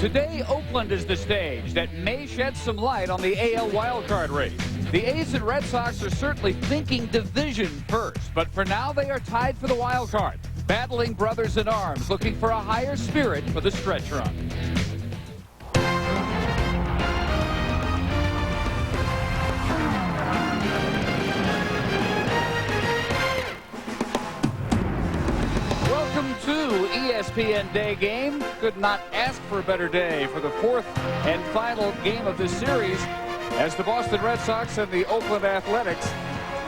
Today, Oakland is the stage that may shed some light on the AL wildcard race. The A's and Red Sox are certainly thinking division first, but for now they are tied for the wild card, battling brothers in arms, looking for a higher spirit for the stretch run. Welcome to ESPN Day Game. Could not ask for a better day for the fourth and final game of this series as the Boston Red Sox and the Oakland Athletics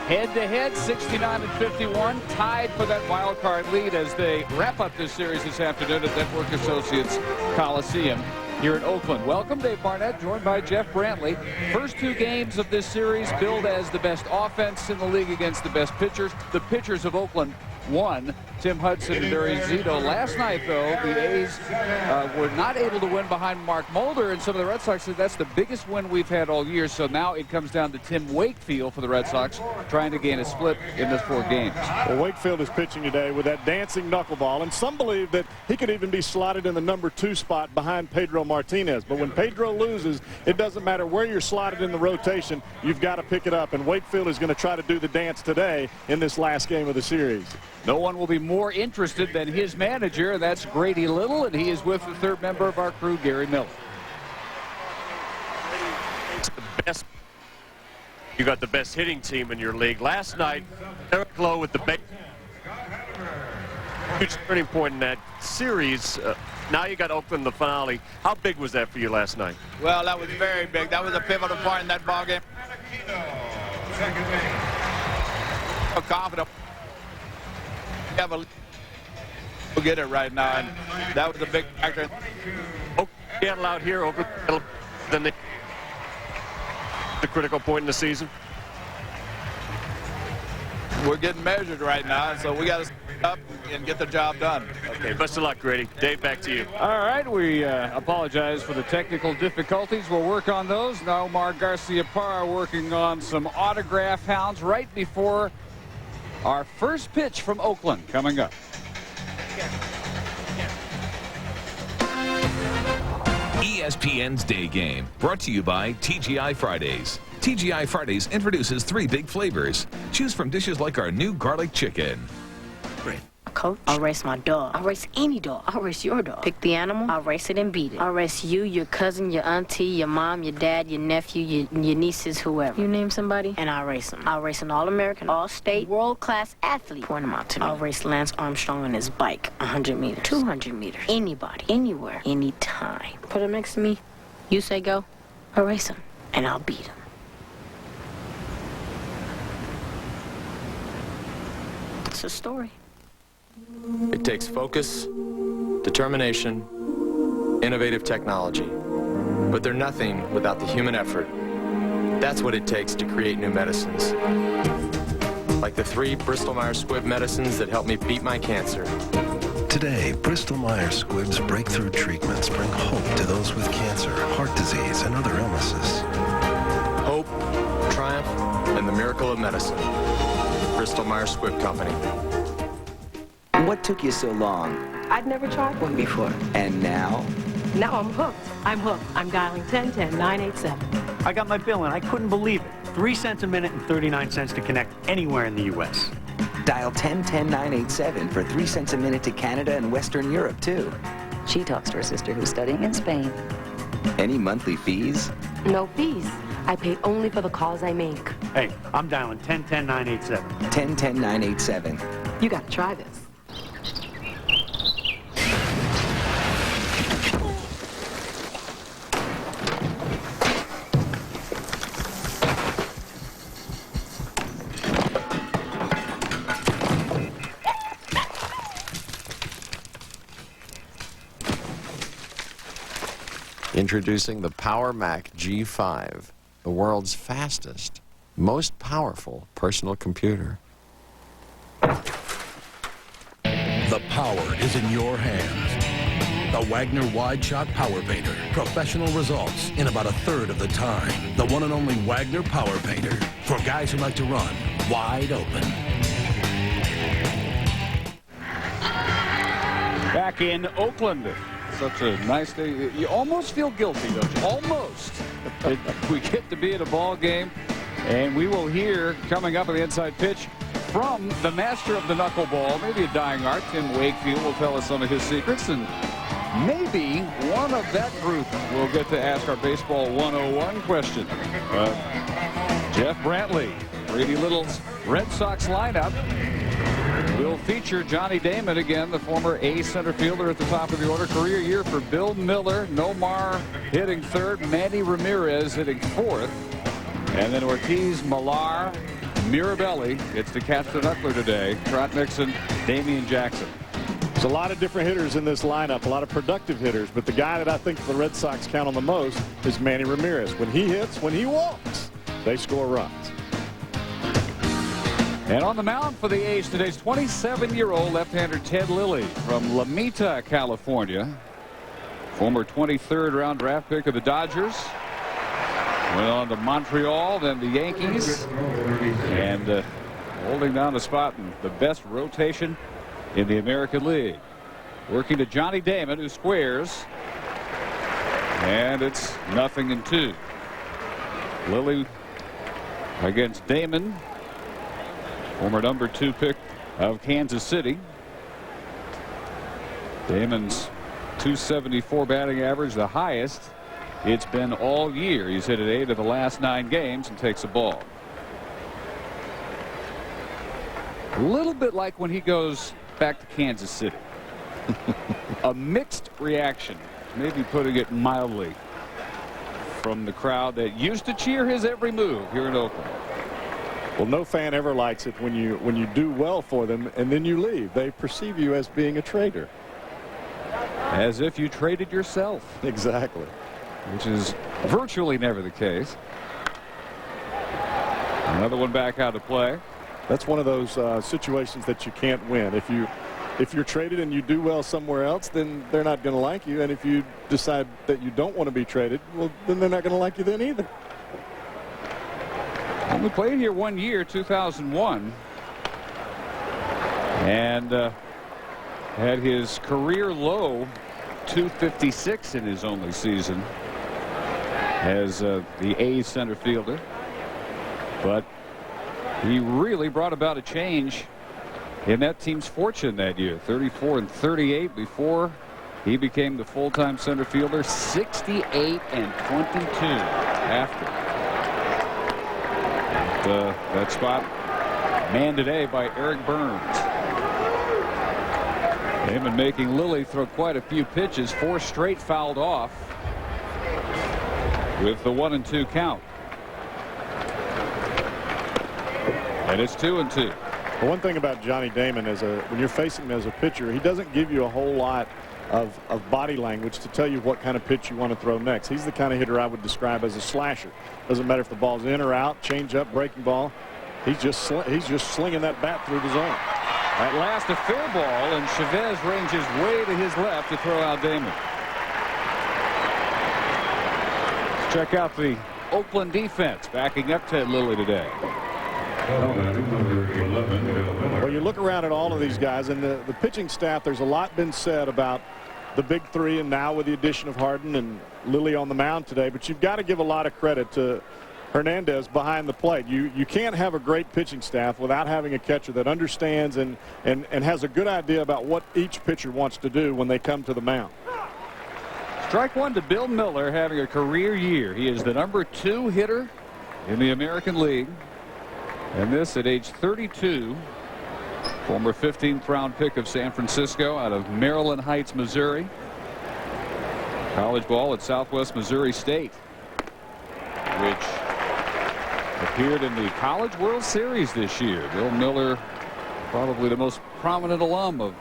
head-to-head, 69-51, tied for that wild card lead as they wrap up this series this afternoon at Network Associates Coliseum here in Oakland. Welcome, Dave Barnett, joined by Jeff Brantley. First two games of this series billed as the best offense in the league against the best pitchers. The pitchers of Oakland won, Tim Hudson and Barry Zito. Last night, though, the A's were not able to win behind Mark Mulder, and some of the Red Sox said that's the biggest win we've had all year. So now it comes down to Tim Wakefield for the Red Sox, trying to gain a split in those four games. Well, Wakefield is pitching today with that dancing knuckleball, and some believe that he could even be slotted in the number 2 spot behind Pedro Martinez. But when Pedro loses, it doesn't matter where you're slotted in the rotation, you've got to pick it up, and Wakefield is going to try to do the dance today in this last game of the series. No one will be more interested than his manager, and that's Grady Little, and he is with the third member of our crew, Gary Miller. It's the best. You got the best hitting team in your league. Last night, Eric Lowe with the base. Huge turning point in that series. Now you got Oakland in the finale. How big was that for you last night? Well, that was very big. That was a pivotal part in that ballgame. Confident. We'll get it right now, and that was a big factor. Oh, Seattle out here over the critical point in the season. We're getting measured right now, so we got to step up and get the job done. Okay, best of luck, Grady. Dave, back to you. All right, we apologize for the technical difficulties. We'll work on those. Now Omar Garcia-Parra working on some autograph hounds right before our first pitch from Oakland coming up. ESPN's Day Game, brought to you by TGI Fridays. TGI Fridays introduces 3 big flavors. Choose from dishes like our new garlic chicken. Coach, I'll race my dog. I'll race any dog. I'll race your dog. Pick the animal, I'll race it and beat it. I'll race you, your cousin, your auntie, your mom, your dad, your nephew, your nieces, whoever. You name somebody, and I'll race them. I'll race an All-American, All-State, world-class athlete. Point them out to me. I'll race Lance Armstrong on his bike, 100 meters, 200 meters. Anybody, anywhere, anytime. Put him next to me. You say go, I'll race him, and I'll beat him. It's a story. It takes focus, determination, innovative technology. But they're nothing without the human effort. That's what it takes to create new medicines. Like the 3 Bristol-Myers Squibb medicines that helped me beat my cancer. Today, Bristol-Myers Squibb's breakthrough treatments bring hope to those with cancer, heart disease, and other illnesses. Hope, triumph, and the miracle of medicine. Bristol-Myers Squibb Company. What took you so long? I'd never tried one before. And now? Now I'm hooked. I'm hooked. I'm dialing 1010-987. I got my bill and I couldn't believe it. 3 cents a minute and 39 cents to connect anywhere in the U.S. Dial 1010-987 for 3 cents a minute to Canada and Western Europe, too. She talks to her sister who's studying in Spain. Any monthly fees? No fees. I pay only for the calls I make. Hey, I'm dialing 1010-987. 1010-987. You gotta try this. Introducing the Power Mac G5, the world's fastest, most powerful personal computer. The power is in your hands. The Wagner Wide Shot Power Painter. Professional results in about 1/3 of the time. The one and only Wagner Power Painter. For guys who like to run wide open. Back in Oakland, Such a nice day. You almost feel guilty, don't you? Almost. We get to be at a ball game, and we will hear coming up on the inside pitch from the master of the knuckleball, maybe a dying art. Tim Wakefield will tell us some of his secrets, and maybe one of that group will get to ask our Baseball 101 question. Jeff Brantley, Brady Little's Red Sox lineup will feature Johnny Damon again, the former A center fielder at the top of the order. Career year for Bill Miller. Nomar hitting third. Manny Ramirez hitting fourth. And then Ortiz, Millar, Mirabelli gets to catch the knuckler today. Trot Nixon, Damian Jackson. There's a lot of different hitters in this lineup, a lot of productive hitters, but the guy that I think the Red Sox count on the most is Manny Ramirez. When he hits, when he walks, they score runs. And on the mound for the A's today's 27-year-old left-hander Ted Lilly from Lomita, California. Former 23rd round draft pick of the Dodgers. Went on to Montreal, then the Yankees. And holding down the spot in the best rotation in the American League. Working to Johnny Damon, who squares. And it's 0-2. Lilly against Damon. Former number 2 pick of Kansas City. Damon's .274 batting average, the highest it's been all year. He's hit at 8 of the last 9 games and takes a ball. A little bit like when he goes back to Kansas City. A mixed reaction, maybe putting it mildly, from the crowd that used to cheer his every move here in Oakland. Well, no fan ever likes it when you do well for them and then you leave. They perceive you as being a traitor. As if you traded yourself. Exactly. Which is virtually never the case. Another one back out to play. That's one of those situations that you can't win. If you're traded and you do well somewhere else, then they're not going to like you. And if you decide that you don't want to be traded, well, then they're not going to like you then either. Only played here 1 year, 2001, and had his career low .256 in his only season as the A's center fielder. But he really brought about a change in that team's fortune that year. 34 and 38 before he became the full-time center fielder. 68 and 22 after. That spot manned today by Eric Burns. Damon making Lilly throw quite a few pitches. 4 straight fouled off with the 1-2 count. And it's 2-2. The one thing about Johnny Damon is when you're facing him as a pitcher, he doesn't give you a whole lot of body language to tell you what kind of pitch you want to throw next. He's the kind of hitter I would describe as a slasher. Doesn't matter if the ball's in or out, change up, breaking ball. He's just slinging that bat through the zone. At last a fair ball, and Chavez ranges way to his left to throw out Damon. Let's check out the Oakland defense backing up Ted Lilly today. Well, you look around at all of these guys and the pitching staff, there's a lot been said about the big three, and now with the addition of Harden and Lilly on the mound today, but you've got to give a lot of credit to Hernandez behind the plate. You can't have a great pitching staff without having a catcher that understands and has a good idea about what each pitcher wants to do when they come to the mound. Strike one to Bill Miller, having a career year. He is the number 2 hitter in the American League. And this at age 32, former 15th round pick of San Francisco out of Maryland Heights, Missouri. College ball at Southwest Missouri State, which appeared in the College World Series this year. Bill Miller, probably the most prominent alum of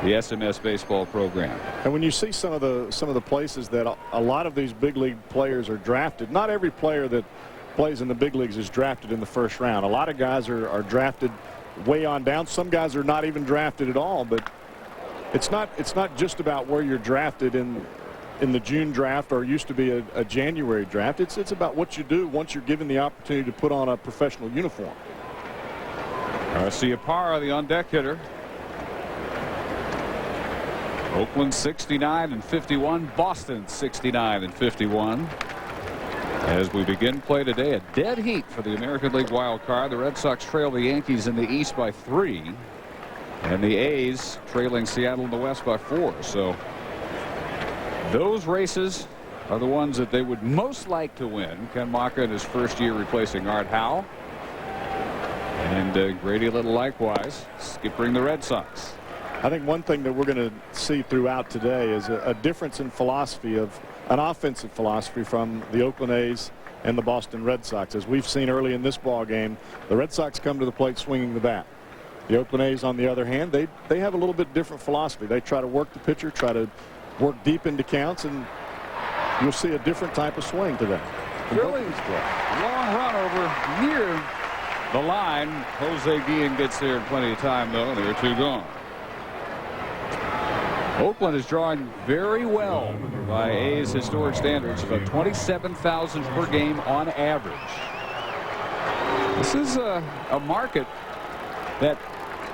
the SMS baseball program. And when you see some of the places that a lot of these big league players are drafted, not every player that plays in the big leagues is drafted in the first round. A lot of guys are drafted way on down. Some guys are not even drafted at all. But it's not just about where you're drafted in the June draft, or used to be a January draft. It's about what you do once you're given the opportunity to put on a professional uniform. Garcia Parra, the on-deck hitter. Oakland 69-51. Boston 69-51. As we begin play today, a dead heat for the American League wild card. The Red Sox trail the Yankees in the East by 3. And the A's trailing Seattle in the West by 4. So those races are the ones that they would most like to win. Ken Maka in his first year replacing Art Howe. And Grady Little likewise skipping the Red Sox. I think one thing that we're going to see throughout today is a difference in philosophy, of an offensive philosophy from the Oakland A's and the Boston Red Sox. As we've seen early in this ball game, the Red Sox come to the plate swinging the bat. The Oakland A's, on the other hand, they have a little bit different philosophy. They try to work the pitcher, try to work deep into counts, and you'll see a different type of swing today. Really long run over near the line. Jose Guillen gets there in plenty of time, though. There are 2 gone. Oakland is drawing very well by A's historic standards, about 27,000 per game on average. This is a market that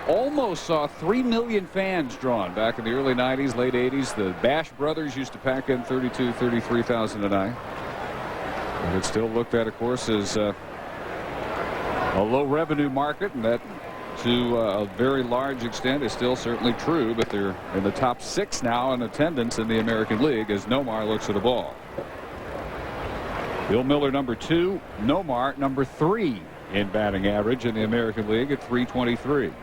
almost saw 3 million fans drawn back in the early 90s, late 80s. The Bash brothers used to pack in 32,000, 33,000 a night. And it's still looked at, of course, as a low revenue market, and that to a very large extent is still certainly true, but they're in the top 6 now in attendance in the American League as Nomar looks at the ball. Bill Miller number 2, Nomar number 3 in batting average in the American League at .323.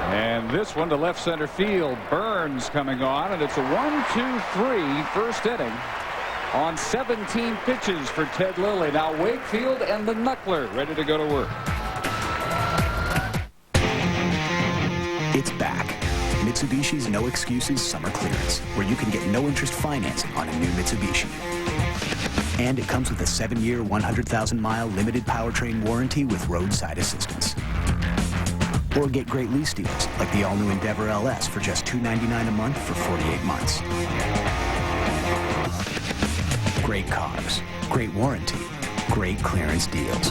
And this one to left center field. Burns coming on, and it's a 1-2-3 first inning on 17 pitches for Ted Lilly. Now Wakefield and the knuckler ready to go to work. It's back. Mitsubishi's No Excuses Summer Clearance, where you can get no interest financing on a new Mitsubishi. And it comes with a 7-year, 100,000-mile limited powertrain warranty with roadside assistance. Or get great lease deals like the all-new Endeavor LS for just $299 a month for 48 months. Great cars, great warranty, great clearance deals.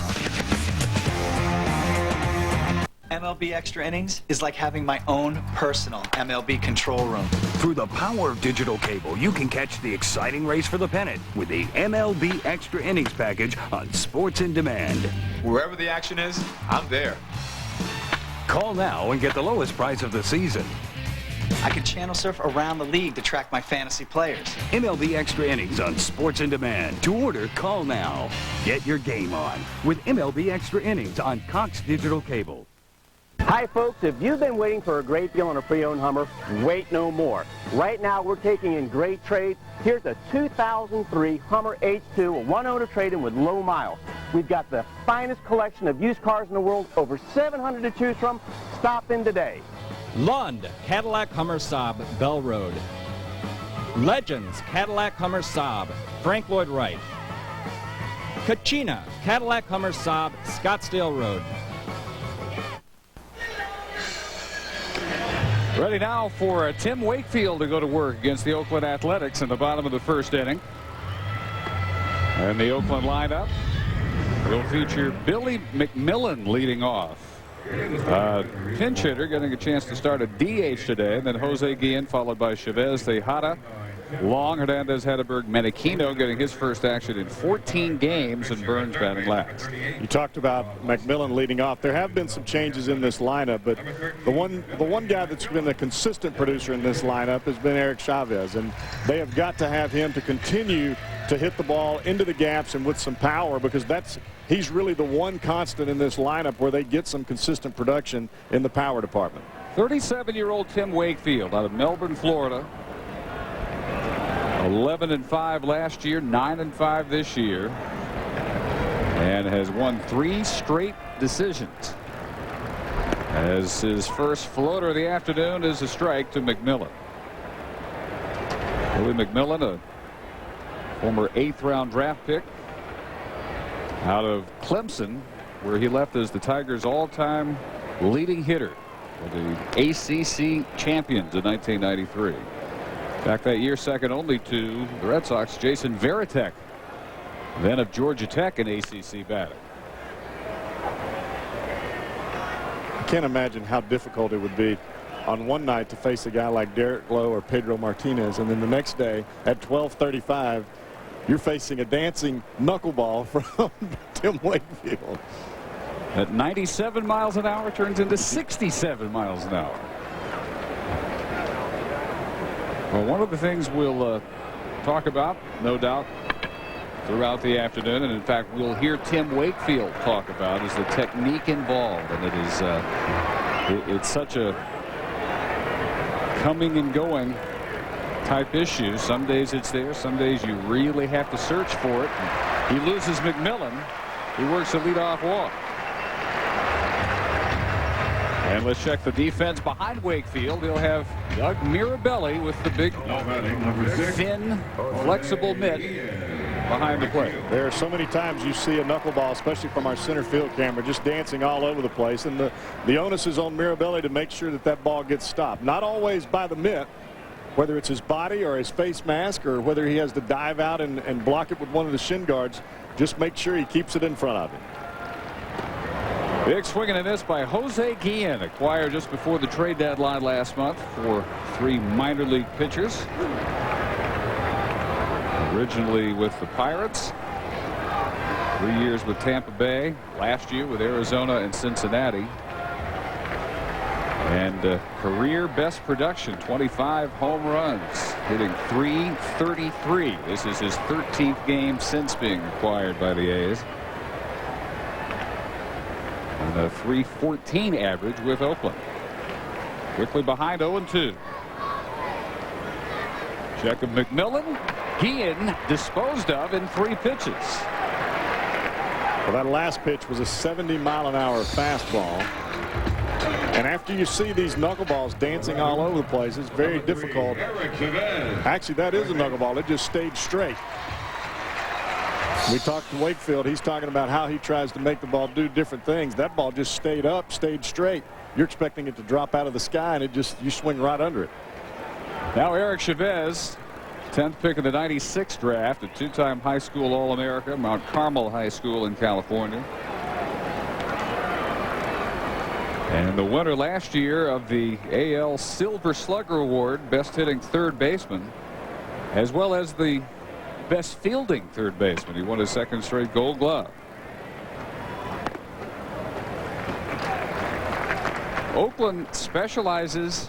MLB Extra Innings is like having my own personal MLB control room. Through the power of digital cable, you can catch the exciting race for the pennant with the MLB Extra Innings package on Sports in Demand. Wherever the action is, I'm there. Call now and get the lowest price of the season. I can channel surf around the league to track my fantasy players. MLB Extra Innings on Sports in Demand. To order, call now. Get your game on with MLB Extra Innings on Cox Digital Cable. Hi folks, if you've been waiting for a great deal on a pre-owned Hummer, wait no more. Right now we're taking in great trades. Here's a 2003 Hummer H2, a one-owner trade-in with low miles. We've got the finest collection of used cars in the world, over 700 to choose from. Stop in today. Lund, Cadillac Hummer Saab, Bell Road. Legends, Cadillac Hummer Saab, Frank Lloyd Wright. Kachina, Cadillac Hummer Saab, Scottsdale Road. Ready now for Tim Wakefield to go to work against the Oakland Athletics in the bottom of the first inning. And the Oakland lineup will feature Billy McMillan leading off. Pinch hitter getting a chance to start a DH today, and then Jose Guillen followed by Chavez, Tejada, Long, Hernandez, Hedberg, Menachino getting his first action in 14 games, and Burns batting last. You talked about McMillan leading off. There have been some changes in this lineup, but the one guy that's been a consistent producer in this lineup has been Eric Chavez, and they have got to have him to continue to hit the ball into the gaps and with some power, because he's really the one constant in this lineup where they get some consistent production in the power department. 37-year-old Tim Wakefield out of Melbourne, Florida. 11-5 last year, 9-5 this year, and has won 3 straight decisions. As his first floater of the afternoon is a strike to McMillan. Billy McMillan, a former 8th-round draft pick out of Clemson, where he left as the Tigers' all-time leading hitter for the ACC champions in 1993. Back that year, second only to the Red Sox, Jason Varitek, then of Georgia Tech in ACC batting. Can't imagine how difficult it would be on one night to face a guy like Derek Lowe or Pedro Martinez, and then the next day at 12:35 you're facing a dancing knuckleball from Tim Wakefield. At 97 miles an hour turns into 67 miles an hour. Well, one of the things we'll talk about, no doubt, throughout the afternoon, and in fact we'll hear Tim Wakefield talk about, is the technique involved, and it is it's such a coming and going type issue. Some days it's there, some days you really have to search for it. He loses McMillan. He works a leadoff walk. And let's check the defense behind Wakefield. He'll have Doug Mirabelli with the big, thin, flexible mitt behind the plate. There are so many times you see a knuckleball, especially from our center field camera, just dancing all over the place, and the onus is on Mirabelli to make sure that that ball gets stopped. Not always by the mitt, whether it's his body or his face mask, or whether he has to dive out and block it with one of the shin guards. Just make sure he keeps it in front of him. Big swing and a miss by Jose Guillen, acquired just before the trade deadline last month for 3 minor league pitchers. Originally with the Pirates, 3 years with Tampa Bay, last year with Arizona and Cincinnati. And career best production, 25 home runs, hitting .333. This is his 13th game since being acquired by the A's. And a .314 average with Oakland. Quickly behind 0-2. Check of McMillan. Guillen disposed of in 3 pitches. Well, that last pitch was a 70-mile-an-hour fastball. And after you see these knuckleballs dancing all over the place, it's very difficult. Actually, that is a knuckleball. It just stayed straight. We talked to Wakefield. He's talking about how he tries to make the ball do different things. That ball just stayed up, stayed straight. You're expecting it to drop out of the sky, and it just, you swing right under it. Now Eric Chavez, 10th pick of the '96 draft, a 2-time high school All-America, Mount Carmel High School in California. And the winner last year of the AL Silver Slugger Award, best hitting third baseman, as well as the best fielding third baseman. He won his 2nd straight Gold Glove. Oakland specializes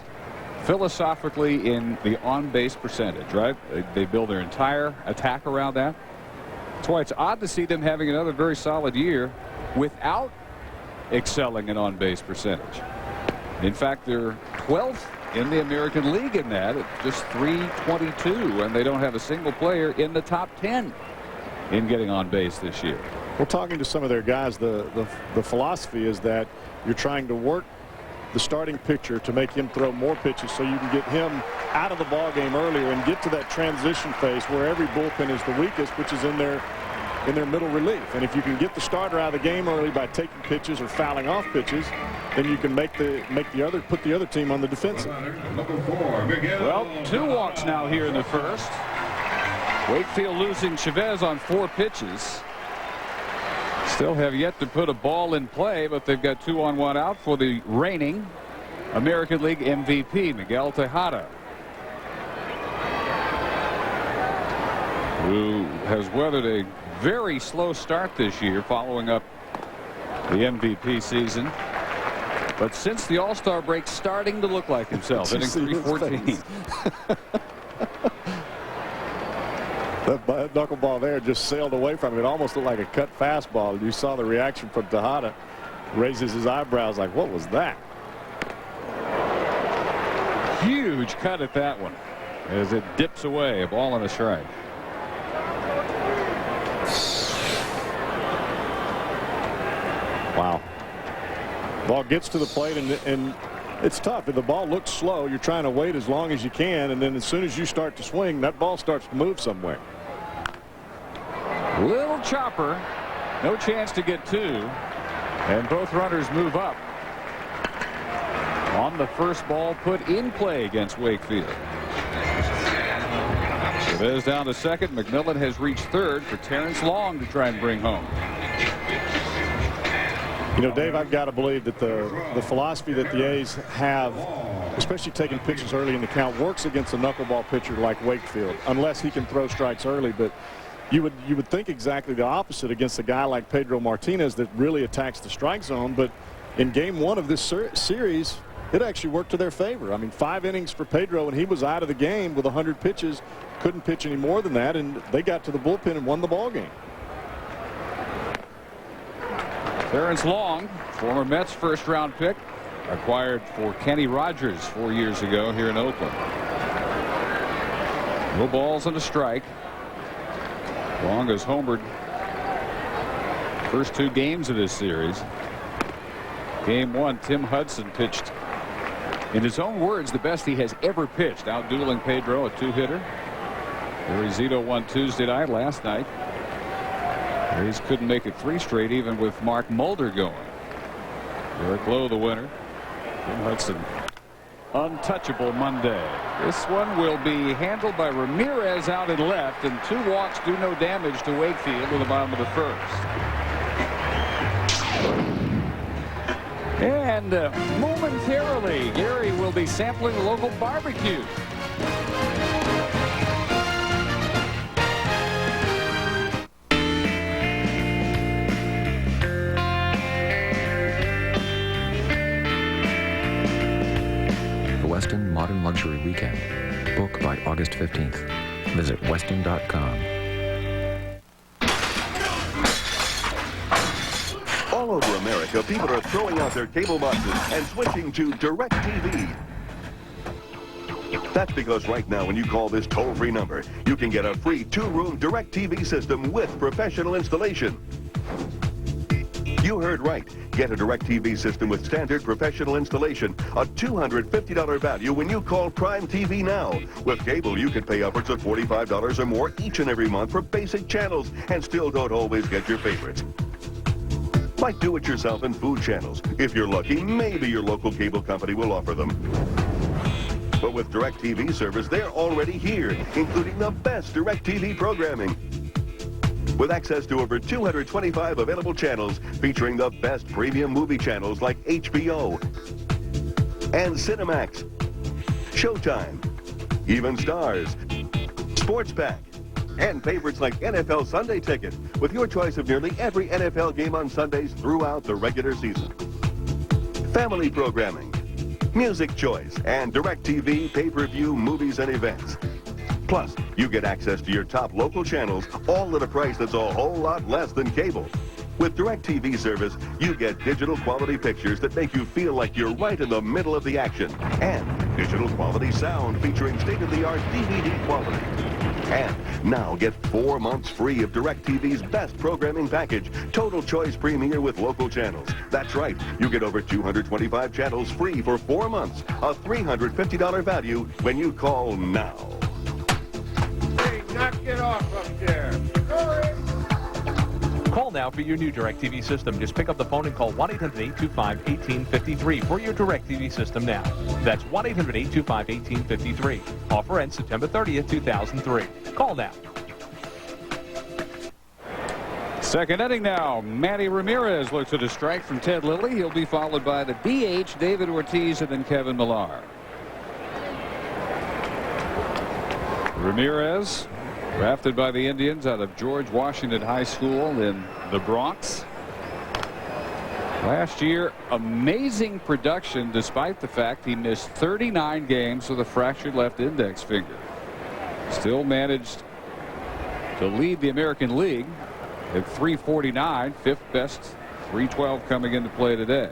philosophically in the on-base percentage, right? They build their entire attack around that. That's why it's odd to see them having another very solid year without excelling in on-base percentage. In fact, they're 12th in the American League in that at just .322, and they don't have a single player in the top 10 in getting on base this year. Well, talking to some of their guys, the philosophy is that you're trying to work the starting pitcher to make him throw more pitches so you can get him out of the ball game earlier and get to that transition phase where every bullpen is the weakest, which is in their middle relief. And if you can get the starter out of the game early by taking pitches or fouling off pitches, then you can put the other team on the defensive. Well, 2 walks now here in the first. Wakefield losing Chavez on 4 pitches. Still have yet to put a ball in play, but they've got 2 on 1 out for the reigning American League MVP, Miguel Tejada, who has weathered a very slow start this year following up the MVP season. But since the All-Star break, starting to look like himself, hitting .314. That knuckleball there just sailed away from him. It almost looked like a cut fastball. You saw the reaction from Tejada. Raises his eyebrows like, what was that? Huge cut at that one as it dips away, a ball and a strike. Wow. Ball gets to the plate, and it's tough. If the ball looks slow, you're trying to wait as long as you can, and then as soon as you start to swing, that ball starts to move somewhere. Little chopper, no chance to get 2, and both runners move up on the first ball put in play against Wakefield. Chavez down to second. McMillan has reached third for Terrence Long to try and bring home. You know, Dave, I've got to believe that the philosophy that the A's have, especially taking pitches early in the count, works against a knuckleball pitcher like Wakefield, unless he can throw strikes early. But you would think exactly the opposite against a guy like Pedro Martinez that really attacks the strike zone. But in game one of this series, it actually worked to their favor. I mean, 5 innings for Pedro, and he was out of the game with 100 pitches. Couldn't pitch any more than that, and they got to the bullpen and won the ball game. Terrence Long, former Mets first-round pick, acquired for Kenny Rogers 4 years ago here in Oakland. No balls and a strike. Long has homered first 2 games of this series. Game 1, Tim Hudson pitched, in his own words, the best he has ever pitched, outdueling Pedro, a 2-hitter. Barry Zito won Tuesday night. Last night, A's couldn't make it 3 straight, even with Mark Mulder going. Eric Lowe, the winner. Tim Hudson, untouchable Monday. This one will be handled by Ramirez out in left, and 2 walks do no damage to Wakefield in the bottom of the first. And momentarily, Gary will be sampling a local barbecue. Westin Modern Luxury Weekend. Book by August 15th. Visit Westin.com. All over America, people are throwing out their cable boxes and switching to DirecTV. That's because right now, when you call this toll-free number, you can get a free 2-room DirecTV system with professional installation. You heard right. Get a DirecTV system with standard professional installation, a $250 value when you call Prime TV now. With cable, you can pay upwards of $45 or more each and every month for basic channels and still don't always get your favorites. Like do-it-yourself and food channels. If you're lucky, maybe your local cable company will offer them. But with DirecTV service, they're already here, including the best DirecTV programming. With access to over 225 available channels featuring the best premium movie channels like HBO and Cinemax, Showtime, Even Stars, Sports Pack, and favorites like NFL Sunday Ticket, with your choice of nearly every NFL game on Sundays throughout the regular season. Family programming, music choice, and DirecTV pay-per-view movies and events. Plus, you get access to your top local channels, all at a price that's a whole lot less than cable. With DirecTV service, you get digital quality pictures that make you feel like you're right in the middle of the action. And digital quality sound featuring state-of-the-art DVD quality. And now get 4 months free of DirecTV's best programming package, Total Choice Premier with local channels. That's right, you get over 225 channels free for 4 months, a $350 value when you call now. Knock it off up there. Call now for your new DirecTV system. Just pick up the phone and call 1-800-825-1853 for your DirecTV system now. That's 1-800-825-1853. Offer ends September 30th, 2003. Call now. Second inning now. Manny Ramirez looks at a strike from Ted Lilly. He'll be followed by the DH, David Ortiz, and then Kevin Millar. Ramirez, drafted by the Indians out of George Washington High School in the Bronx. Last year, amazing production despite the fact he missed 39 games with a fractured left index finger. Still managed to lead the American League at 349, 5th best, 312 coming into play today.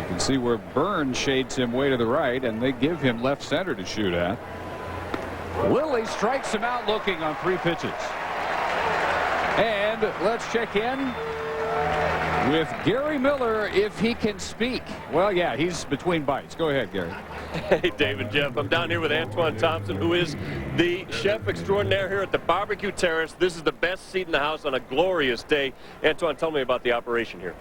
You can see where Burns shades him way to the right, and they give him left center to shoot at. Lilly strikes him out looking on 3 pitches. And let's check in with Gary Miller if he can speak. Well, yeah, he's between bites. Go ahead, Gary. Hey, David, Jeff. I'm down here with Antoine Thompson, who is the chef extraordinaire here at the Barbecue Terrace. This is the best seat in the house on a glorious day. Antoine, tell me about the operation here.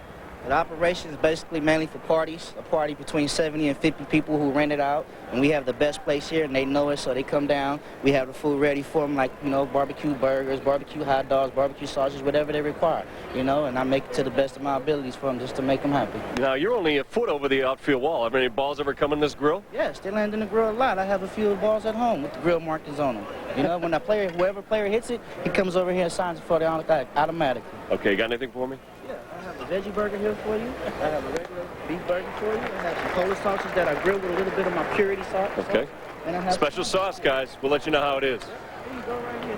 The operation is basically mainly for parties, a party between 70 and 50 people who rent it out. And we have the best place here, and they know it, so they come down. We have the food ready for them, like, you know, barbecue burgers, barbecue hot dogs, barbecue sausages, whatever they require, you know, and I make it to the best of my abilities for them just to make them happy. Now, you're only a foot over the outfield wall. Have any balls ever come in this grill? Yes, they land in the grill a lot. I have a few balls at home with the grill markings on them. You know, when whoever player hits it, he comes over here and signs it for the automatically. Okay, you got anything for me? Yeah, I have a veggie burger here for you. I have a regular beef burger for you. I have some Polish sausages that I grilled with a little bit of my purity sauce. Okay. And I have special sauce, guys. We'll let you know how it is. Here you go right here.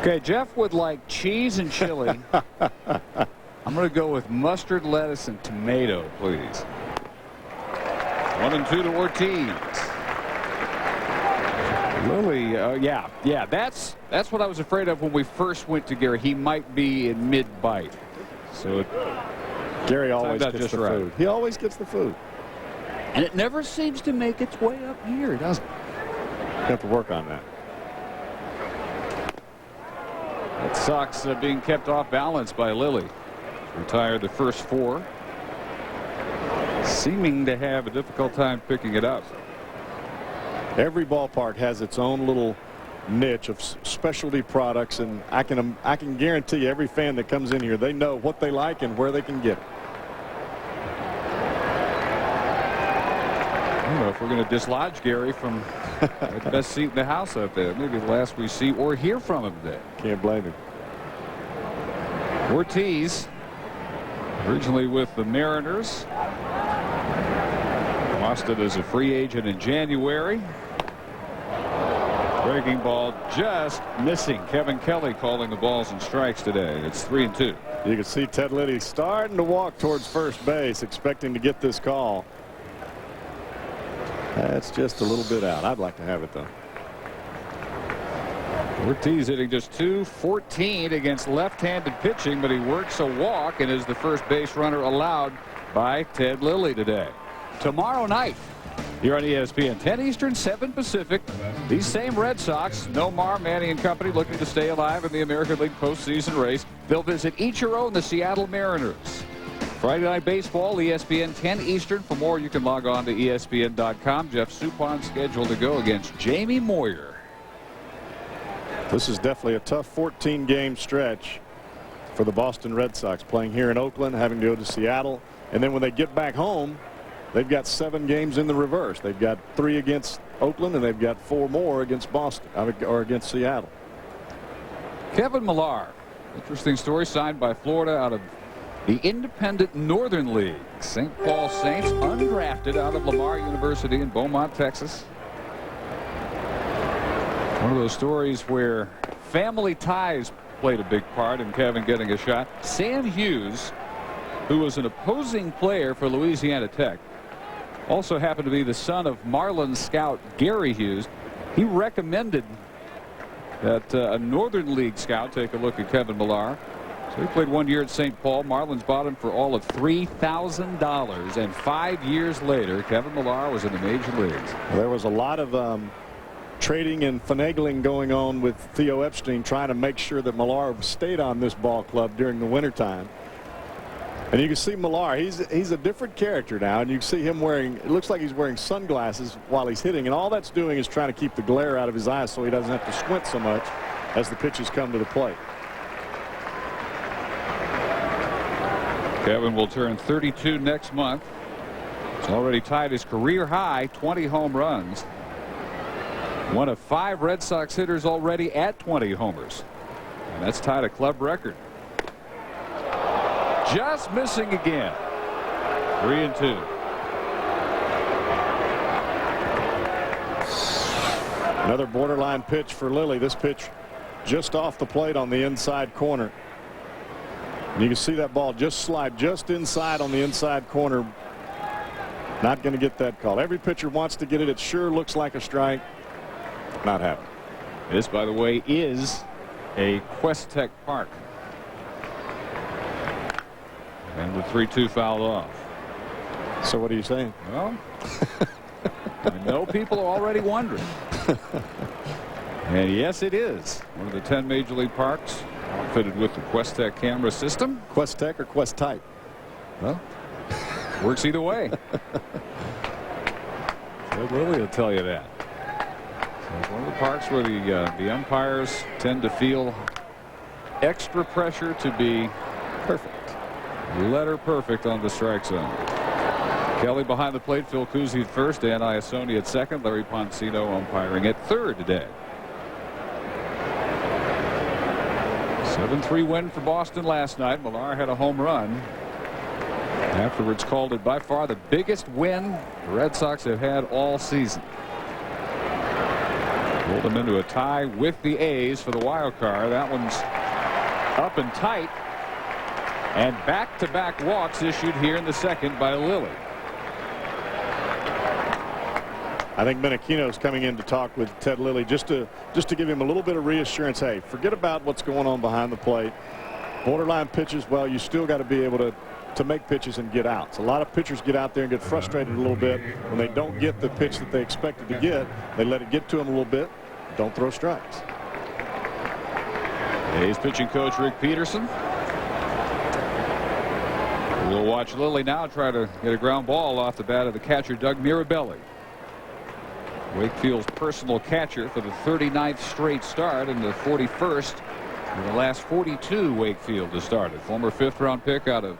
Okay, Jeff would like cheese and chili. I'm going to go with mustard, lettuce, and tomato, please. 1-2 to Ortiz. Lily, yeah, that's what I was afraid of when we first went to Gary. He might be in mid-bite. So Gary always gets the food. He always gets the food. And it never seems to make its way up here, does it? You have to work on that. That Sox being kept off balance by Lily. Retired the first 4. Seeming to have a difficult time picking it up. Every ballpark has its own little niche of specialty products, and I can guarantee you every fan that comes in here, they know what they like and where they can get it. I don't know if we're going to dislodge Gary from the best seat in the house up there. Maybe the last we see or hear from him today. Can't blame him. Ortiz, originally with the Mariners. Boston as a free agent in January. Breaking ball just missing. Kevin Kelly calling the balls and strikes today. It's 3-2. You can see Ted Liddy starting to walk towards first base, expecting to get this call. That's just a little bit out. I'd like to have it, though. Ortiz hitting just .214 against left-handed pitching, but he works a walk and is the first base runner allowed by Ted Lilly today. Tomorrow night, here on ESPN, 10 Eastern, 7 Pacific, these same Red Sox, Nomar, Manny and company, looking to stay alive in the American League postseason race. They'll visit Ichiro and the Seattle Mariners. Friday Night Baseball, ESPN 10 Eastern. For more, you can log on to ESPN.com. Jeff Suppan scheduled to go against Jamie Moyer. This is definitely a tough 14-game stretch for the Boston Red Sox, playing here in Oakland, having to go to Seattle, and then when they get back home, they've got 7 games in the reverse. They've got 3 against Oakland, and they've got 4 more against Boston, or against Seattle. Kevin Millar, interesting story, signed by Florida out of the Independent Northern League. St. Paul Saints, undrafted out of Lamar University in Beaumont, Texas. One of those stories where family ties played a big part in Kevin getting a shot. Sam Hughes, who was an opposing player for Louisiana Tech, also happened to be the son of Marlins scout Gary Hughes. He recommended that a Northern League scout take a look at Kevin Millar. So he played 1 year at St. Paul. Marlins bought him for all of $3,000. And 5 years later, Kevin Millar was in the major leagues. Well, there was a lot of trading and finagling going on with Theo Epstein, trying to make sure that Millar stayed on this ball club during the wintertime. And you can see Millar, he's a different character now, and you can see him wearing, it looks like he's wearing sunglasses while he's hitting, and all that's doing is trying to keep the glare out of his eyes so he doesn't have to squint so much as the pitches come to the plate. Kevin will turn 32 next month. He's already tied his career high 20 home runs. One of 5 Red Sox hitters already at 20 homers. And that's tied a club record. Just missing again. 3-2. Another borderline pitch for Lilly. This pitch just off the plate on the inside corner. And you can see that ball just slide just inside on the inside corner. Not going to get that call. Every pitcher wants to get it. It sure looks like a strike. Not happening. This, by the way, is a Quest Tech Park. And the 3-2 fouled off. So what are you saying? Well, I know people are already wondering. And yes, it is one of the 10 major league parks outfitted with the Quest Tech camera system. Quest Tech or Quest Type? Well, Works either way. Ted Lilly will tell you that. So it's one of the parks where the umpires tend to feel extra pressure to be perfect. Letter perfect on the strike zone. Kelly behind the plate, Phil Cousy at first, Dan Iasoni at second, Larry Poncino umpiring at third today. 7-3 win for Boston last night. Millar had a home run. Afterwards called it by far the biggest win the Red Sox have had all season. Rolled them into a tie with the A's for the wild card. That one's up and tight. And back-to-back walks issued here in the second by Lilly. I think Menachino's coming in to talk with Ted Lilly just to give him a little bit of reassurance. Hey, forget about what's going on behind the plate. Borderline pitches, well, you still got to be able to make pitches and get outs. A lot of pitchers get out there and get frustrated a little bit when they don't get the pitch that they expected to get. They let it get to them a little bit. Don't throw strikes. A's pitching coach Rick Peterson. We'll watch Lilly now try to get a ground ball off the bat of the catcher Doug Mirabelli. Wakefield's personal catcher for the 39th straight start and the 41st in the last 42 Wakefield has started. Former 5th-round pick out of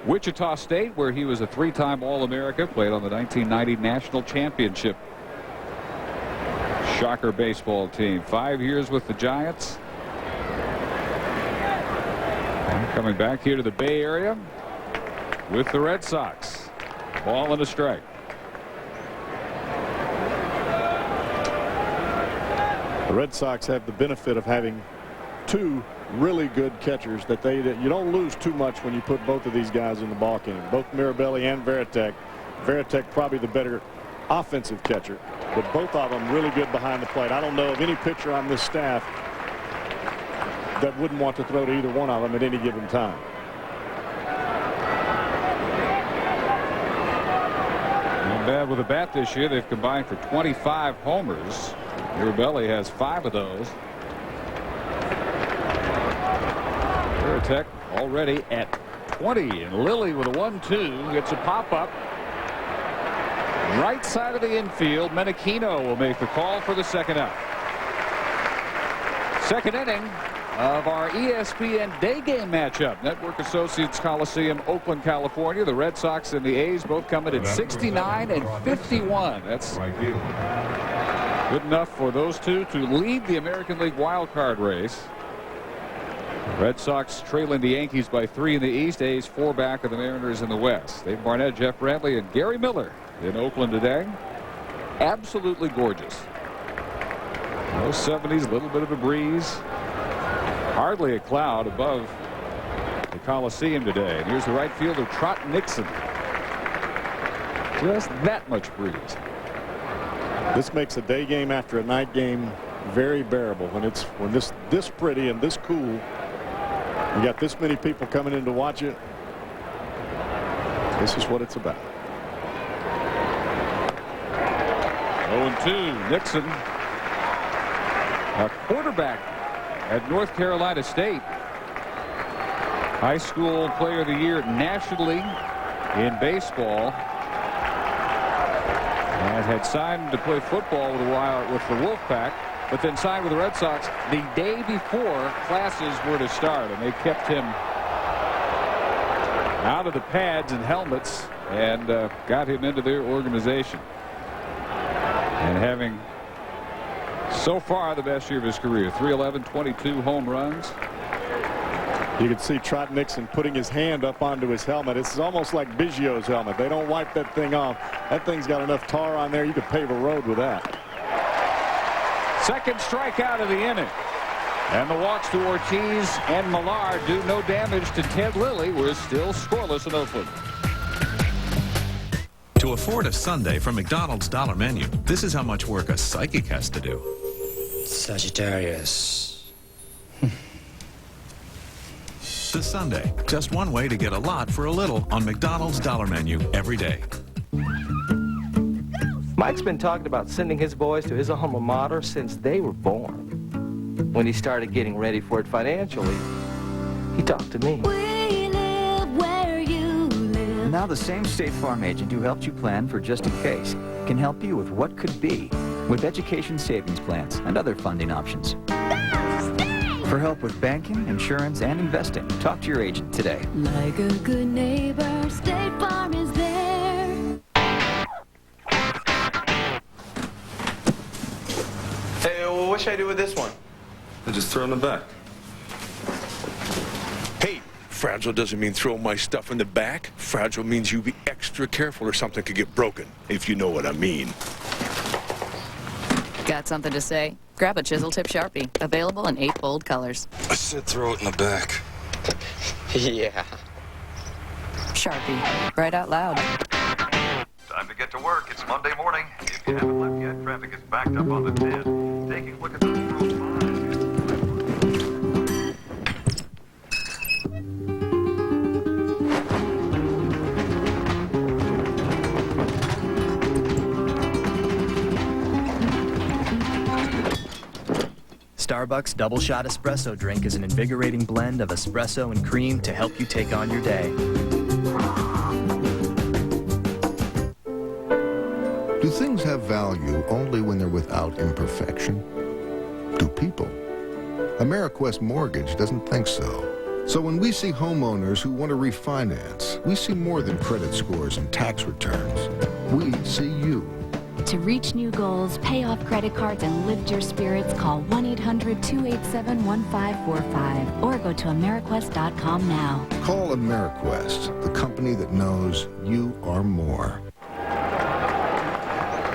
Wichita State, where he was a 3-time All-America, played on the 1990 National Championship Shocker baseball team. 5 years with the Giants. And coming back here to the Bay Area with the Red Sox. Ball and a strike. The Red Sox have the benefit of having two really good catchers that you don't lose too much when you put both of these guys in the ball game. Both Mirabelli and Varitek. Varitek probably the better offensive catcher, but both of them really good behind the plate. I don't know of any pitcher on this staff that wouldn't want to throw to either one of them at any given time. Not bad with a bat this year. They've combined for 25 homers. Mirabelli has 5 of those. Varitek already at 20, and Lilly with a 1-2 gets a pop-up. Right side of the infield. Menachino will make the call for the second out. Second inning of our ESPN day game matchup. Network Associates Coliseum, Oakland, California. The Red Sox and the A's both coming at 69 and 51. That's good enough for those two to lead the American League wild card race. Red Sox trailing the Yankees by 3 in the East. A's 4 back of the Mariners in the West. Dave Barnett, Jeff Brantley, and Gary Miller in Oakland today. Absolutely gorgeous. Low 70s, a little bit of a breeze. Hardly a cloud above the Coliseum today. And here's the right fielder, Trot Nixon. Just that much breeze. This makes a day game after a night game very bearable when this pretty and this cool. You got this many people coming in to watch it. This is what it's about. 0-2. Nixon, a quarterback at North Carolina State. High school player of the year nationally in baseball. And had signed to play football with the Wolfpack, but then signed with the Red Sox the day before classes were to start, and they kept him out of the pads and helmets and got him into their organization. And having so far the best year of his career, 311, 22 home runs. You can see Trot Nixon putting his hand up onto his helmet. It's almost like Biggio's helmet. They don't wipe that thing off. That thing's got enough tar on there you could pave a road with that. Second strikeout of the inning. And the walks to Ortiz and Millar do no damage to Ted Lilly. We're still scoreless in Oakland. To afford a sundae from McDonald's Dollar Menu, this is how much work a psychic has to do. Sagittarius. The sundae, just one way to get a lot for a little on McDonald's Dollar Menu every day. Mike's been talking about sending his boys to his alma mater since they were born. When he started getting ready for it financially, he talked to me. We live where you live. And now the same State Farm agent who helped you plan for just in case can help you with what could be with education savings plans and other funding options. For help with banking, insurance, and investing, talk to your agent today. Like a good neighbor, State Farm is there. Hey, well, what should I do with this one? I just throw it in the back. Hey, fragile doesn't mean throw my stuff in the back. Fragile means you be extra careful or something could get broken, if you know what I mean. Got something to say? Grab a chisel tip Sharpie. Available in 8 bold colors. I said throw it in the back. Yeah. Sharpie. Right out loud. Time to get to work. It's Monday morning. If you haven't left yet, traffic is backed up on the 10. Taking a look at the 405. Starbucks Double Shot Espresso drink is an invigorating blend of espresso and cream to help you take on your day. Do things have value only when they're without imperfection? Do people? AmeriQuest Mortgage doesn't think so. So when we see homeowners who want to refinance, we see more than credit scores and tax returns. We see you. To reach new goals, pay off credit cards, and lift your spirits, call 1-800-287-1545 or go to AmeriQuest.com now. Call AmeriQuest, the company that knows you are more.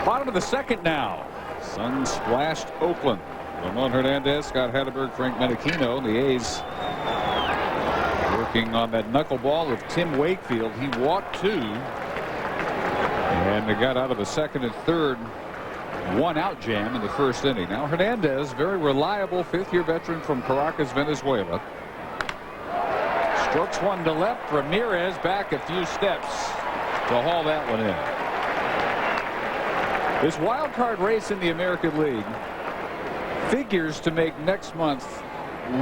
Bottom of the second now. Sun splashed Oakland. Ramon Hernandez, Scott Hatteberg, Frank Menachino. The A's working on that knuckleball of Tim Wakefield. He walked 2. And they got out of the second and third 1-out jam in the first inning. Now Hernandez, very reliable 5th-year veteran from Caracas, Venezuela. Strokes one to left. Ramirez back a few steps to haul that one in. This wild card race in the American League figures to make next month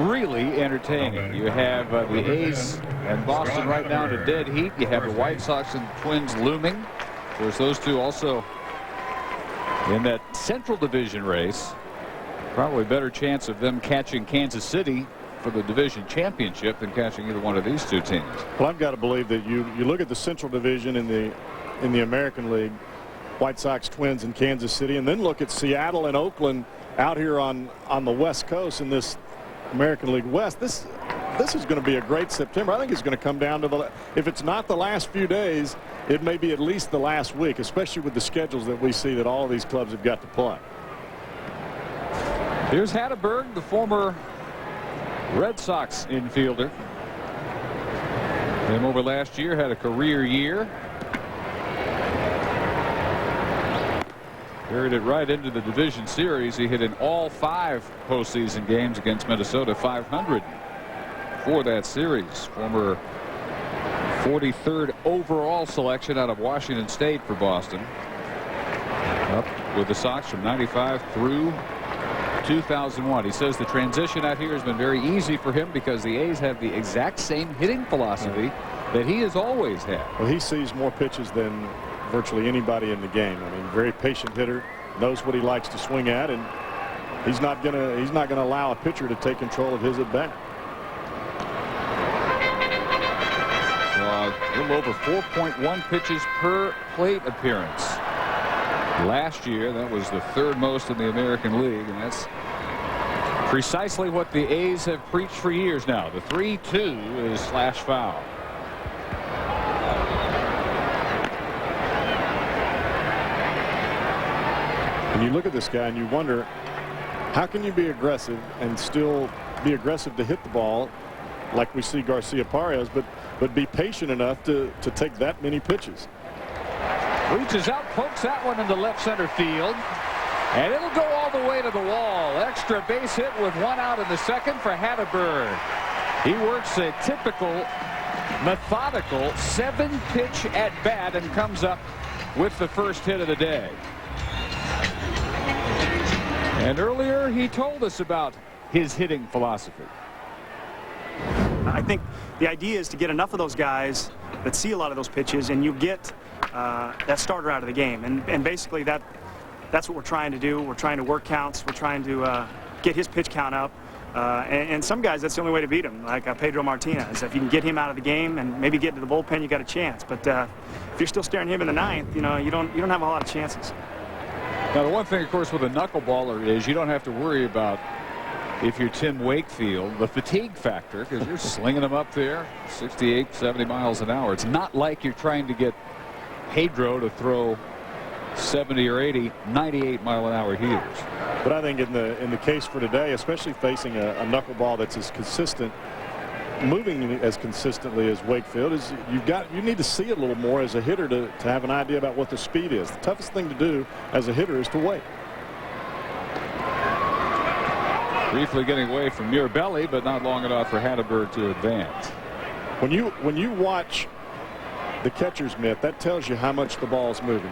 really entertaining. You have the A's and Boston right now to dead heat. You have the White Sox and Twins looming. Of course, those two also in that Central Division race. Probably a better chance of them catching Kansas City for the division championship than catching either one of these two teams. Well, I've got to believe that you look at the Central Division in the American League, White Sox, Twins, and Kansas City, and then look at Seattle and Oakland out here on the West Coast in this American League West. This is going to be a great September. I think it's going to come down to if it's not the last few days, it may be at least the last week, especially with the schedules that we see that all of these clubs have got to play. Here's Hatteberg, the former Red Sox infielder. Came over last year, had a career year. Carried it right into the division series. He hit in all 5 postseason games against Minnesota, .500 for that series. Former 43rd overall selection out of Washington State for Boston. Up with the Sox from 95 through 2001. He says the transition out here has been very easy for him because the A's have the exact same hitting philosophy that he has always had. Well, he sees more pitches than virtually anybody in the game. I mean, very patient hitter, knows what he likes to swing at, and he's not gonna allow a pitcher to take control of his at bat. A little over 4.1 pitches per plate appearance. Last year, that was the 3rd most in the American League, and that's precisely what the A's have preached for years now. The 3-2 is slash foul. And you look at this guy and you wonder, how can you be aggressive and still be aggressive to hit the ball like we see Garcia Paredes, but be patient enough to take that many pitches? Reaches out, pokes that one into left center field, and it'll go all the way to the wall. Extra base hit with 1 out in the second for Hatteberg. He works a typical methodical 7-pitch at bat and comes up with the first hit of the day. And earlier he told us about his hitting philosophy. I think the idea is to get enough of those guys that see a lot of those pitches, and you get that starter out of the game. And basically that's what we're trying to do. We're trying to work counts. We're trying to get his pitch count up. And some guys, that's the only way to beat him, like Pedro Martinez. If you can get him out of the game and maybe get into the bullpen, you got a chance. But if you're still staring him in the ninth, you don't have a lot of chances. Now, the one thing, of course, with a knuckleballer is you don't have to worry about, if you're Tim Wakefield, the fatigue factor, because you're slinging them up there 68, 70 miles an hour. It's not like you're trying to get Pedro to throw 70 or 80, 98-mile-an-hour heaters. But I think in the case for today, especially facing a knuckleball that's as consistent, moving as consistently as Wakefield, is you need to see it a little more as a hitter to have an idea about what the speed is. The toughest thing to do as a hitter is to wait. Briefly getting away from Mirabelli, but not long enough for Hatteberg to advance. When you watch the catcher's mitt, that tells you how much the ball is moving.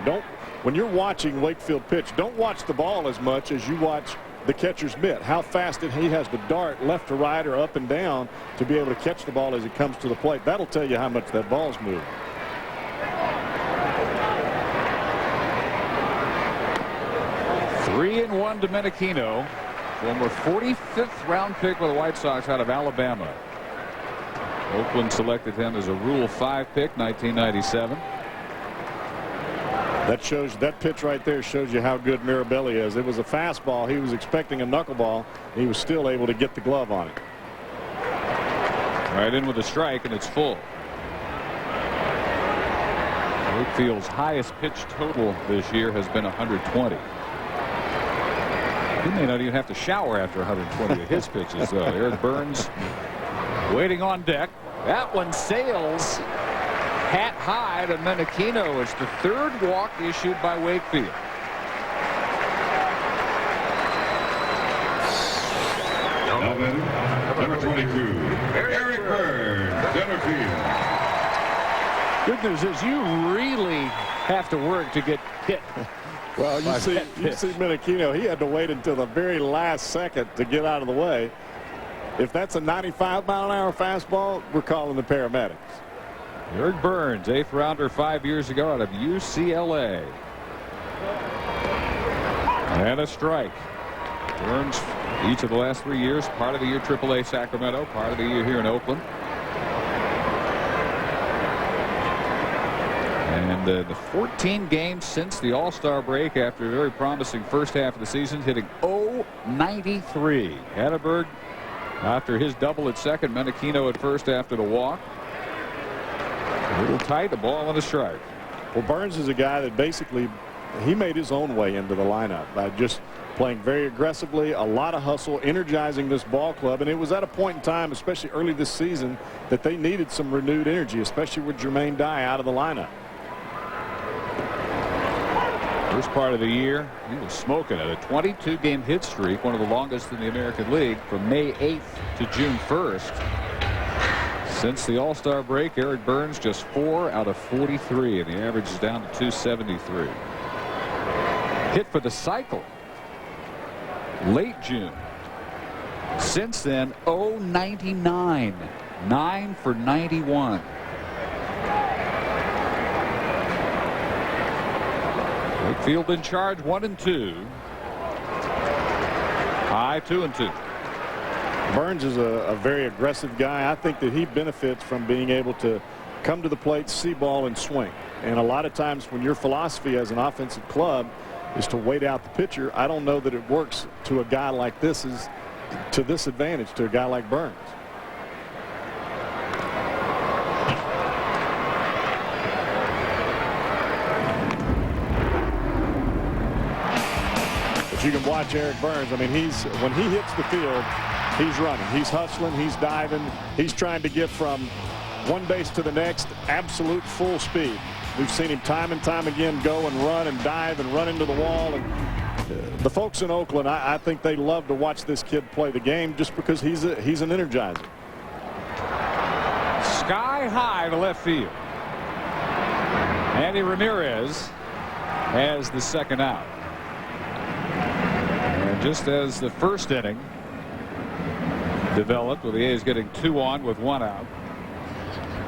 When you're watching Wakefield pitch, don't watch the ball as much as you watch the catcher's mitt. How fast he has to dart left to right or up and down to be able to catch the ball as it comes to the plate. That'll tell you how much that ball's moving. Three and one to Menachino, former 45th round pick with the White Sox out of Alabama. Oakland selected him as a Rule 5 pick, 1997. That pitch right there shows you how good Mirabelli is. It was a fastball. He was expecting a knuckleball. He was still able to get the glove on it. Right in with a strike, and it's full. Wakefield's highest pitch total this year has been 120. He may not even have to shower after 120 of his pitches, though. Eric Burns waiting on deck. That one sails hat high to Menachino. It's the third walk issued by Wakefield. Number 22, Eric Burns, center field. Good news is you really have to work to get hit. Well, you see Menachino, he had to wait until the very last second to get out of the way. If that's a 95-mile-an-hour fastball, we're calling the paramedics. Eric Burns, 8th rounder 5 years ago out of UCLA. And a strike. Burns, each of the last 3 years, part of the year AAA Sacramento, part of the year here in Oakland. And the 14 games since the All-Star break after a very promising first half of the season, hitting .093. Hatteberg after his double at second, Menachino at first after the walk. A little tight, a ball and a strike. Well, Burns is a guy that basically he made his own way into the lineup by just playing very aggressively, a lot of hustle, energizing this ball club. And it was at a point in time, especially early this season, that they needed some renewed energy, especially with Jermaine Dye out of the lineup. First part of the year, he was smoking at a 22-game hit streak, one of the longest in the American League, from May 8th to June 1st. Since the All-Star break, Eric Burns just 4 out of 43, and the average is down to 273. Hit for the cycle late June. Since then, .099, 9 for 91. Wakefield in charge, 1-2. High 2-2. Burns is a very aggressive guy. I think that he benefits from being able to come to the plate, see ball, and swing. And a lot of times when your philosophy as an offensive club is to wait out the pitcher, I don't know that it works to a guy like this, is to this advantage to a guy like Burns. But you can watch Eric Burns. I mean, when he hits the field, he's running, he's hustling, he's diving, he's trying to get from one base to the next, absolute full speed. We've seen him time and time again go and run and dive and run into the wall. And the folks in Oakland, I think they love to watch this kid play the game just because he's an energizer. Sky high to left field. Andy Ramirez has the second out. And just as the first inning, developed with the A's getting 2 on with 1 out.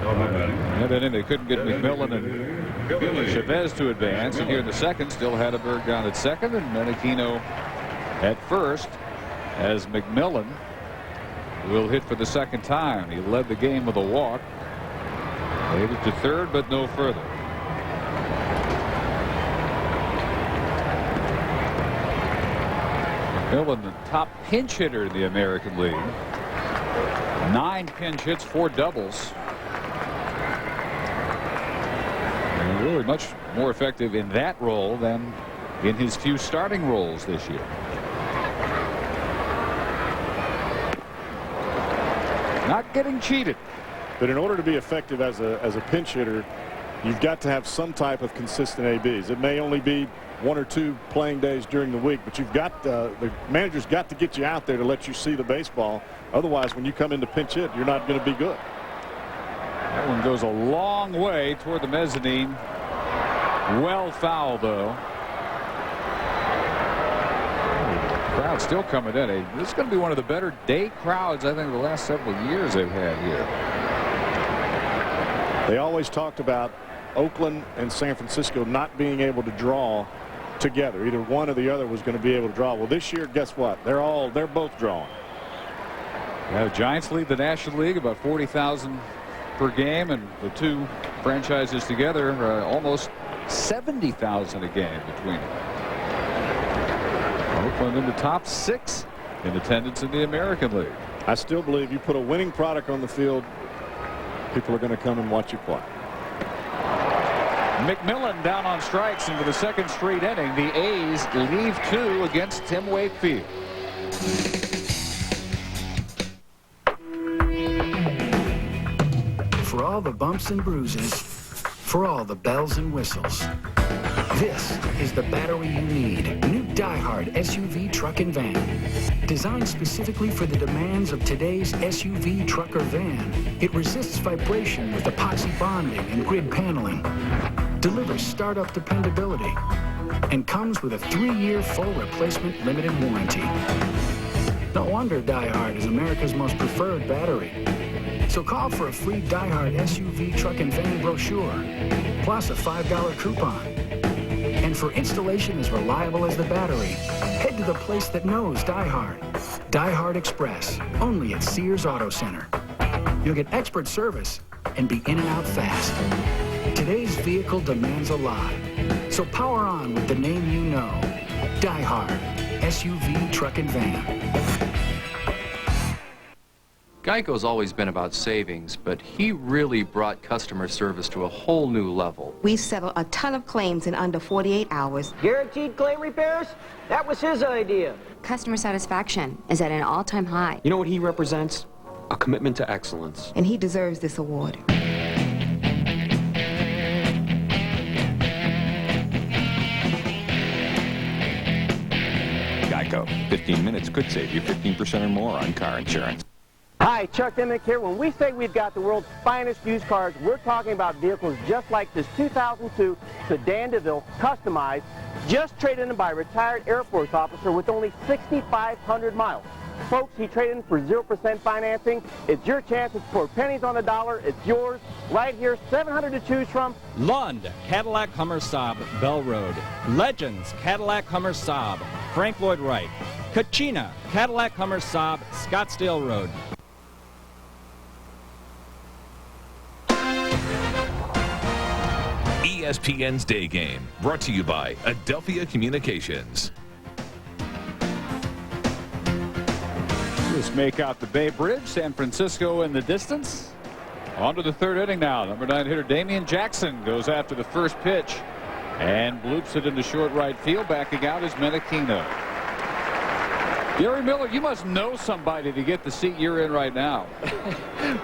And then they couldn't get McMillan and Chavez to advance. And here in the second, still Hatteberg down at second and Menachino at first, as McMillan will hit for the second time. He led the game with a walk. Made it to third, but no further. McMillan, the top pinch hitter in the American League. 9 pinch hits, 4 doubles. And really much more effective in that role than in his few starting roles this year. Not getting cheated. But in order to be effective as a pinch hitter, you've got to have some type of consistent ABs. It may only be 1 or 2 playing days during the week, but you've got the manager's got to get you out there to let you see the baseball. Otherwise, when you come into pinch hit, you're not going to be good. That one goes a long way toward the mezzanine. Well foul, though. Crowd still coming in. This is going to be one of the better day crowds, I think, the last several years they've had here. They always talked about Oakland and San Francisco not being able to draw together. Either one or the other was going to be able to draw. Well, this year, guess what? They're both drawing. Yeah, the Giants lead the National League about 40,000 per game, and the 2 franchises together almost 70,000 a game between them. Oakland in the top 6 in attendance in the American League. I still believe you put a winning product on the field, people are going to come and watch you play. McMillan down on strikes into the second straight inning. The A's leave 2 against Tim Wakefield. For all the bumps and bruises, for all the bells and whistles, this is the battery you need. New Die-Hard SUV truck and van. Designed specifically for the demands of today's SUV truck or van, it resists vibration with epoxy bonding and grid paneling, delivers startup dependability, and comes with a 3-year full replacement limited warranty. No wonder Die-Hard is America's most preferred battery. So call for a free Die-Hard SUV truck and van brochure, plus a $5 coupon. And for installation as reliable as the battery, head to the place that knows Die-Hard. Die-Hard Express, only at Sears Auto Center. You'll get expert service and be in and out fast. Today's vehicle demands a lot. So power on with the name you know. Die-Hard, SUV truck and van. Geico's always been about savings, but he really brought customer service to a whole new level. We settle a ton of claims in under 48 hours. Guaranteed claim repairs? That was his idea. Customer satisfaction is at an all-time high. You know what he represents? A commitment to excellence. And he deserves this award. Geico. 15 minutes could save you 15% or more on car insurance. Hi, Chuck Dimmick here. When we say we've got the world's finest used cars, we're talking about vehicles just like this 2002 sedan DeVille, customized, just traded in by a retired Air Force officer with only 6,500 miles. Folks, he traded in for 0% financing. It's your chance. It's for pennies on the dollar. It's yours. Right here, 700 to choose from. Lund, Cadillac Hummer Saab, Bell Road. Legends, Cadillac Hummer Saab, Frank Lloyd Wright. Kachina, Cadillac Hummer Saab, Scottsdale Road. ESPN's Day Game, brought to you by Adelphia Communications. Just make out the Bay Bridge, San Francisco in the distance. On to the third inning now. Number 9 hitter Damian Jackson goes after the first pitch and bloops it into short right field. Backing out is Menachino. Gary Miller, you must know somebody to get the seat you're in right now.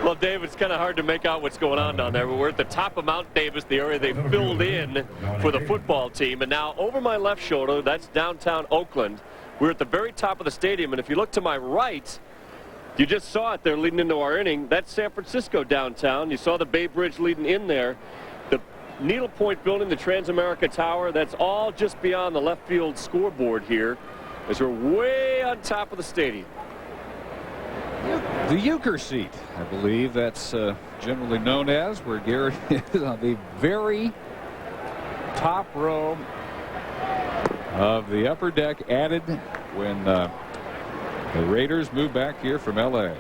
Well, Dave, it's kind of hard to make out what's going on down there, but we're at the top of Mount Davis, the area they filled in for the football team. And now over my left shoulder, that's downtown Oakland. We're at the very top of the stadium, and if you look to my right, you just saw it there leading into our inning. That's San Francisco downtown. You saw the Bay Bridge leading in there. The Needle Point building, the Transamerica Tower, that's all just beyond the left field scoreboard here, as we're way on top of the stadium. The Euchre seat, I believe that's generally known as, where Gary is on the very top row of the upper deck, added when the Raiders moved back here from L.A.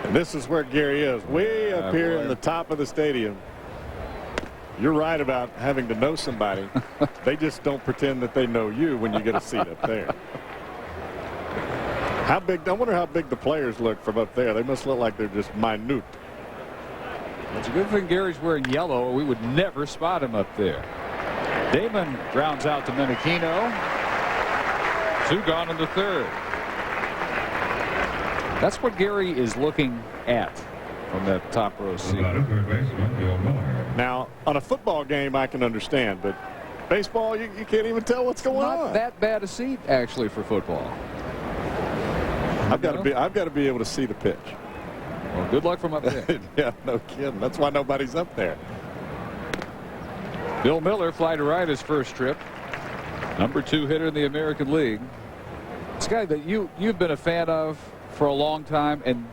And this is where Gary is, way up here in the top of the stadium. You're right about having to know somebody. They just don't pretend that they know you when you get a seat up there. How big? I wonder how big the players look from up there. They must look like they're just minute. It's a good thing Gary's wearing yellow, or we would never spot him up there. Damon grounds out to Menachino. 2 gone in the 3rd. That's what Gary is looking at from that top row seat. Now, on a football game, I can understand, but baseball, you can't even tell what's going on. Not that bad a seat, actually, for football. I've got to be able to see the pitch. Well, good luck from up there. Yeah, no kidding. That's why nobody's up there. Bill Miller, fly to right his first trip. Number 2 hitter in the American League. This guy that you've been a fan of for a long time, and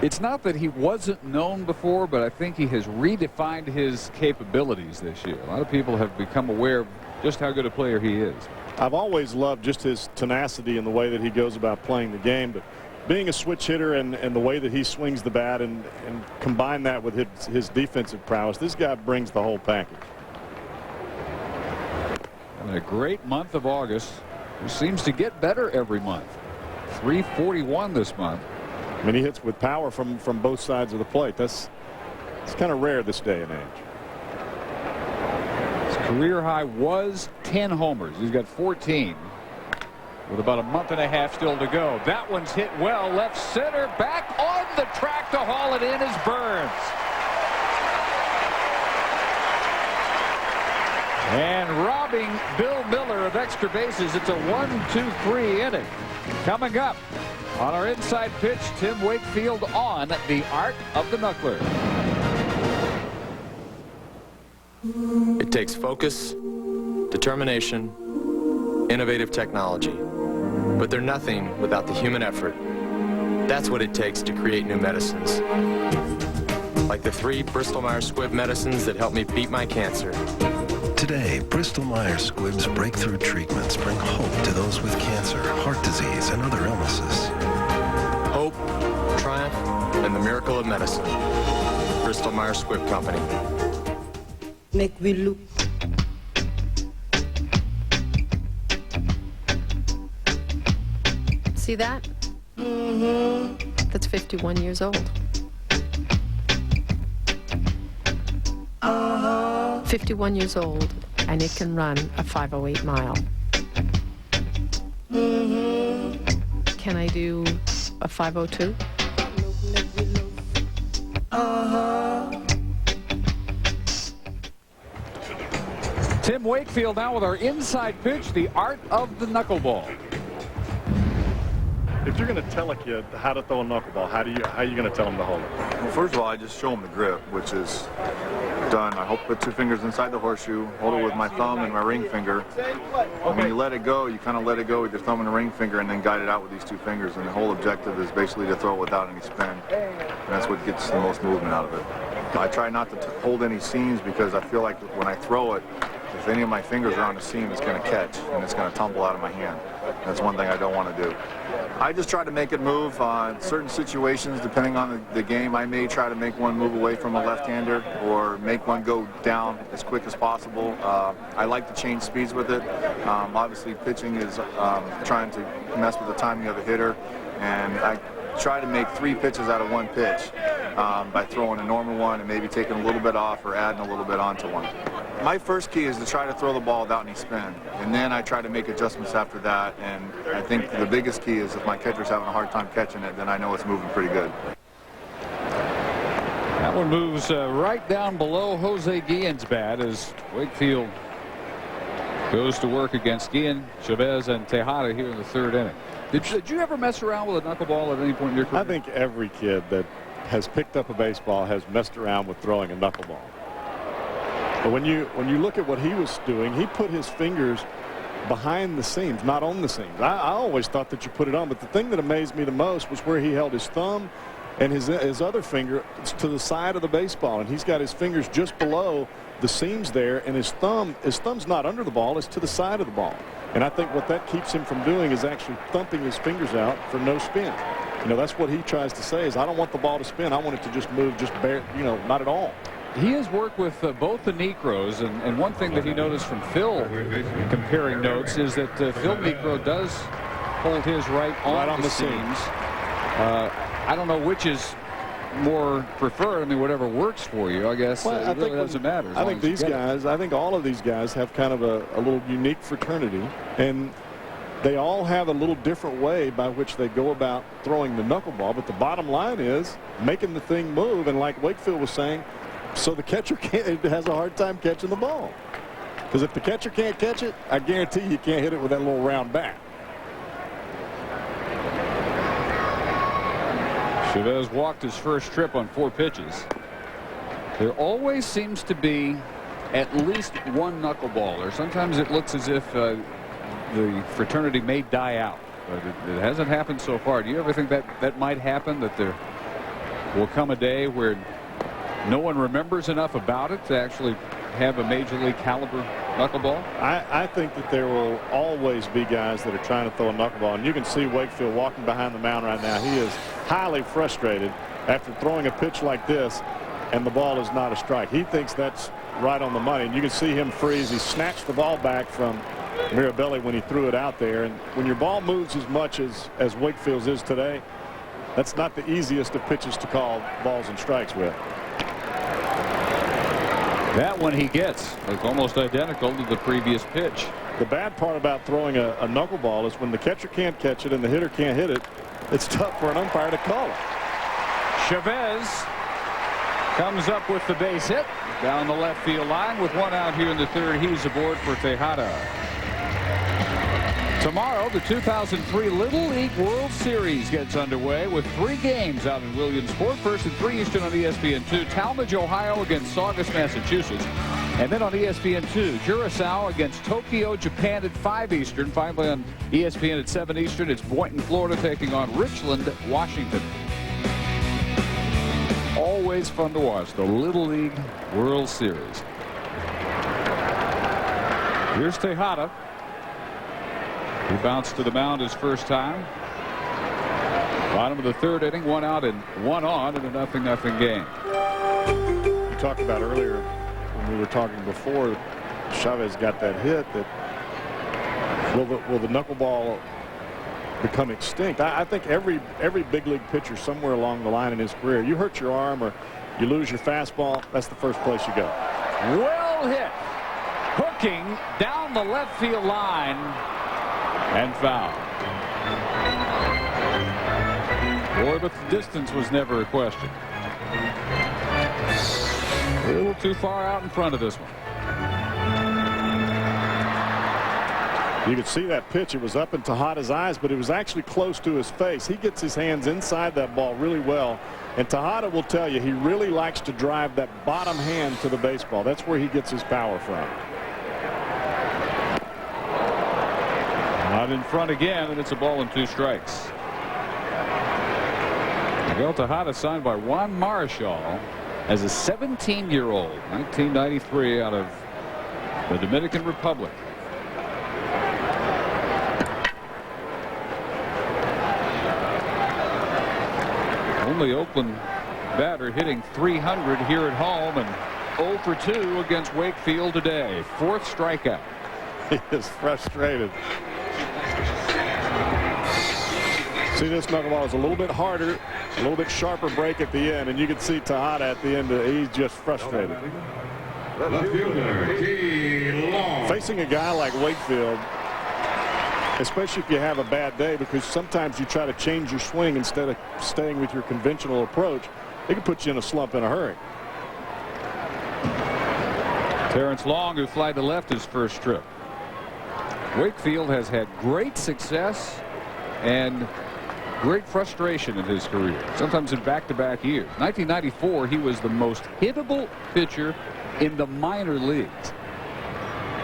it's not that he wasn't known before, but I think he has redefined his capabilities this year. A lot of people have become aware of just how good a player he is. I've always loved just his tenacity and the way that he goes about playing the game, but being a switch hitter and the way that he swings the bat and combine that with his defensive prowess, this guy brings the whole package. And a great month of August. He seems to get better every month. 341 this month. I mean, he hits with power from both sides of the plate. It's kind of rare this day and age. His career high was 10 homers. He's got 14 with about a month and a half still to go. That one's hit well, left center, back on the track to haul it in is Burns. And robbing Bill Miller of extra bases. It's a 1-2-3 inning. Coming up on our inside pitch, Tim Wakefield on the art of the knuckler. It takes focus, determination, innovative technology. But they're nothing without the human effort. That's what it takes to create new medicines. Like the 3 Bristol-Myers Squibb medicines that helped me beat my cancer. Today, Bristol-Myers Squibb's breakthrough treatments bring hope to those with cancer, heart disease, and other illnesses. Hope, triumph, and the miracle of medicine. Bristol-Myers Squibb Company. Make we look. See that? Mm-hmm. That's 51 years old. 51 years old, and it can run a 508 mile. Mm-hmm. Can I do a 502? Tim Wakefield now with our inside pitch, the art of the knuckleball. If you're going to tell a kid how to throw a knuckleball, how are you going to tell him to hold it? Well, first of all, I just show him the grip, which is done. I hope put 2 fingers inside the horseshoe, hold it with my thumb and my ring finger. And when you let it go, you kind of let it go with your thumb and the ring finger and then guide it out with these 2 fingers. And the whole objective is basically to throw it without any spin. And that's what gets the most movement out of it. I try not to hold any seams because I feel like when I throw it, if any of my fingers are on the seam, it's going to catch and it's going to tumble out of my hand. That's one thing I don't want to do. I just try to make it move. Certain situations, depending on the game, I may try to make one move away from a left-hander or make one go down as quick as possible. I like to change speeds with it. Obviously, pitching is trying to mess with the timing of the hitter, and I try to make 3 pitches out of 1 pitch by throwing a normal one and maybe taking a little bit off or adding a little bit onto one. My first key is to try to throw the ball without any spin, and then I try to make adjustments after that. And I think the biggest key is if my catcher's having a hard time catching it, then I know it's moving pretty good. That one moves right down below Jose Guillen's bat as Wakefield goes to work against Guillen, Chavez, and Tejada here in the 3rd inning. Did you ever mess around with a knuckleball at any point in your career? I think every kid that has picked up a baseball has messed around with throwing a knuckleball. But when you look at what he was doing, he put his fingers behind the seams, not on the seams. I always thought that you put it on, but the thing that amazed me the most was where he held his thumb and his other finger to the side of the baseball, and he's got his fingers just below the seams there, and his thumb's not under the ball, it's to the side of the ball. And I think what that keeps him from doing is actually thumping his fingers out for no spin. You know, that's what he tries to say is, I don't want the ball to spin. I want it to just move, just bare, you know, not at all. He has worked with both the Necros, and one thing that he noticed from Phil comparing notes is that Phil Necro does hold his right on the seams. I don't know which is more preferred. I mean, whatever works for you, I guess. Well, it really doesn't matter. I think these guys, I think all of these guys have kind of a little unique fraternity, and they all have a little different way by which they go about throwing the knuckleball. But the bottom line is making the thing move, and like Wakefield was saying, so the catcher has a hard time catching the ball. Because if the catcher can't catch it, I guarantee you can't hit it with that little round bat. Chavez walked his first trip on 4 pitches. There always seems to be at least one knuckleballer. Sometimes it looks as if the fraternity may die out, but it hasn't happened so far. Do you ever think that might happen, that there will come a day where no one remembers enough about it to actually have a major league caliber knuckleball? I think that there will always be guys that are trying to throw a knuckleball, and you can see Wakefield walking behind the mound right now. He is highly frustrated after throwing a pitch like this, and the ball is not a strike. He thinks that's right on the money, and you can see him freeze. He snatched the ball back from Mirabelli when he threw it out there, and when your ball moves as much as Wakefield's is today, that's not the easiest of pitches to call balls and strikes with. That one he gets is almost identical to the previous pitch. The bad part about throwing a knuckleball is when the catcher can't catch it and the hitter can't hit it, it's tough for an umpire to call it. Chavez comes up with the base hit down the left field line with 1 out here in the 3rd. He's aboard for Tejada. Tomorrow, the 2003 Little League World Series gets underway with 3 games out in Williamsport. First at 3 Eastern on ESPN2, Talmadge, Ohio against Saugus, Massachusetts. And then on ESPN2, Curaçao against Tokyo, Japan at 5 Eastern. Finally on ESPN at 7 Eastern, it's Boynton, Florida taking on Richland, Washington. Always fun to watch, the Little League World Series. Here's Tejada. He bounced to the mound his first time. Bottom of the 3rd inning, 1 out and 1 on in a 0-0 game. You talked about earlier when we were talking before, Chavez got that hit. That will the knuckleball become extinct? I think every big league pitcher somewhere along the line in his career, you hurt your arm or you lose your fastball, that's the first place you go. Well hit, hooking down the left field line. And foul. Boy, but the distance was never a question. A little too far out in front of this one. You could see that pitch. It was up in Tejada's eyes, but it was actually close to his face. He gets his hands inside that ball really well. And Tejada will tell you he really likes to drive that bottom hand to the baseball. That's where he gets his power from. Out in front again, and it's a ball and 2 strikes. Miguel Tejada signed by Juan Marichal as a 17-year-old, 1993, out of the Dominican Republic. Only Oakland batter hitting .300 here at home, and 0 for 2 against Wakefield today. 4th strikeout. He is frustrated. See, this knuckleball is a little bit harder, a little bit sharper break at the end, and you can see Tejada at the end. He's just frustrated. Facing a guy like Wakefield, especially if you have a bad day, because sometimes you try to change your swing instead of staying with your conventional approach, it can put you in a slump in a hurry. Terrence Long, who flied to left his first trip. Wakefield has had great success and great frustration in his career, sometimes in back-to-back years. 1994, he was the most hittable pitcher in the minor leagues.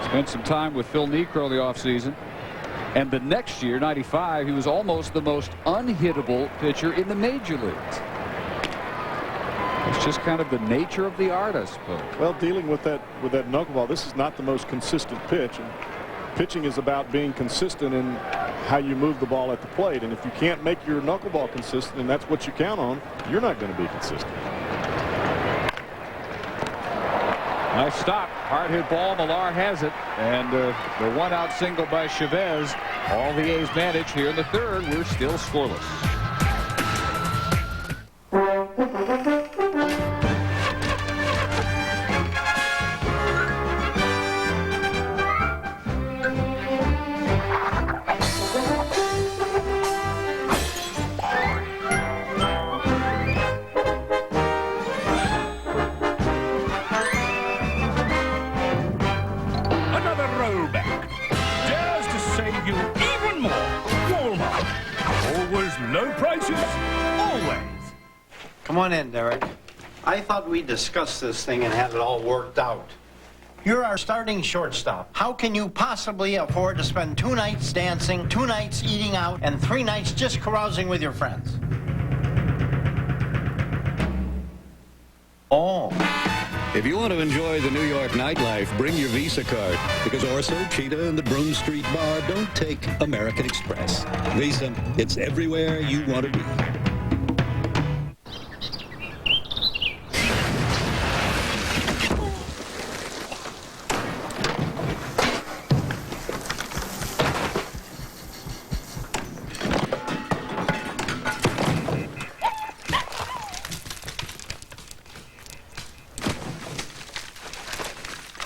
His Spent some time with Phil Niekro in the offseason. And the next year, 95, he was almost the most unhittable pitcher in the major leagues. It's just kind of the nature of the art, I suppose. Well, dealing with that knuckleball, this is not the most consistent pitch. And pitching is about being consistent in how you move the ball at the plate. And if you can't make your knuckleball consistent, and that's what you count on, you're not going to be consistent. Nice stop. Hard hit ball. Millar has it. And the one-out single by Chavez. All the A's manage here in the third. We're still scoreless. Come on in, Derek. I thought we'd discuss this thing and have it all worked out. You're our starting shortstop. How can you possibly afford to spend 2 nights dancing, 2 nights eating out, and 3 nights just carousing with your friends? Oh. If you want to enjoy the New York nightlife, bring your Visa card, because Orso, Cheetah, and the Broome Street Bar don't take American Express. Visa, it's everywhere you want to be.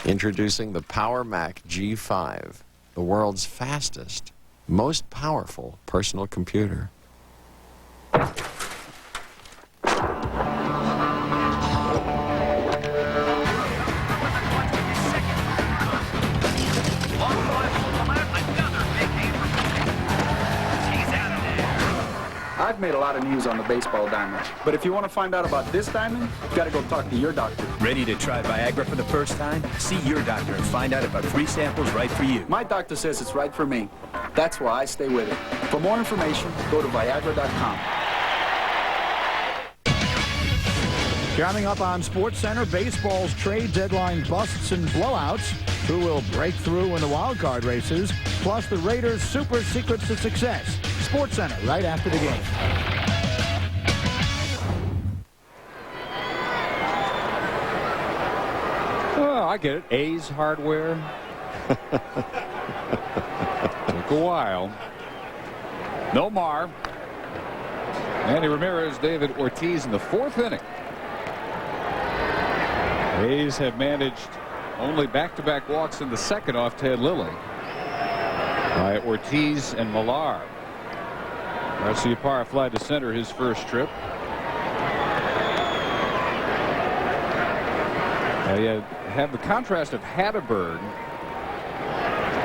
Introducing the Power Mac G5, the world's fastest, most powerful personal computer. I've made a lot of news on the baseball diamond, but if you want to find out about this diamond, you've got to go talk to your doctor. Ready to try Viagra for the first time? See your doctor and find out if our free sample's right for you. My doctor says it's right for me. That's why I stay with it. For more information, go to Viagra.com. Coming up on SportsCenter, baseball's trade deadline busts and blowouts. Who will break through in the wild card races? Plus the Raiders' super secrets to success. SportsCenter right after the game. Oh, I get it. A's hardware. Took a while. Nomar. Manny Ramirez, David Ortiz in the 4th inning. A's have managed only back-to-back walks in the 2nd off Ted Lilly by Ortiz and Millar. Garciaparra fly to center his first trip. You have the contrast of Hatterberg,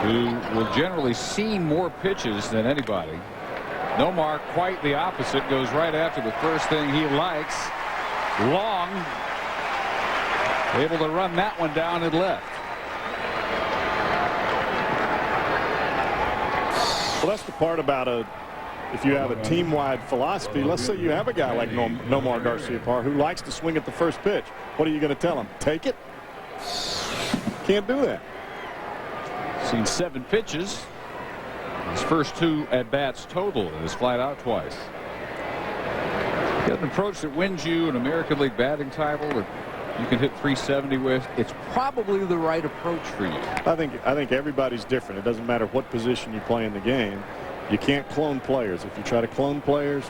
who will generally see more pitches than anybody. Nomar quite the opposite, goes right after the first thing he likes. Long, able to run that one down and left. Well, that's the part about if you have a team-wide philosophy. Let's say you have a guy like Nomar Garciaparra who likes to swing at the first pitch. What are you going to tell him? Take it? Can't do that. Seen 7 pitches. His first 2 at-bats total, and is flat out twice. Get an approach that wins you an American League batting title that you can hit 370 with. It's probably the right approach for you. I think everybody's different. It doesn't matter what position you play in the game. You can't clone players. If you try to clone players,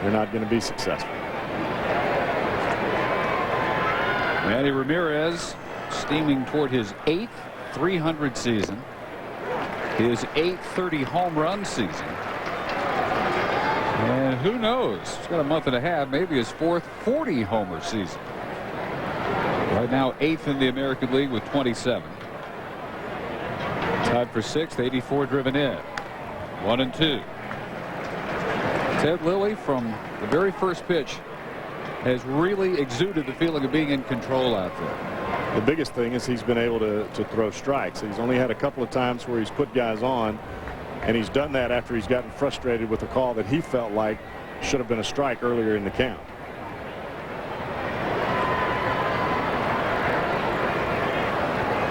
you're not going to be successful. Manny Ramirez steaming toward his 8th 300 season, his 8th 30 home run season, and who knows, he's got a month and a half, maybe his 4th 40 homer season. Right now 8th in the American League with 27. Tied for 6th, 84 driven in. 1-2. Ted Lilly, from the very first pitch, has really exuded the feeling of being in control out there. The biggest thing is he's been able to throw strikes. He's only had a couple of times where he's put guys on, and he's done that after he's gotten frustrated with a call that he felt like should have been a strike earlier in the count.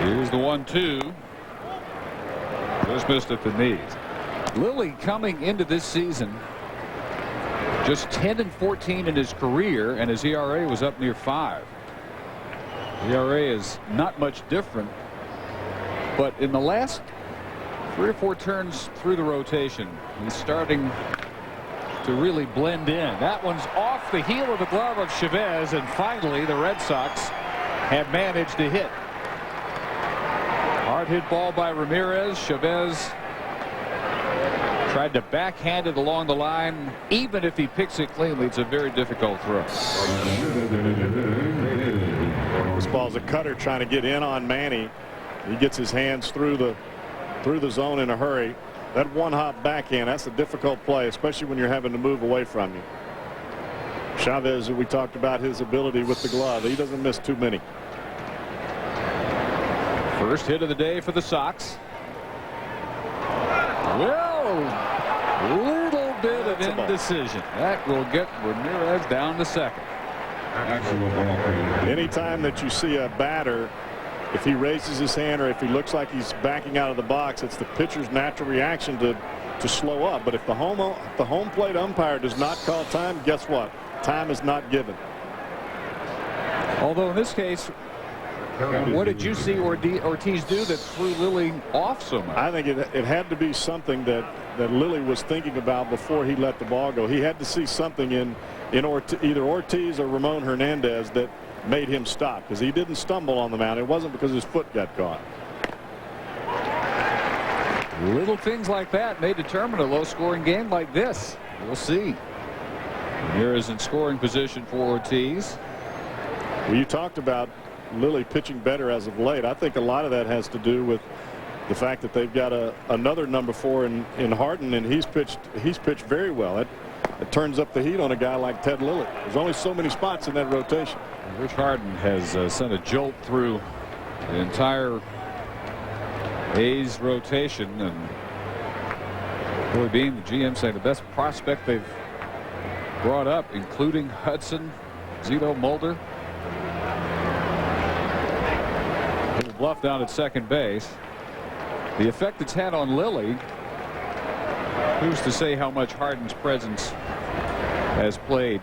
Here's the 1-2. Just missed at the knees. Lilly coming into this season just 10-14 in his career, and his ERA was up near 5. ERA is not much different, but in the last 3 or 4 turns through the rotation, he's starting to really blend in. That one's off the heel of the glove of Chavez, and finally the Red Sox have managed to hit. Hard hit ball by Ramirez. Chavez tried to backhand it along the line. Even if he picks it cleanly, it's a very difficult throw. This ball's a cutter trying to get in on Manny. He gets his hands through the zone in a hurry. That one-hop backhand, that's a difficult play, especially when you're having to move away from you. Chavez, we talked about his ability with the glove. He doesn't miss too many. First hit of the day for the Sox. Well, little bit of indecision. That will get Ramirez down to second. Anytime that you see a batter, if he raises his hand or if he looks like he's backing out of the box, it's the pitcher's natural reaction to slow up. But if the home plate umpire does not call time, guess what? Time is not given. Although in this case, what did you see Ortiz do that threw Lilly off so much? I think it had to be something that Lilly was thinking about before he let the ball go. He had to see something in either Ortiz or Ramon Hernandez that made him stop, because he didn't stumble on the mound. It wasn't because his foot got caught. Little things like that may determine a low-scoring game like this. We'll see. Ramirez in scoring position for Ortiz. Well, you talked about Lilly pitching better as of late. I think a lot of that has to do with the fact that they've got another number 4 in Harden, and he's pitched very well. It turns up the heat on a guy like Ted Lilly. There's only so many spots in that rotation. Rich Harden has sent a jolt through the entire A's rotation, and Billy Beane, the GM, saying the best prospect they've brought up, including Hudson, Zito, Mulder. Little bluff down at second base. The effect it's had on Lilly, who's to say how much Harden's presence has played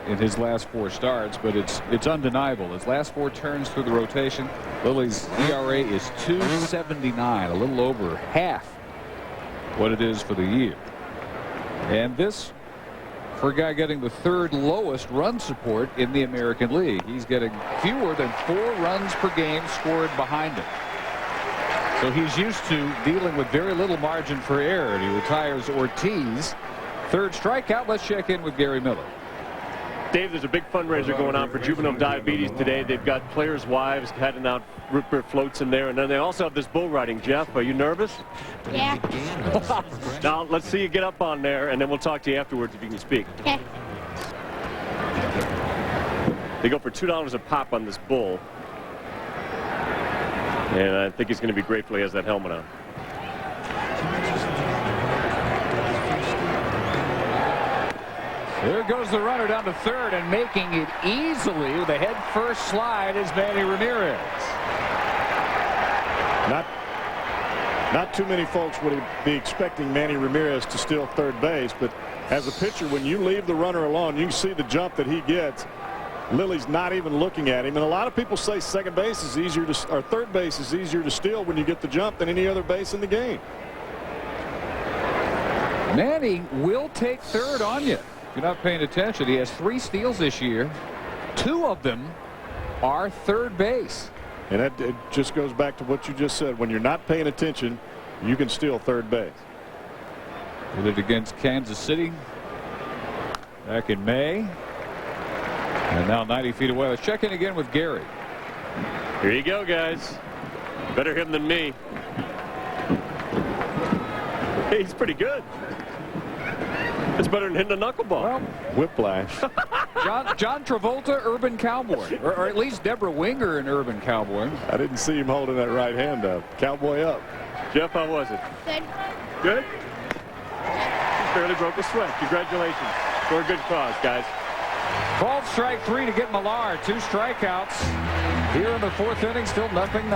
in his last 4 starts, but it's undeniable. His last 4 turns through the rotation, Lilly's ERA is 2.79, a little over half what it is for the year. And this for a guy getting the 3rd lowest run support in the American League. He's getting fewer than 4 runs per game scored behind him. So he's used to dealing with very little margin for error, and he retires Ortiz. 3rd strikeout. Let's check in with Gary Miller. Dave, there's a big fundraiser going on for juvenile diabetes today. They've got players' wives handing out root beer floats in there, and then they also have this bull riding. Jeff, are you nervous? Yeah. Now, let's see you get up on there, and then we'll talk to you afterwards if you can speak. Okay. They go for $2 a pop on this bull. And I think he's going to be grateful he has that helmet on. There goes the runner down to 3rd, and making it easily with a head-first slide is Manny Ramirez. Not too many folks would be expecting Manny Ramirez to steal 3rd base, but as a pitcher, when you leave the runner alone, you can see the jump that he gets. Lilly's not even looking at him, and a lot of people say second base is easier to, or 3rd base is easier to steal when you get the jump than any other base in the game. Manny will take 3rd on you. If you're not paying attention, he has 3 steals this year. 2 of them are 3rd base. And that it just goes back to what you just said. When you're not paying attention, you can steal 3rd base. Did it against Kansas City back in May. And now 90 feet away. Let's check in again with Gary. Here you go, guys. Better him than me. Hey, he's pretty good. It's better than hitting a knuckleball. Well, whiplash. John Travolta, Urban Cowboy, or at least Deborah Winger, an Urban Cowboy. I didn't see him holding that right hand up. Cowboy up. Jeff, how was it? Good. Good? You barely broke a sweat. Congratulations. For a good cause, guys. Called strike 3 to get Millar. 2 strikeouts. Here in the 4th inning, still nothing.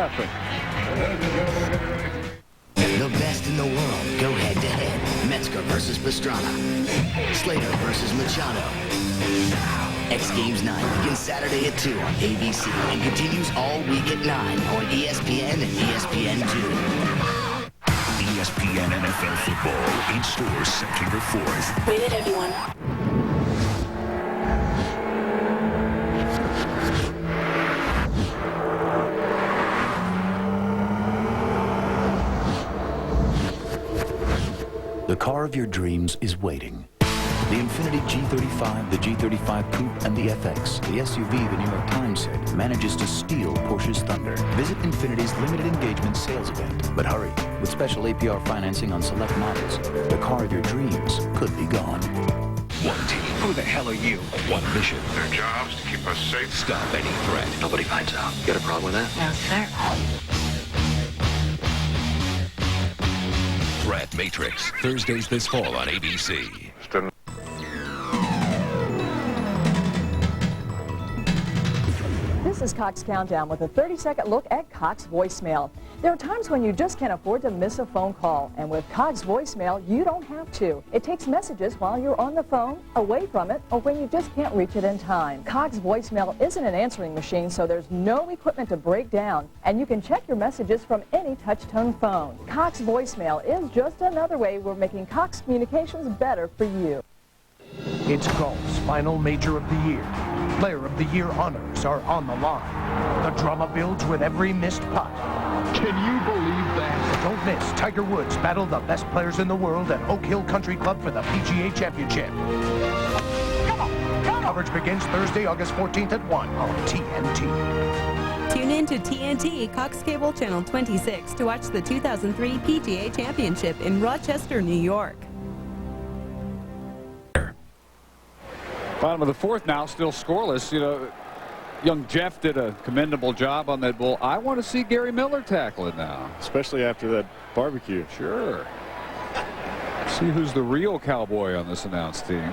The best in the world go head-to-head. Metzger versus Pastrana. Slater versus Machado. X Games 9 begins Saturday at 2 on ABC and continues all week at 9 on ESPN and ESPN2. ESPN NFL Football in stores September 4th. Rated everyone. The car of your dreams is waiting. The Infiniti G35, the G35 Coupe, and the FX, the SUV the New York Times said manages to steal Porsche's thunder. Visit Infiniti's limited engagement sales event. But hurry, with special APR financing on select models, the car of your dreams could be gone. One team. Who the hell are you? One mission. Their job's to keep us safe. Stop any threat. Nobody finds out. Got a problem with that? No, sir. Threat Matrix. Thursdays this fall on ABC. This is Cox Countdown with a 30-second look at Cox voicemail. There are times when you just can't afford to miss a phone call, and with Cox voicemail, you don't have to. It takes messages while you're on the phone, away from it, or when you just can't reach it in time. Cox voicemail isn't an answering machine, so there's no equipment to break down, and you can check your messages from any touch-tone phone. Cox voicemail is just another way we're making Cox communications better for you. It's golf's final major of the year. Player of the Year honors are on the line. The drama builds with every missed putt. Can you believe that? Don't miss Tiger Woods battle the best players in the world at Oak Hill Country Club for the PGA Championship. Come on. Coverage begins Thursday, August 14th at 1 on TNT. Tune in to TNT, Cox Cable Channel 26 to watch the 2003 PGA Championship in Rochester, New York. Bottom of the 4th now, still scoreless. You know, young Jeff did a commendable job on that bull. I want to see Gary Miller tackle it now. Especially after that barbecue. Sure. See who's the real cowboy on this announced team.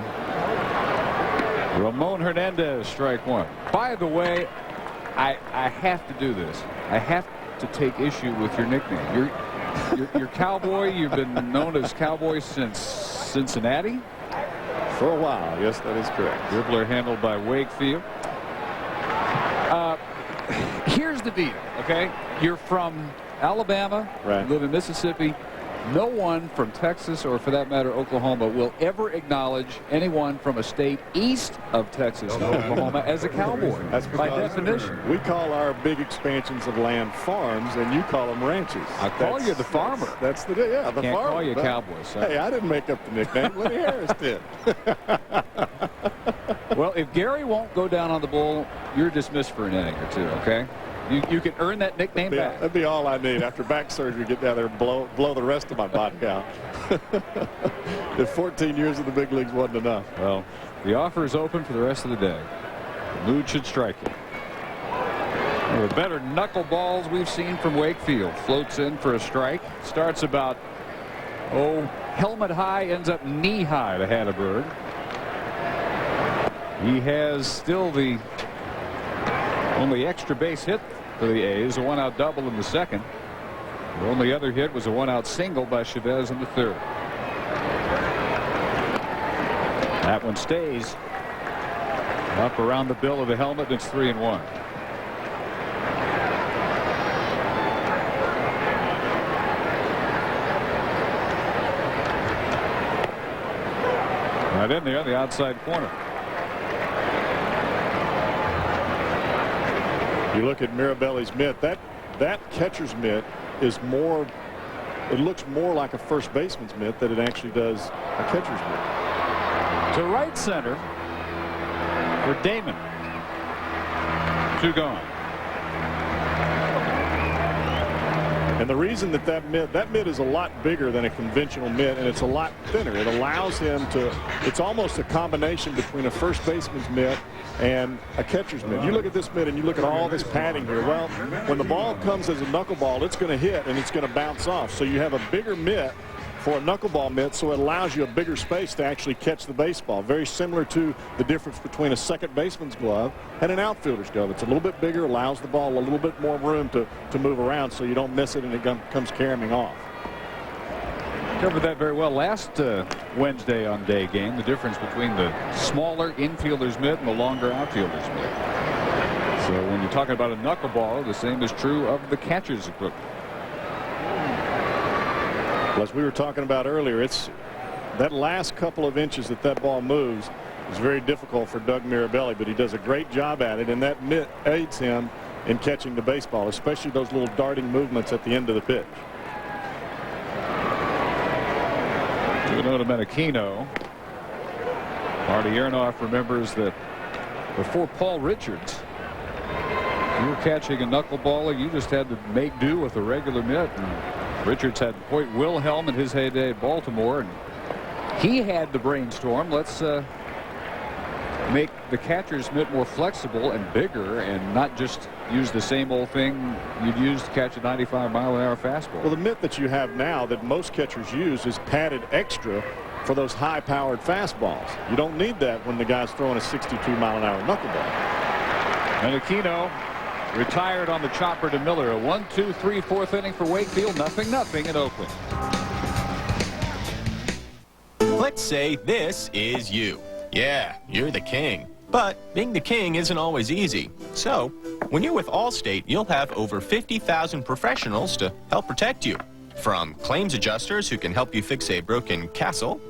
Ramon Hernandez, strike 1. By the way, I have to do this. I have to take issue with your nickname. You're Cowboy. You've been known as Cowboy since Cincinnati. For a while, yes, that is correct. Dribbler handled by Wakefield. Here's the deal, okay? You're from Alabama, right. You live in Mississippi. No one from Texas, or for that matter, Oklahoma, will ever acknowledge anyone from a state east of Texas or Oklahoma as a cowboy. That's by definition. We call our big expansions of land farms, and you call them ranches. I call you the farmer. That's the yeah, the Can't farmer. Call you cowboy. So. Hey, I didn't make up the nickname. Lenny Harris did. Well, if Gary won't go down on the bull, you're dismissed for an inning or two. Okay. You can earn that nickname back. That'd be all I need. After back surgery, get down there and blow the rest of my body out. If 14 years of the big leagues wasn't enough. Well, the offer is open for the rest of the day. The mood should strike you. One of the better knuckleballs we've seen from Wakefield. Floats in for a strike. Starts about, helmet high, ends up knee high to Hatteberg. He has still the only extra base hit for the A's, a one-out double in the 2nd. The only other hit was a one-out single by Chavez in the 3rd. That one stays up around the bill of the helmet. It's 3-1. Right in there, the outside corner. You look at Mirabelli's mitt. That catcher's mitt is more. It looks more like a first baseman's mitt than it actually does a catcher's mitt. To right center for Damon. 2 gone. And the reason that mitt is a lot bigger than a conventional mitt, and it's a lot thinner. It allows him to, it's almost a combination between a first baseman's mitt and a catcher's mitt. You look at this mitt and you look at all this padding here. Well, when the ball comes as a knuckleball, it's going to hit and it's going to bounce off. So you have a bigger mitt for a knuckleball mitt, so it allows you a bigger space to actually catch the baseball. Very similar to the difference between a second baseman's glove and an outfielder's glove. It's a little bit bigger, allows the ball a little bit more room to move around so you don't miss it and it comes carrying off. Covered that very well last Wednesday on Day Game, the difference between the smaller infielder's mitt and the longer outfielder's mitt. So when you're talking about a knuckleball, the same is true of the catcher's equipment. As we were talking about earlier, it's that last couple of inches that ball moves is very difficult for Doug Mirabelli, but he does a great job at it, and that mitt aids him in catching the baseball, especially those little darting movements at the end of the pitch. 2-0 to Menachino. Marty Aronoff remembers that before Paul Richards, you were catching a knuckleballer, you just had to make do with a regular mitt. And Richards had Hoyt Wilhelm in his heyday at Baltimore, and he had the brainstorm. Let's make the catcher's mitt more flexible and bigger and not just use the same old thing you'd use to catch a 95-mile-an-hour fastball. Well, the mitt that you have now that most catchers use is padded extra for those high-powered fastballs. You don't need that when the guy's throwing a 62-mile-an-hour knuckleball. Menachino retired on the chopper to Miller. A 1-2-3 4th inning for Wakefield. 0-0 in Oakland. Let's say this is you. Yeah, you're the king. But being the king isn't always easy. So when you're with Allstate, you'll have over 50,000 professionals to help protect you. From claims adjusters who can help you fix a broken castle,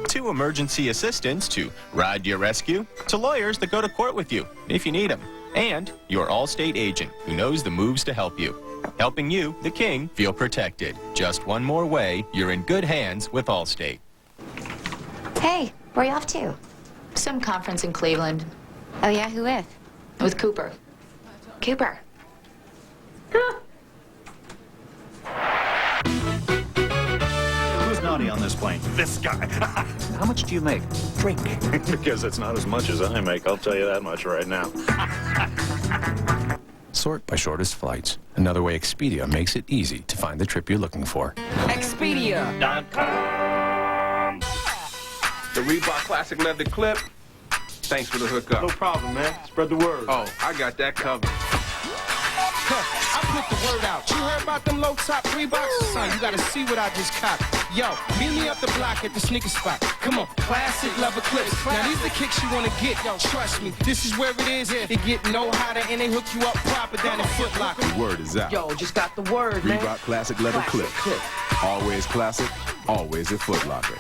to emergency assistants to ride to your rescue, to lawyers that go to court with you if you need them. And your Allstate agent who knows the moves to help you. Helping you, the king, feel protected. Just one more way you're in good hands with Allstate. Hey, where are you off to? Some conference in Cleveland. Oh yeah, who with? With Cooper. Cooper. Who's naughty on this plane? This guy. How much do you make? Drink. Because it's not as much as I make, I'll tell you that much right now. Sort by shortest flights. Another way Expedia makes it easy to find the trip you're looking for. Expedia.com. The Reebok Classic Leather Clip. Thanks for the hookup. No problem, man. Spread the word. Oh, I got that covered. I put the word out. You heard about them low-top Reeboks? Son, you gotta see what I just copped. Yo, meet me up the block at the sneaker spot. Come on, classic leather clips. Now these the kicks you wanna get. Yo, trust me, this is where it is. It get no hotter and they hook you up proper down in Foot Locker. The word is out. Yo, just got the word, man. Reebok Classic Leather Clip. Always classic, always at Foot Locker.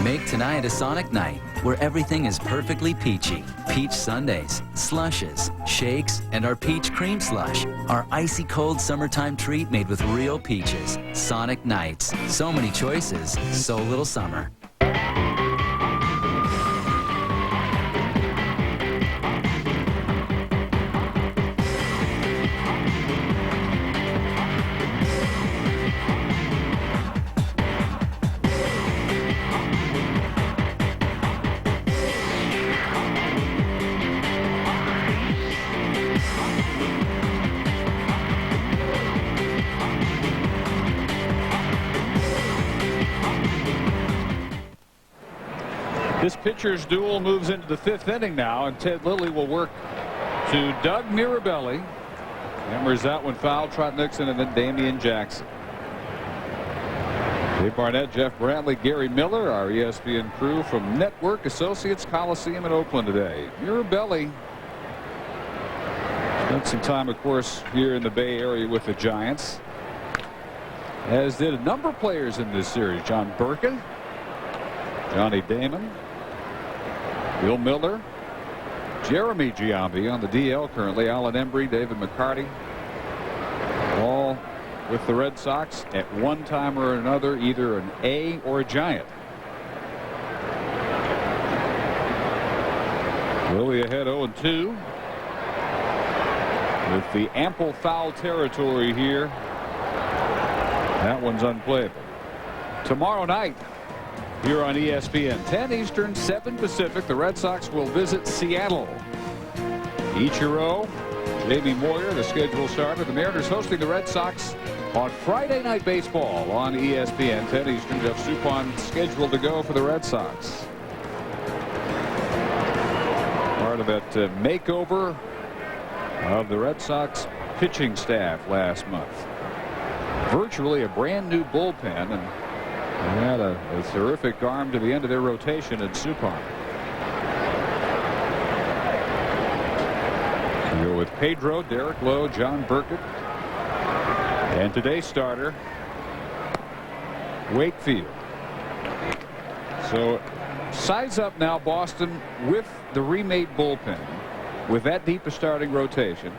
Make tonight a Sonic night where everything is perfectly peachy. Peach sundaes, slushes, shakes, and our peach cream slush. Our icy cold summertime treat made with real peaches. Sonic nights. So many choices, so little summer. This pitcher's duel moves into the 5th inning now, and Ted Lilly will work to Doug Mirabelli. Hammers that one foul. Trot Nixon and then Damian Jackson. Dave Barnett, Jeff Brantley, Gary Miller, our ESPN crew from Network Associates Coliseum in Oakland today. Mirabelli spent some time, of course, here in the Bay Area with the Giants, as did a number of players in this series. John Birkin, Johnny Damon, Bill Miller, Jeremy Giambi on the DL currently, Alan Embry, David McCarty, all with the Red Sox at one time or another, either an A or a Giant. Lilly ahead 0-2 with the ample foul territory here That one's unplayable. Tomorrow night, here on ESPN, 10 Eastern, 7 Pacific, the Red Sox will visit Seattle. Ichiro, Jamie Moyer, the scheduled starter. The Mariners hosting the Red Sox on Friday Night Baseball on ESPN, 10 Eastern. Jeff Suppan scheduled to go for the Red Sox. Part of that makeover of the Red Sox pitching staff last month. Virtually a brand new bullpen, and they had a terrific arm to the end of their rotation at Suppan. We go with Pedro, Derek Lowe, John Burkett, and today's starter, Wakefield. So size up now, Boston, with the remade bullpen, with that deep a starting rotation.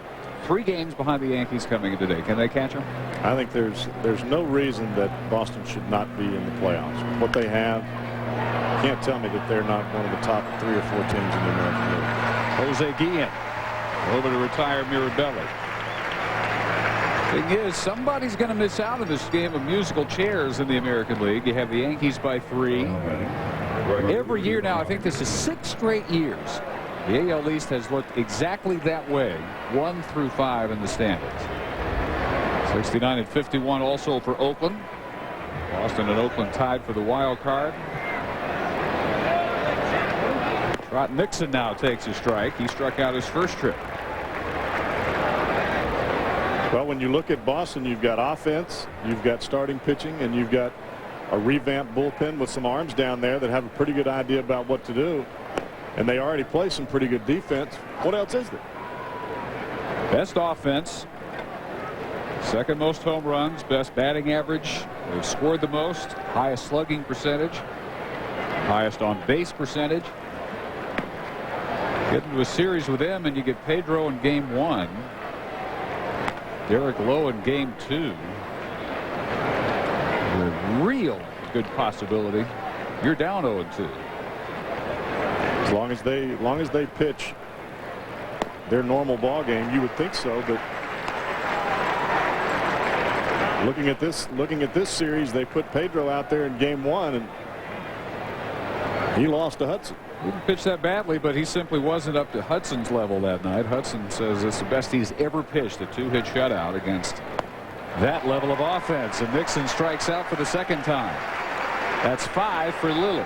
3 games behind the Yankees coming in today. Can they catch them? I think there's no reason that Boston should not be in the playoffs. With what they have, you can't tell me that they're not one of the top 3 or 4 teams in the American League. Jose Guillen over to retire Mirabelli. Thing is, somebody's going to miss out on this game of musical chairs in the American League. You have the Yankees by 3. Every year now, I think this is 6 straight years. The AL East has looked exactly that way, 1 through 5 in the standings. 69 and 51 also for Oakland. Boston and Oakland tied for the wild card. Trot Nixon now takes a strike. He struck out his first trip. Well, when you look at Boston, you've got offense, you've got starting pitching, and you've got a revamped bullpen with some arms down there that have a pretty good idea about what to do. And they already play some pretty good defense. What else is there? Best offense. Second most home runs. Best batting average. They've scored the most. Highest slugging percentage. Highest on base percentage. Get into a series with them and you get Pedro in game 1. Derek Lowe in game 2. A real good possibility. You're down 0-2. As long as they pitch their normal ball game, you would think so. But looking at this series, they put Pedro out there in game 1, and he lost to Hudson. He didn't pitch that badly, but he simply wasn't up to Hudson's level that night. Hudson says it's the best he's ever pitched, a 2-hit shutout against that level of offense. And Nixon strikes out for the second time. That's 5 for Lilly.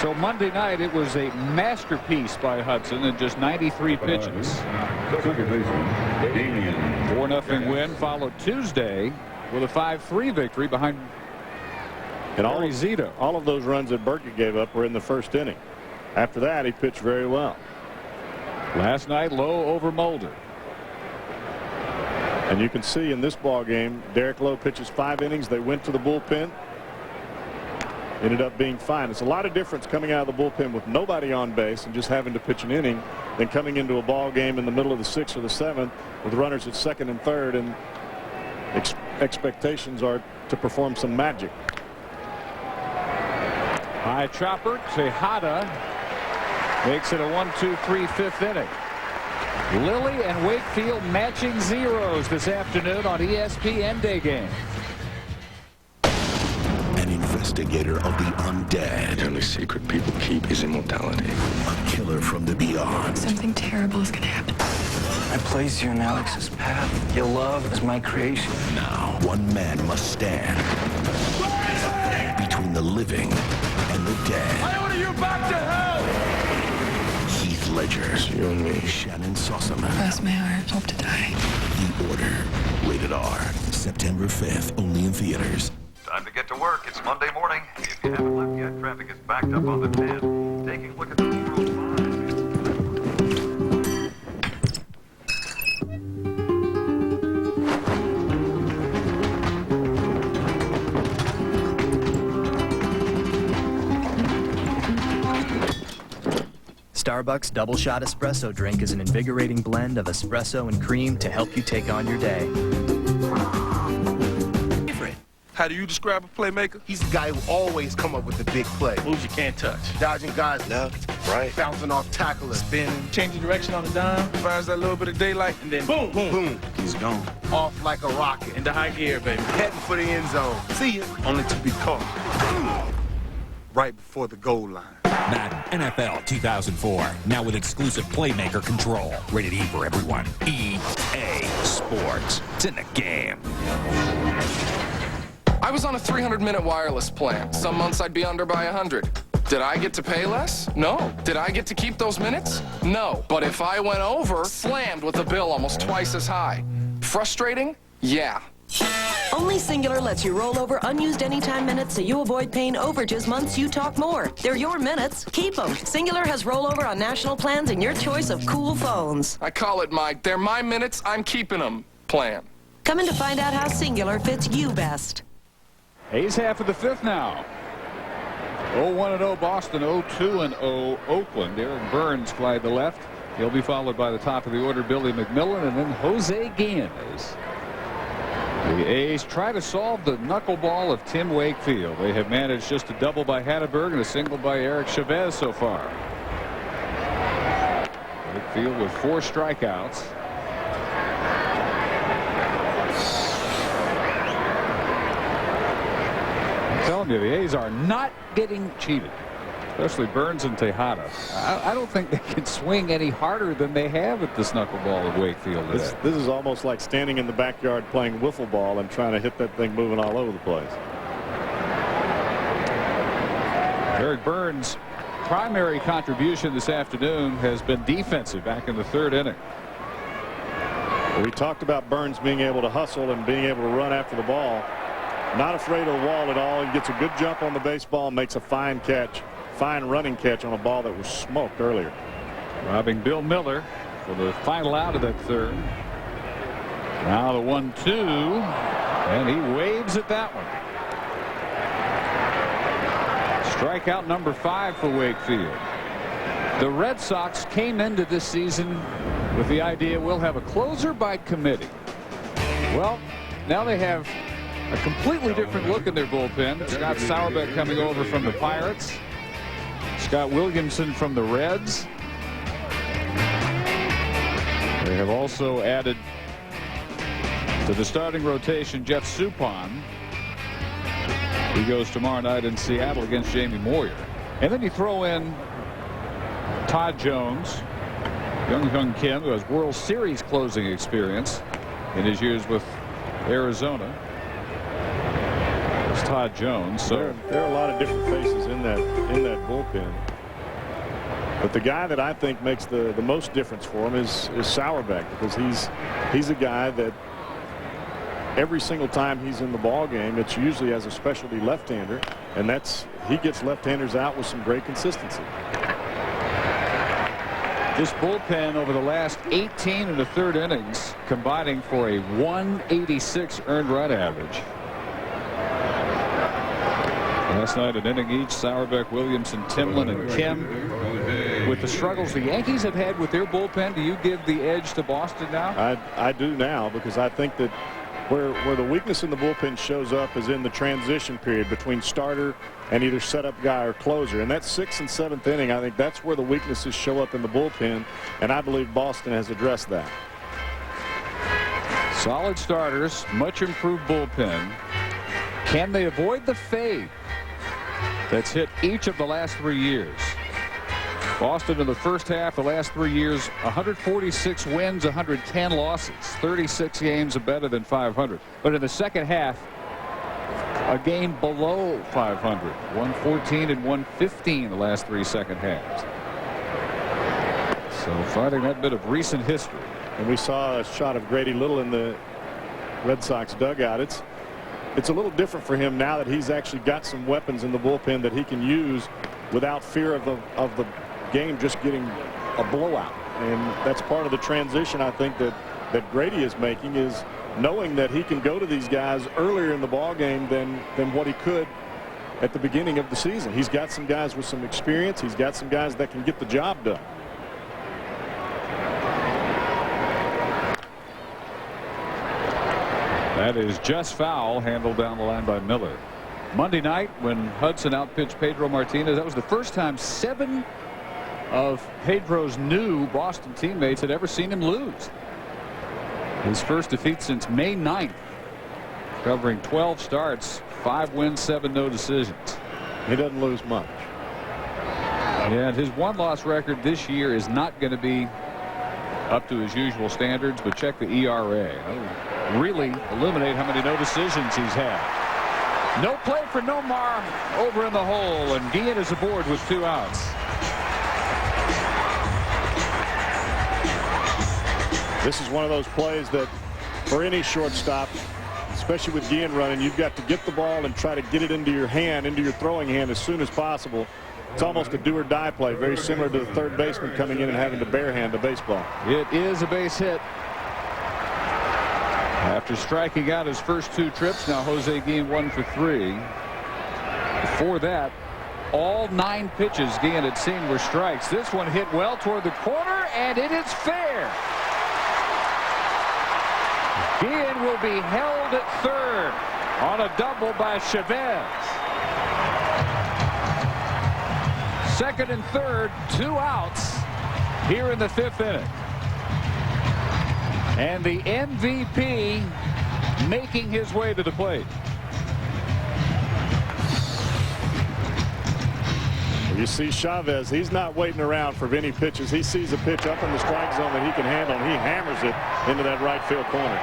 So Monday night, it was a masterpiece by Hudson in just 93 pitches. 4-0 win, followed Tuesday with a 5-3 victory behind Gary Zito. All of those runs that Burkett gave up were in the first inning. After that, he pitched very well. Last night, Lowe over Mulder. And you can see in this ball game, Derek Lowe pitches 5 innings. They went to the bullpen. Ended up being fine. It's a lot of difference coming out of the bullpen with nobody on base and just having to pitch an inning than coming into a ball game in the middle of the 6th or the 7th with runners at 2nd and 3rd, and expectations are to perform some magic. High chopper. Tejada makes it a 1-2-3 5th inning. Lilly and Wakefield matching zeros this afternoon on ESPN Day Game. Investigator of the undead. The only secret people keep is immortality. A killer from the beyond. Something terrible is going to happen. I place you in Alex's path. Your love is my creation. Now, one man must stand between the living and the dead. I order you back to hell! Heath Ledger. It's you and me. Shannon Sossaman. Cross my heart. Hope to die. The Order. Rated R. September 5th. Only in theaters. Time to get to work. It's Monday morning. If you haven't left yet, traffic is backed up on the 10. Taking a look at the 405. Starbucks Double Shot Espresso drink is an invigorating blend of espresso and cream to help you take on your day. How do you describe a playmaker? He's the guy who always come up with the big play. Moves you can't touch. Dodging guys left, right, bouncing off tacklers, spinning, changing direction on the dime, finds that little bit of daylight, and then boom, boom, boom, he's gone. Off like a rocket. Into high gear, baby. Heading for the end zone. See ya. Only to be caught right before the goal line. Madden NFL 2004, now with exclusive playmaker control. Rated E for everyone. EA Sports. It's in the game. I was on a 300-minute wireless plan. Some months I'd be under by 100. Did I get to pay less? No. Did I get to keep those minutes? No. But if I went over, slammed with a bill almost twice as high. Frustrating? Yeah. Only Cingular lets you roll over unused anytime minutes so you avoid paying overages months you talk more. They're your minutes. Keep them. Cingular has rollover on national plans and your choice of cool phones. I call it they're my minutes, I'm keeping them plan. Come in to find out how Cingular fits you best. A's half of the fifth now. 0-1-0 Boston, 0-2-0 Oakland. Aaron Burns flied to left. He'll be followed by the top of the order, Billy McMillan, and then Jose Guillen. The A's try to solve the knuckleball of Tim Wakefield. They have managed just a double by Hatteberg and a single by Eric Chavez so far. Wakefield with 4 strikeouts. I'm telling you, the A's are not getting cheated, especially Burns and Tejada. I don't think they can swing any harder than they have at this knuckleball of Wakefield today. This is almost like standing in the backyard playing wiffle ball and trying to hit that thing moving all over the place. Eric Burns' primary contribution this afternoon has been defensive back in the 3rd inning. We talked about Burns being able to hustle and being able to run after the ball. Not afraid of the wall at all. He gets a good jump on the baseball, makes a fine catch. Fine running catch on a ball that was smoked earlier. Robbing Bill Miller for the final out of that 3rd. Now the 1-2, and he waves at that one. Strikeout number 5 for Wakefield. The Red Sox came into this season with the idea we'll have a closer by committee. Well, now they have a completely different look in their bullpen. Scott Sauerbeck coming over from the Pirates. Scott Williamson from the Reds. They have also added to the starting rotation Jeff Suppan. He goes tomorrow night in Seattle against Jamie Moyer. And then you throw in Todd Jones, Young Kim, who has World Series closing experience in his years with Arizona. It's Todd Jones. So there are a lot of different faces in that bullpen. But the guy that I think makes the most difference for him is Sauerbeck, because he's a guy that every single time he's in the ball game, it's usually as a specialty left-hander, and he gets left-handers out with some great consistency. This bullpen over the last 18 1/3 innings combining for a 186 earned run average. Last night an inning each, Sauerbeck, Williamson, Timlin, and Kim. With the struggles the Yankees have had with their bullpen, do you give the edge to Boston now? I do now, because I think that where the weakness in the bullpen shows up is in the transition period between starter and either setup guy or closer. And that 6th and 7th inning, I think that's where the weaknesses show up in the bullpen, and I believe Boston has addressed that. Solid starters, much improved bullpen. Can they avoid the fade that's hit each of the last 3 years? Boston in the first half, the last 3 years, 146 wins, 110 losses, 36 games of better than 500. But in the second half, a game below 500, 114 and 115 the last 3 second halves. So finding that bit of recent history. And we saw a shot of Grady Little in the Red Sox dugout. It's a little different for him now that he's actually got some weapons in the bullpen that he can use without fear of the game just getting a blowout. And that's part of the transition I think that Grady is making, is knowing that he can go to these guys earlier in the ball game than what he could at the beginning of the season. He's got some guys with some experience. He's got some guys that can get the job done. That is just foul, handled down the line by Miller. Monday night when Hudson outpitched Pedro Martinez, that was the first time 7 of Pedro's new Boston teammates had ever seen him lose. His first defeat since May 9th, covering 12 starts, 5 wins, 7 no decisions. He doesn't lose much. And his 1-loss record this year is not going to be up to his usual standards, but check the ERA. That'll really illuminate how many no decisions he's had. No play for Nomar over in the hole, and Guillen is aboard with 2 outs. This is one of those plays that for any shortstop, especially with Guillen running, you've got to get the ball and try to get it into your hand, into your throwing hand as soon as possible. It's almost a do or die play, very similar to the third baseman coming in and having to barehand a baseball. It is a base hit. After striking out his first 2 trips, now Jose Guillen 1 for 3. Before that, all 9 pitches Guillen had seen were strikes. This one hit well toward the corner, and it is fair. Guillen will be held at third on a double by Chavez. Second and third, 2 outs here in the 5th inning. And the MVP making his way to the plate. You see Chavez, he's not waiting around for any pitches. He sees a pitch up in the strike zone that he can handle, and he hammers it into that right field corner.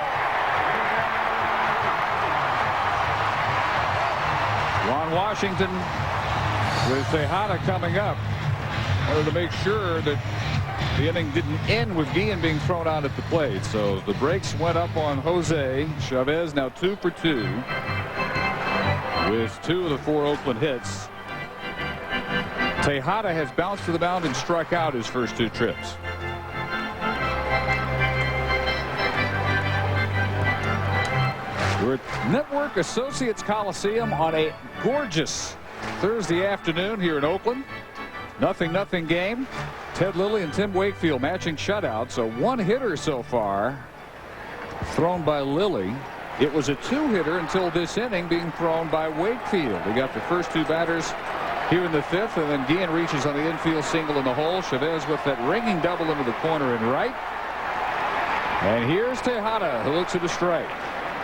Ron Washington with Tejada coming up to make sure that the inning didn't end with Guillen being thrown out at the plate. So the brakes went up on Jose. Chavez now 2 for 2 with 2 of the 4 Oakland hits. Tejada has bounced to the mound and struck out his first 2 trips. We're at Network Associates Coliseum on a gorgeous Thursday afternoon here in Oakland. 0-0 game. Ted Lilly and Tim Wakefield matching shutouts. A 1-hitter so far thrown by Lilly. It was a 2-hitter until this inning, being thrown by Wakefield. We got the first 2 batters here in the 5th, and then Guillen reaches on the infield single in the hole. Chavez with that ringing double into the corner and right. And here's Tejada, who looks at a strike.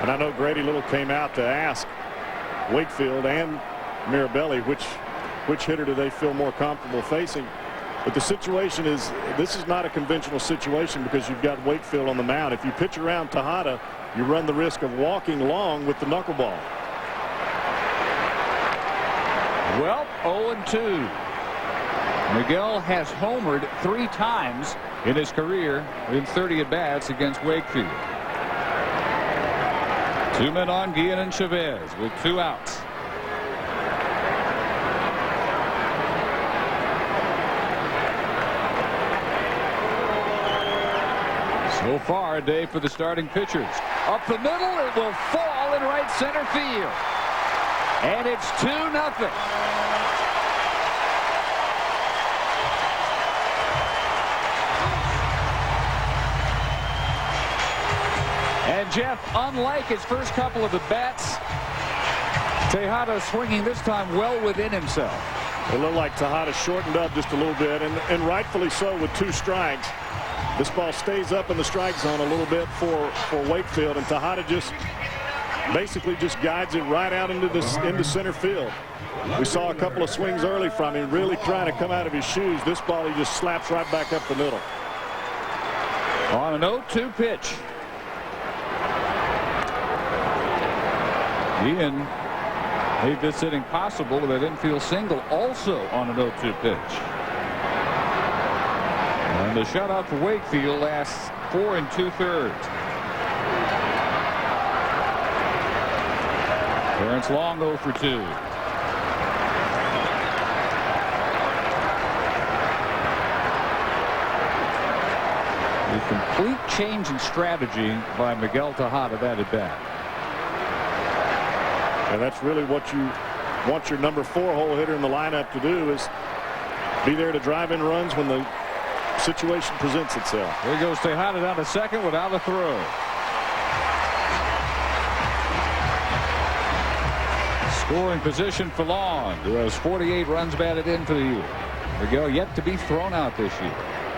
And I know Grady Little came out to ask Wakefield and Mirabelli which hitter do they feel more comfortable facing. But the situation is, this is not a conventional situation because you've got Wakefield on the mound. If you pitch around Tejada, you run the risk of walking long with the knuckleball. Well, 0-2. Miguel has homered 3 times in his career in 30 at-bats against Wakefield. 2 men on, Guillen and Chavez with 2 outs. So far, a day for the starting pitchers. Up the middle, it will fall in right center field. And it's 2-0. And Jeff, unlike his first couple of at-bats, Tejada swinging this time well within himself. It looked like Tejada shortened up just a little bit, and rightfully so with 2 strikes. This ball stays up in the strike zone a little bit for Wakefield, and Tejada just basically just guides it right out into center field. We saw a couple of swings early from him, really trying to come out of his shoes. This ball he just slaps right back up the middle. On an 0-2 pitch. Guillen made this inning possible with that infield single, also on an 0-2 pitch. And the shutout for Wakefield lasts 4 2/3. Terrence Long 0 for 2. A complete change in strategy by Miguel Tejada that at bat. And that's really what you want your number 4 hole hitter in the lineup to do, is be there to drive in runs when the situation presents itself. There goes Tejada down to second without a throw. Scoring position for Long, who has 48 runs batted in for the year. Miguel yet to be thrown out this year.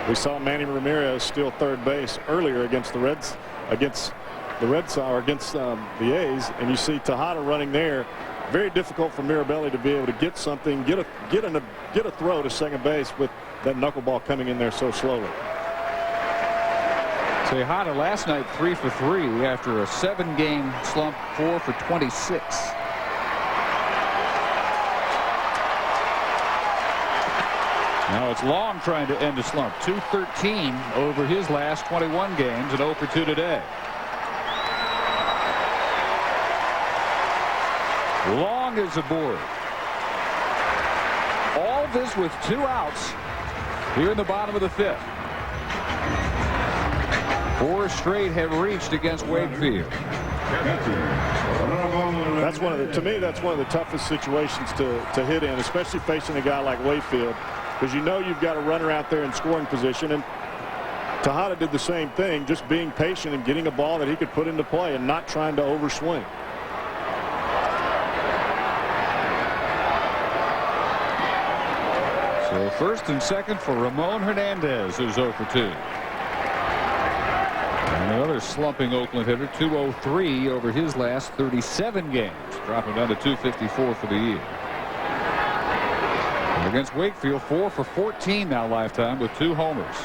We saw Manny Ramirez steal third base earlier against the Red Sox, or against the A's, and you see Tejada running there. Very difficult for Mirabelli to be able to get something, get a throw to second base with that knuckleball coming in there so slowly. Tejada last night 3 for 3 after a 7-game slump, 4 for 26. Now it's Long trying to end a slump. 213 over his last 21 games and 0 for 2 today. Long is aboard. All this with 2 outs here in the bottom of the 5th. 4 straight have reached against Wakefield. That's to me, that's one of the toughest situations to hit in, especially facing a guy like Wakefield, because you know you've got a runner out there in scoring position, and Tejada did the same thing, just being patient and getting a ball that he could put into play and not trying to overswing. So first and second for Ramon Hernandez, who's 0 for 2. And another slumping Oakland hitter, 203 over his last 37 games, dropping down to 254 for the year. And against Wakefield, 4 for 14 now lifetime with 2 homers.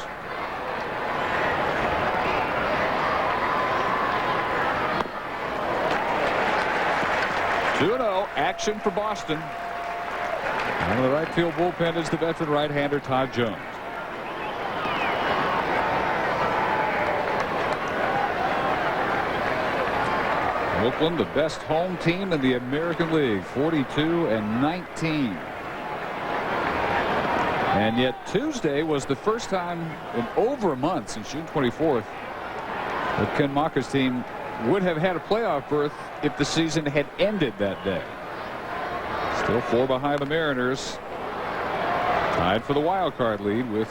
Action for Boston. And the right field bullpen is the veteran right-hander Todd Jones. Oakland, the best home team in the American League, 42-19. And yet Tuesday was the first time in over a month since June 24th that Ken Macher's team would have had a playoff berth if the season had ended that day. Still 4 behind the Mariners, tied for the wild card lead with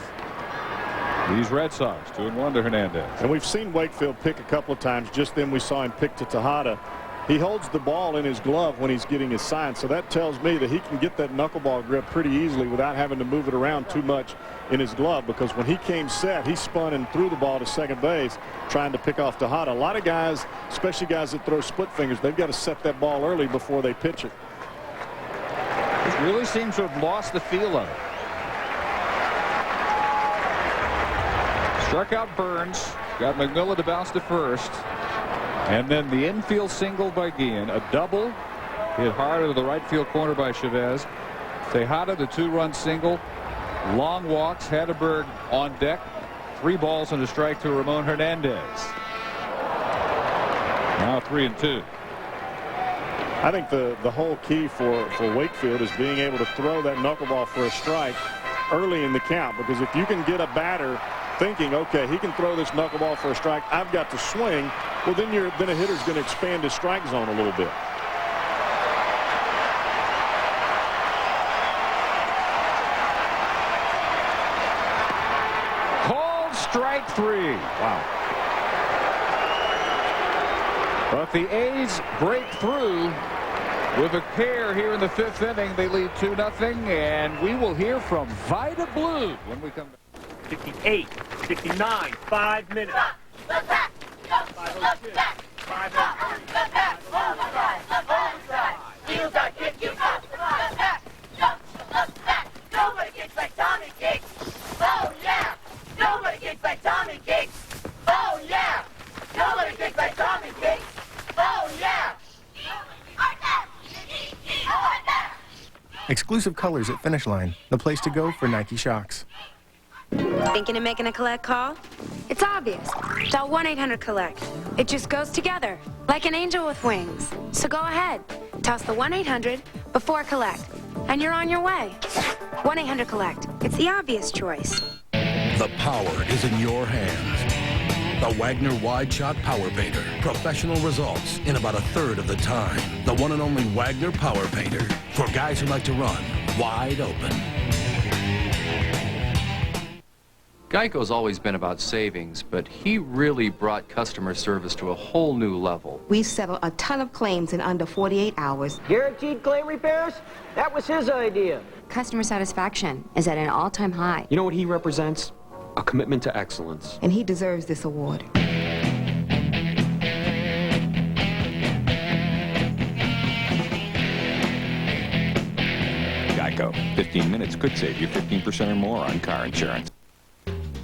these Red Sox. 2-1 to Hernandez. And we've seen Wakefield pick a couple of times. Just then we saw him pick to Tejada. He holds the ball in his glove when he's getting his sign, so that tells me that he can get that knuckleball grip pretty easily without having to move it around too much in his glove, because when he came set, he spun and threw the ball to second base trying to pick off Tejada. A lot of guys, especially guys that throw split fingers, they've got to set that ball early before they pitch it. It really seems to have lost the feel of it. Struck out Burns, got McMillan to bounce to first, and then the infield single by Guillen, a double hit hard into the right field corner by Chavez. Tejada, the 2-run single. Long walks, Hatterberg on deck. 3 balls and a strike to Ramon Hernandez. Now 3-2. I think the whole key for Wakefield is being able to throw that knuckleball for a strike early in the count, because if you can get a batter thinking, okay, he can throw this knuckleball for a strike, I've got to swing, well, then a hitter's going to expand his strike zone a little bit. Called strike 3. Wow. But the A's break through with a pair here in the 5th inning. They lead 2-0, and we will hear from Vida Blue when we come back. 68, 69, 5 minutes. 5:02, 5:03. Nobody kicks like Tommy kicks. Oh yeah. Nobody kicks like Tommy kicks. Oh yeah. Nobody kicks like Tommy kicks. Oh yeah. Exclusive colors at Finish Line, the place to go for Nike Shox. Thinking of making a collect call? It's obvious. Dial 1-800-COLLECT. It just goes together, like an angel with wings. So go ahead, toss the 1-800 before collect, and you're on your way. 1-800-COLLECT. It's the obvious choice. The power is in your hands. The Wagner Wide Shot Power Painter. Professional results in about 1/3 of the time. The one and only Wagner Power Painter. For guys who like to run wide open. Geico's always been about savings, but he really brought customer service to a whole new level. We settle a ton of claims in under 48 hours. Guaranteed claim repairs? That was his idea. Customer satisfaction is at an all-time high. You know what he represents? A commitment to excellence. And he deserves this award. Geico. 15 minutes could save you 15% or more on car insurance.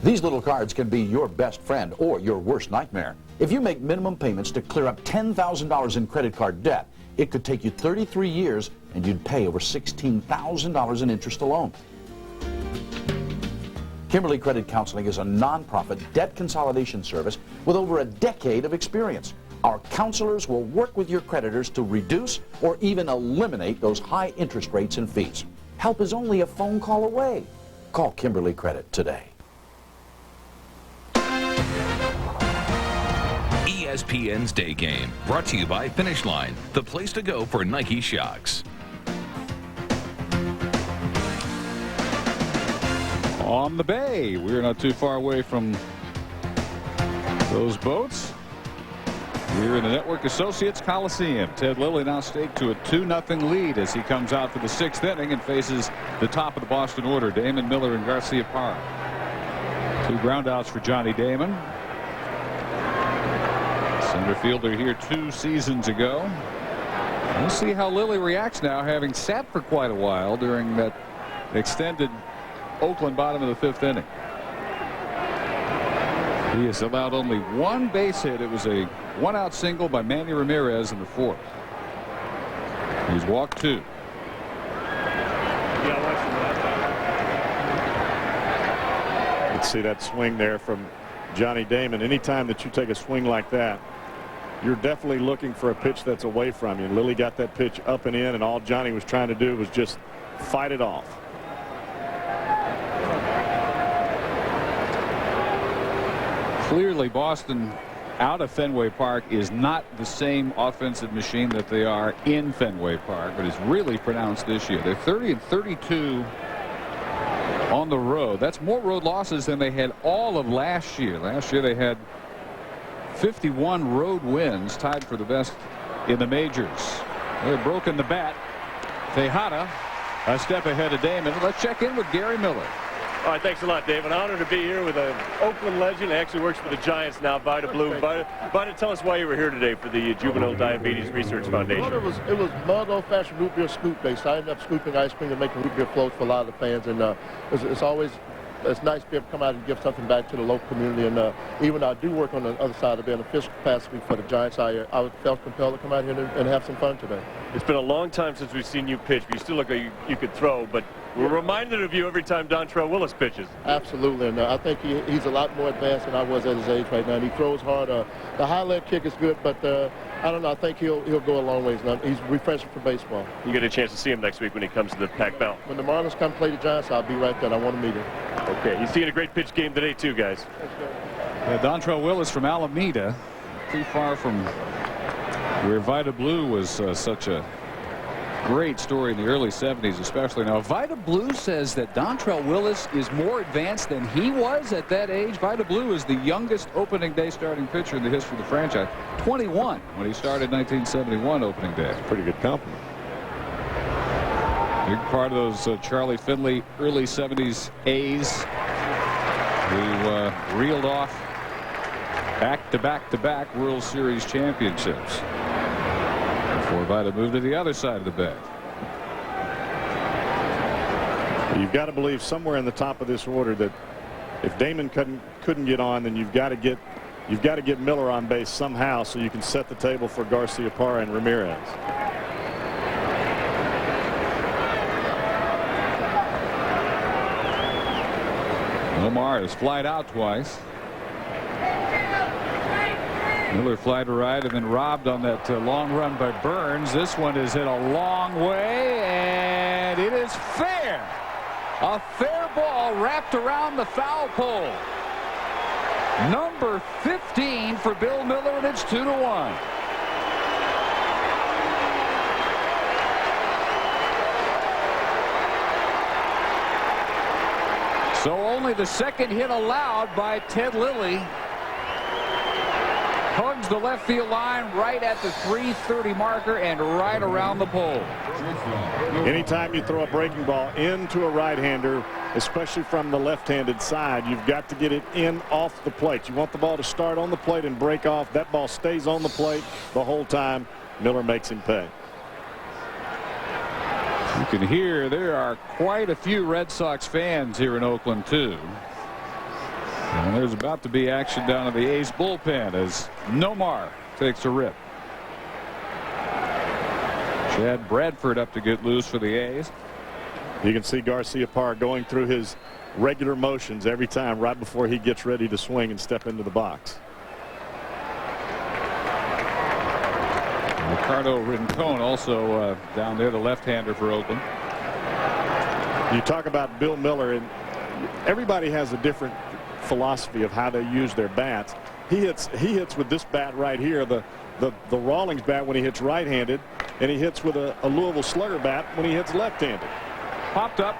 These little cards can be your best friend or your worst nightmare. If you make minimum payments to clear up $10,000 in credit card debt, it could take you 33 years and you'd pay over $16,000 in interest alone. Kimberly Credit Counseling is a nonprofit debt consolidation service with over a decade of experience. Our counselors will work with your creditors to reduce or even eliminate those high interest rates and fees. Help is only a phone call away. Call Kimberly Credit today. ESPN's Day Game, brought to you by Finish Line, the place to go for Nike Shocks. On the bay, we're not too far away from those boats. We're in the Network Associates Coliseum. Ted Lilly now staked to a 2-0 lead as he comes out for the 6th inning and faces the top of the Boston order, Damon Miller and Garcia Parra. 2 groundouts for Johnny Damon. Center fielder here 2 seasons ago. We'll see how Lilly reacts now, having sat for quite a while during that extended Oakland bottom of the 5th inning. He has allowed only 1 base hit. It was a 1-out single by Manny Ramirez in the 4th. He's walked 2. Let's see that swing there from Johnny Damon. Anytime that you take a swing like that, you're definitely looking for a pitch that's away from you. Lilly got that pitch up and in, and all Johnny was trying to do was just fight it off. Clearly, Boston out of Fenway Park is not the same offensive machine that they are in Fenway Park, but it's really pronounced this year. They're 30-32 on the road. That's more road losses than they had all of last year. Last year they had 51 road wins, tied for the best in the majors. They're broken the bat. Tejada a step ahead of Damon. Let's check in with Gary Miller. All right, thanks a lot, Dave. An honor to be here with an Oakland legend. He actually works for the Giants now, Vida Blue. Vida, tell us why you were here today for the Juvenile Diabetes Research Foundation. Well, it was mud old-fashioned root beer scoop based. I ended up scooping ice cream and making root beer floats for a lot of the fans, and it's nice to be able to come out and give something back to the local community. And even though I do work on the other side of being official capacity for the Giants, I felt compelled to come out here and have some fun today. It's been a long time since we've seen you pitch, but you still look like you could throw. But we're reminded of you every time Dontrell Willis pitches. Absolutely, and I think he's a lot more advanced than I was at his age right now. And he throws hard. The high leg kick is good, but I don't know. I think he'll go a long ways now. He's refreshing for baseball. You get a chance to see him next week when he comes to the Pac Bell. When the Marlins come play the Giants, I'll be right there. I want to meet him. Okay, he's seeing a great pitch game today too, guys. Dontrell Willis from Alameda, too far from where Vida Blue was such a great story in the early 70s, especially. Now, Vida Blue says that Dontrell Willis is more advanced than he was at that age. Vida Blue is the youngest opening day starting pitcher in the history of the franchise. 21 when he started 1971 opening day. That's a pretty good compliment. Big part of those Charlie Finley early 70s A's who reeled off back-to-back World Series championships before Vida moved to the other side of the bay. You've got to believe somewhere in the top of this order that if Damon couldn't get on, then you've got to get Miller on base somehow so you can set the table for Garcia Parra and Ramirez. Omar has flied out twice. Miller fly to right and then robbed on that long run by Burns. This one is hit a long way, and it is fair. A fair ball wrapped around the foul pole. Number 15 for Bill Miller, and it's 2-1. So only the second hit allowed by Ted Lilly. Hugs the left field line right at the 330 marker and right around the pole. Anytime you throw a breaking ball into a right-hander, especially from the left-handed side, you've got to get it in off the plate. You want the ball to start on the plate and break off. That ball stays on the plate the whole time. Miller makes him pay. You can hear there are quite a few Red Sox fans here in Oakland, too. And there's about to be action down in the A's bullpen as Nomar takes a rip. Chad Bradford up to get loose for the A's. You can see Garcia-Parra going through his regular motions every time right before he gets ready to swing and step into the box. Ricardo Rincon also down there, the left-hander for Oakland. You talk about Bill Miller, and everybody has a different philosophy of how they use their bats. He hits with this bat right here, the Rawlings bat when he hits right-handed, and he hits with a Louisville Slugger bat when he hits left-handed. Popped up.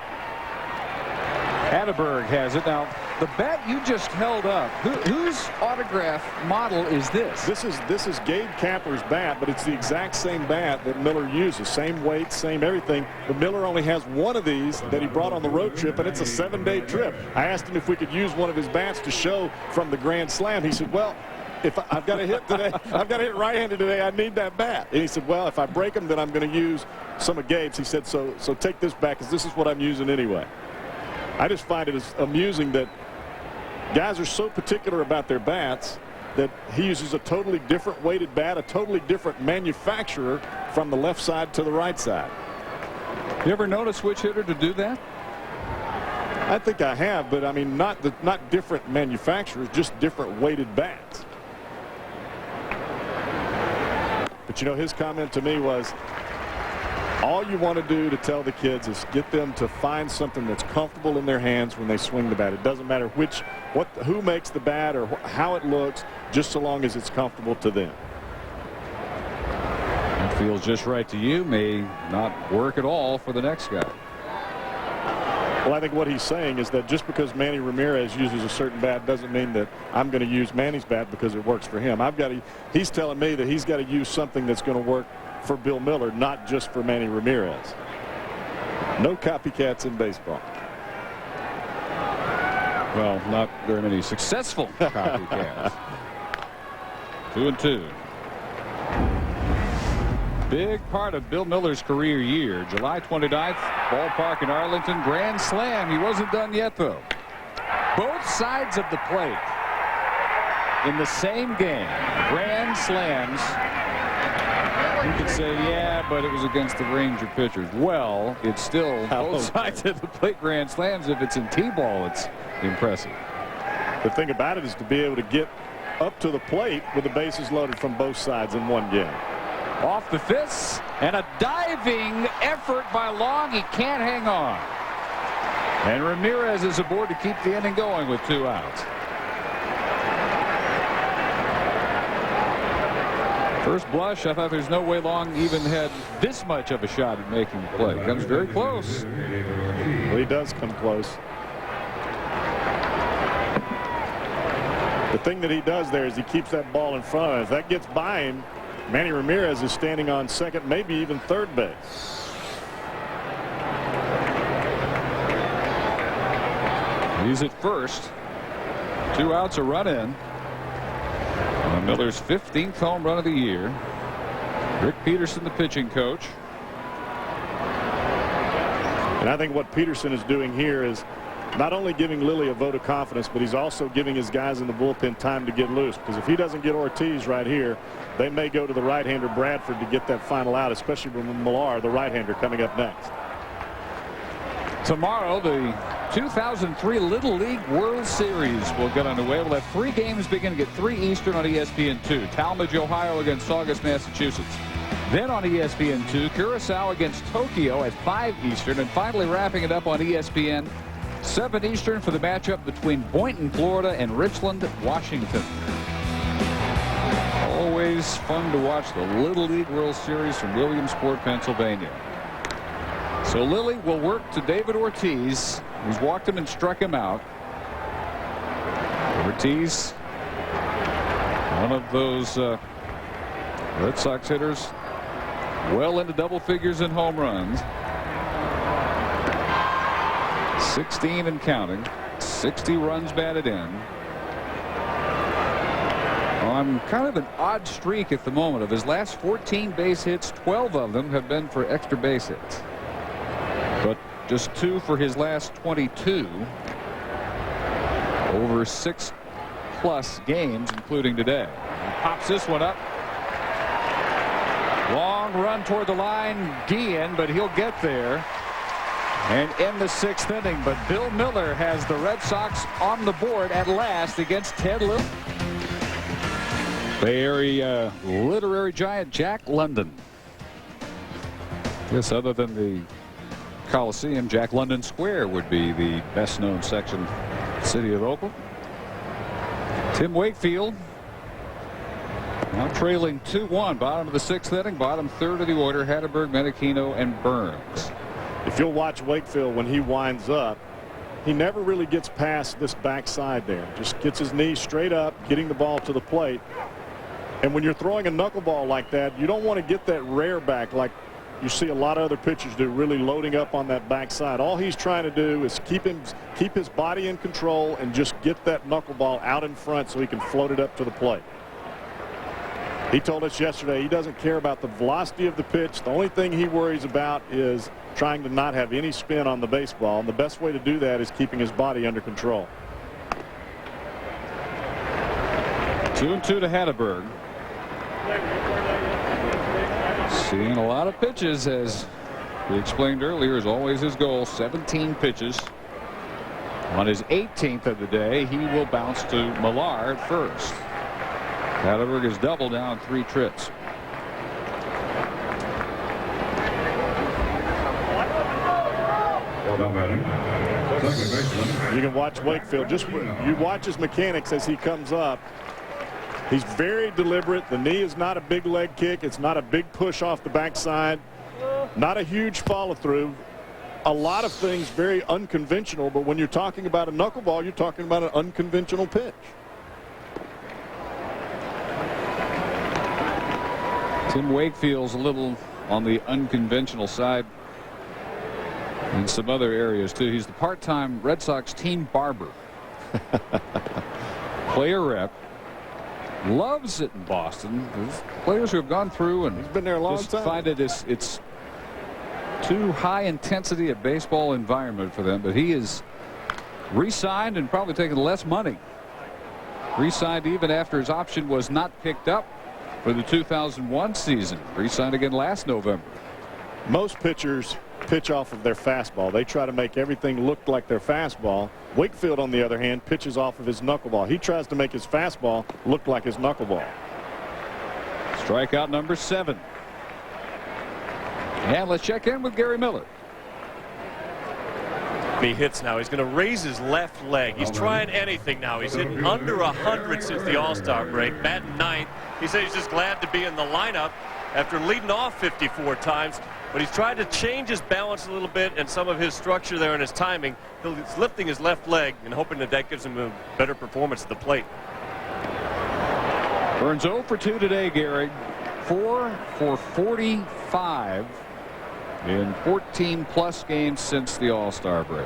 Hatteberg has it. Now, the bat you just held up, whose autograph model is this? This is Gabe Kapler's bat, but it's the exact same bat that Miller uses. Same weight, same everything. But Miller only has one of these that he brought on the road trip, and it's a 7-day trip. I asked him if we could use one of his bats to show from the Grand Slam. He said, well, if I've got to hit today, I've got to hit right-handed today, I need that bat. And he said, well, if I break them, then I'm going to use some of Gabe's. He said, so take this back, because this is what I'm using anyway. I just find it as amusing that guys are so particular about their bats that he uses a totally different weighted bat, a totally different manufacturer from the left side to the right side. You ever notice switch hitter to do that? I think I have, but I mean not different manufacturers, just different weighted bats. But you know, his comment to me was, all you want to do to tell the kids is get them to find something that's comfortable in their hands when they swing the bat. It doesn't matter who makes the bat or how it looks, just so long as it's comfortable to them. It feels just right to you, may not work at all for the next guy. Well, I think what he's saying is that just because Manny Ramirez uses a certain bat doesn't mean that I'm going to use Manny's bat because it works for him. He's telling me that he's got to use something that's going to work for Bill Miller, not just for Manny Ramirez. No copycats in baseball. Well, not very many successful copycats. 2-2. Big part of Bill Miller's career year. July 29th, ballpark in Arlington, grand slam. He wasn't done yet, though. Both sides of the plate in the same game. Grand slams. You could say, yeah, but it was against the Ranger pitchers. Well, it's still both sides of the plate grand slams. If it's in T-ball, it's impressive. The thing about it is to be able to get up to the plate with the bases loaded from both sides in one game. Off the fists, and a diving effort by Long. He can't hang on. And Ramirez is aboard to keep the inning going with 2 outs. First blush, I thought there's no way Long even had this much of a shot at making the play. Comes very close. Well, he does come close. The thing that he does there is he keeps that ball in front of him. If that gets by him, Manny Ramirez is standing on second, maybe even third base. He's at first. 2 outs, a run in. Miller's 15th home run of the year. Rick Peterson, the pitching coach. And I think what Peterson is doing here is not only giving Lilly a vote of confidence, but he's also giving his guys in the bullpen time to get loose. Because if he doesn't get Ortiz right here, they may go to the right-hander Bradford to get that final out, especially with Millar, the right-hander, coming up next. Tomorrow, the 2003 Little League World Series will get underway. We'll have 3 games beginning at 3 Eastern on ESPN2. Talmadge, Ohio against Saugus, Massachusetts. Then on ESPN2, Curacao against Tokyo at 5 Eastern. And finally wrapping it up on ESPN, 7 Eastern for the matchup between Boynton, Florida and Richland, Washington. Always fun to watch the Little League World Series from Williamsport, Pennsylvania. So Lilly will work to David Ortiz. He's walked him and struck him out. Ortiz, one of those Red Sox hitters, well into double figures in home runs. 16 and counting. 60 runs batted in. On kind of an odd streak at the moment. Of his last 14 base hits, 12 of them have been for extra base hits. But just 2 for his last 22 over 6+ games, including today. He pops this one up. Long run toward the line, Guillen, but he'll get there and end the 6th inning. But Bill Miller has the Red Sox on the board at last against Ted Little. Bay Area literary giant Jack London. Yes, other than the Coliseum, Jack London Square would be the best known section of the city of Oakland. Tim Wakefield now trailing 2-1, bottom of the 6th inning, bottom third of the order, Hatterberg, Menachino, and Burns. If you'll watch Wakefield when he winds up, he never really gets past this backside there. Just gets his knee straight up, getting the ball to the plate. And when you're throwing a knuckleball like that, you don't want to get that rear back like you see a lot of other pitchers do, really loading up on that backside. All he's trying to do is keep his body in control and just get that knuckleball out in front so he can float it up to the plate. He told us yesterday he doesn't care about the velocity of the pitch. The only thing he worries about is trying to not have any spin on the baseball, and the best way to do that is keeping his body under control. 2-2 to Hatterberg. Seeing a lot of pitches, as we explained earlier, is always his goal. 17 pitches. On his 18th of the day, he will bounce to Millar at first. Hatterberg is double down 3 trips. You can watch Wakefield. Just you watch his mechanics as he comes up. He's very deliberate. The knee is not a big leg kick. It's not a big push off the backside. Not a huge follow through. A lot of things very unconventional, but when you're talking about a knuckleball, you're talking about an unconventional pitch. Tim Wakefield's a little on the unconventional side in some other areas too. He's the part-time Red Sox team barber. Player rep. Loves it in Boston. There's players who have gone through and he's been there a long time. Find it's too high intensity a baseball environment for them, but he is re-signed and probably taking less money. Re-signed even after his option was not picked up for the 2001 season. Re-signed again last November. Most pitchers pitch off of their fastball. They try to make everything look like their fastball. Wakefield, on the other hand, pitches off of his knuckleball. He tries to make his fastball look like his knuckleball. Strikeout number 7. And let's check in with Gary Miller. He hits now. He's going to raise his left leg. He's trying anything now. He's hitting under 100 since the All-Star break. Batting 9th. He said he's just glad to be in the lineup after leading off 54 times. But he's tried to change his balance a little bit and some of his structure there and his timing. He's lifting his left leg and hoping that gives him a better performance at the plate. Burns 0 for 2 today, Gary. 4 for 45 in 14+ games since the All-Star break.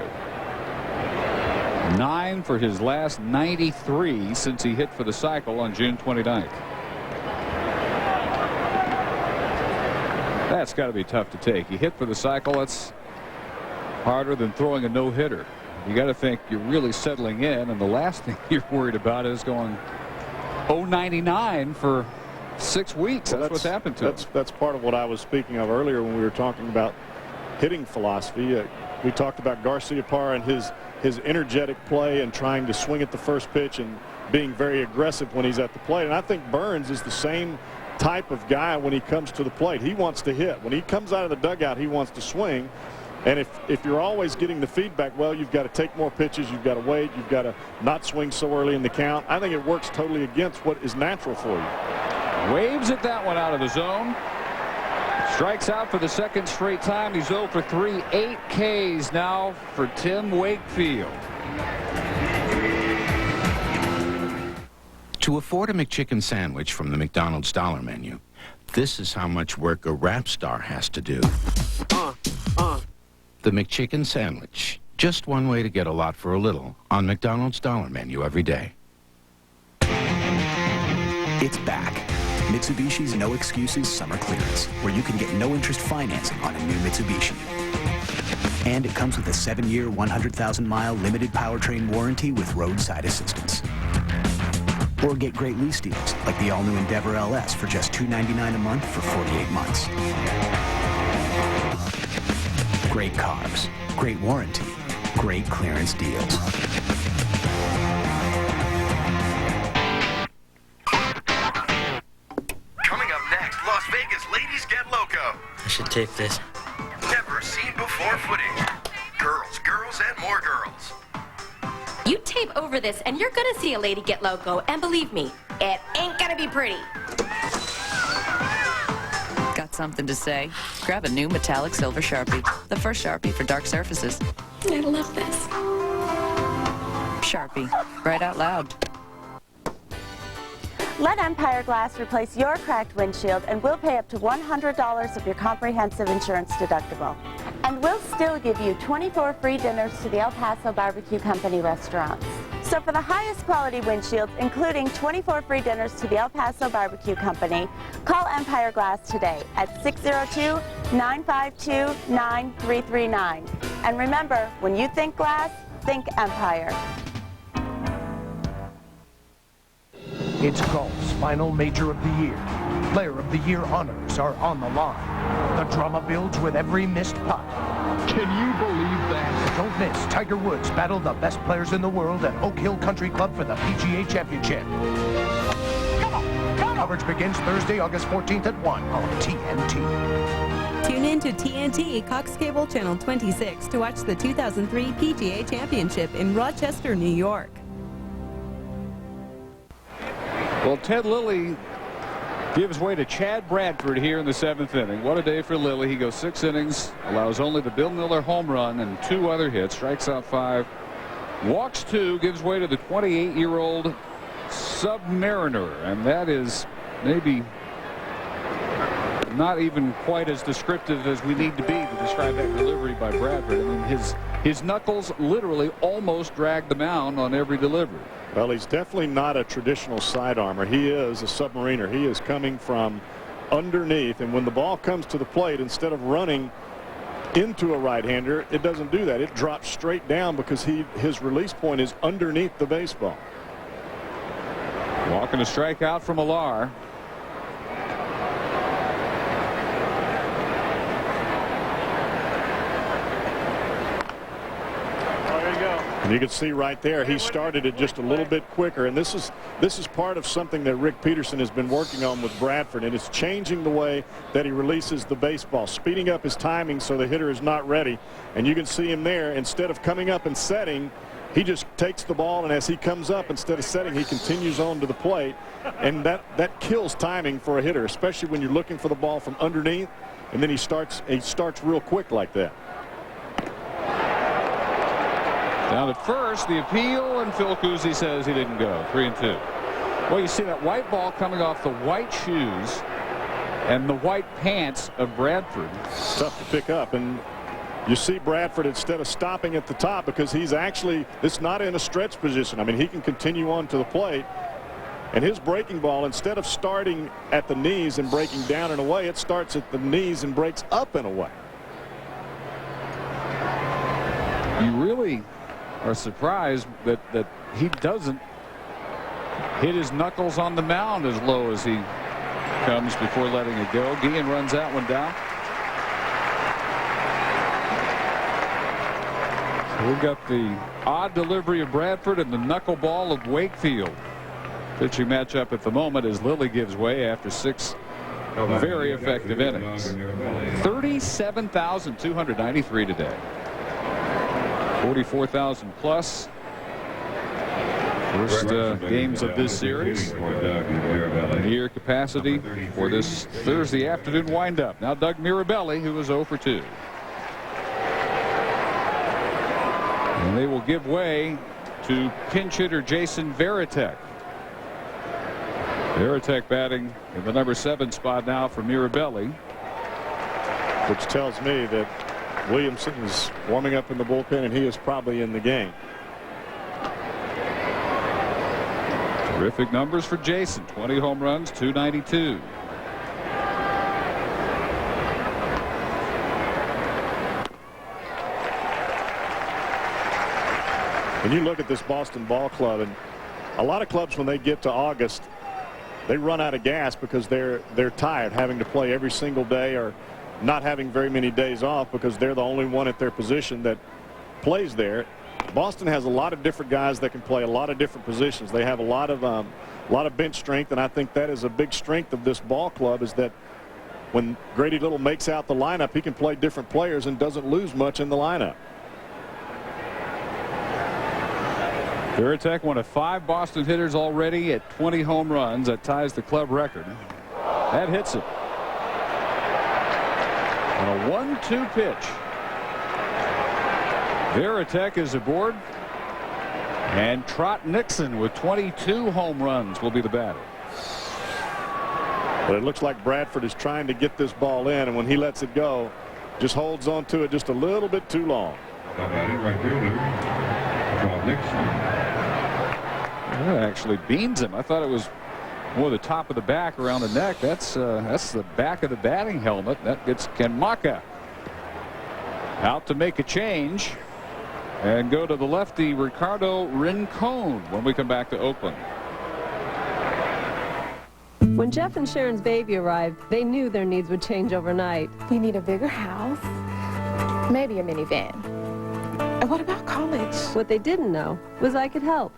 9 for his last 93 since he hit for the cycle on June 29th. That's got to be tough to take. You hit for the cycle. That's harder than throwing a no-hitter. You got to think you're really settling in, and the last thing you're worried about is going 0-99 for 6 weeks. Well, that's what's happened to him. That's part of what I was speaking of earlier when we were talking about hitting philosophy. We talked about Garciaparra and his energetic play and trying to swing at the first pitch and being very aggressive when he's at the plate. And I think Burns is the same type of guy when he comes to the plate. He wants to hit. When he comes out of the dugout, he wants to swing. And if you're always getting the feedback, well, you've got to take more pitches, you've got to wait, you've got to not swing so early in the count, I think it works totally against what is natural for you. Waves at that one out of the zone. Strikes out for the second straight time. He's 0 for 3. 8 Ks now for Tim Wakefield. To afford a McChicken sandwich from the McDonald's dollar menu, this is how much work a rap star has to do. The McChicken sandwich. Just one way to get a lot for a little on McDonald's dollar menu every day. It's back. Mitsubishi's No Excuses Summer Clearance, where you can get no interest financing on a new Mitsubishi. And it comes with a 7-year, 100,000-mile limited powertrain warranty with roadside assistance. Or get great lease deals, like the all-new Endeavor LS for just $299 a month for 48 months. Great cars, great warranty, great clearance deals. Coming up next, Las Vegas ladies get loco. I should tape this. Never seen before footage. Girls, girls, and more girls. You tape over this and you're gonna see a lady get loco, and believe me, it ain't gonna be pretty. Got something to say? Grab a new metallic silver Sharpie. The first Sharpie for dark surfaces. I love this. Sharpie. Right out loud. Let Empire Glass replace your cracked windshield and we'll pay up to $100 of your comprehensive insurance deductible. And we'll still give you 24 free dinners to the El Paso Barbecue Company restaurants. So for the highest quality windshields, including 24 free dinners to the El Paso Barbecue Company, call Empire Glass today at 602-952-9339. And remember, when you think glass, think Empire. It's golf's final major of the year. Player of the Year honors are on the line. The drama builds with every missed putt. Can you believe that? Don't miss Tiger Woods battle the best players in the world at Oak Hill Country Club for the PGA Championship. Coverage begins Thursday, August 14th at 1 on TNT. Tune in to TNT, Cox Cable Channel 26 to watch the 2003 PGA Championship in Rochester, New York. Well, Ted Lilly gives way to Chad Bradford here in the 7th inning. What a day for Lilly. He goes 6 innings, allows only the Bill Miller home run and 2 other hits, strikes out 5, walks 2, gives way to the 28-year-old Submariner, and that is maybe not even quite as descriptive as we need to be to describe that delivery by Bradford. I mean, his knuckles literally almost dragged the mound on every delivery. Well, he's definitely not a traditional sidearmer. He is a submariner. He is coming from underneath, and when the ball comes to the plate, instead of running into a right-hander, it doesn't do that. It drops straight down because his release point is underneath the baseball. Walking a strikeout from Millar. And you can see right there, he started it just a little bit quicker. And this is part of something that Rick Peterson has been working on with Bradford, and it's changing the way that he releases the baseball, speeding up his timing so the hitter is not ready. And you can see him there. Instead of coming up and setting, he just takes the ball, and as he comes up, instead of setting, he continues on to the plate. And that kills timing for a hitter, especially when you're looking for the ball from underneath, and then he starts real quick like that. Down at first, the appeal, and Phil Cousy says he didn't go. 3-2. Well, you see that white ball coming off the white shoes and the white pants of Bradford. It's tough to pick up, and you see Bradford, instead of stopping at the top, because it's not in a stretch position. I mean, he can continue on to the plate, and his breaking ball, instead of starting at the knees and breaking down and away, it starts at the knees and breaks up and away. You really are surprised that he doesn't hit his knuckles on the mound as low as he comes before letting it go. Guillen runs that one down. So we've got the odd delivery of Bradford and the knuckleball of Wakefield. Pitching matchup at the moment as Lilly gives way after 6 very effective innings. 37,293 today. 44,000 plus First games of this series. Near capacity for this Thursday afternoon windup. Now Doug Mirabelli, who was 0 for 2. And they will give way to pinch hitter Jason Varitek. Varitek batting in the number 7 spot now for Mirabelli. Which tells me that Williamson is warming up in the bullpen and he is probably in the game. Terrific numbers for Jason. 20 home runs, 292. And you look at this Boston ball club, and a lot of clubs, when they get to August, they run out of gas because they're tired, having to play every single day or not having very many days off because they're the only one at their position that plays there. Boston has a lot of different guys that can play a lot of different positions. They have a lot of bench strength, and I think that is a big strength of this ball club, is that when Grady Little makes out the lineup, he can play different players and doesn't lose much in the lineup. Varitek, one of 5 Boston hitters already at 20 home runs. That ties the club record. That hits it. On a 1-2 pitch. Varitek is aboard. And Trot Nixon with 22 home runs will be the batter. But it looks like Bradford is trying to get this ball in, and when he lets it go, just holds on to it just a little bit too long. That actually beans him. I thought it was more the top of the back around the neck. That's the back of the batting helmet. That gets Kenmaka out to make a change and go to the lefty Ricardo Rincon when we come back to Oakland. When Jeff and Sharon's baby arrived, they knew their needs would change overnight. We need a bigger house, maybe a minivan. And what about college? What they didn't know was I could help.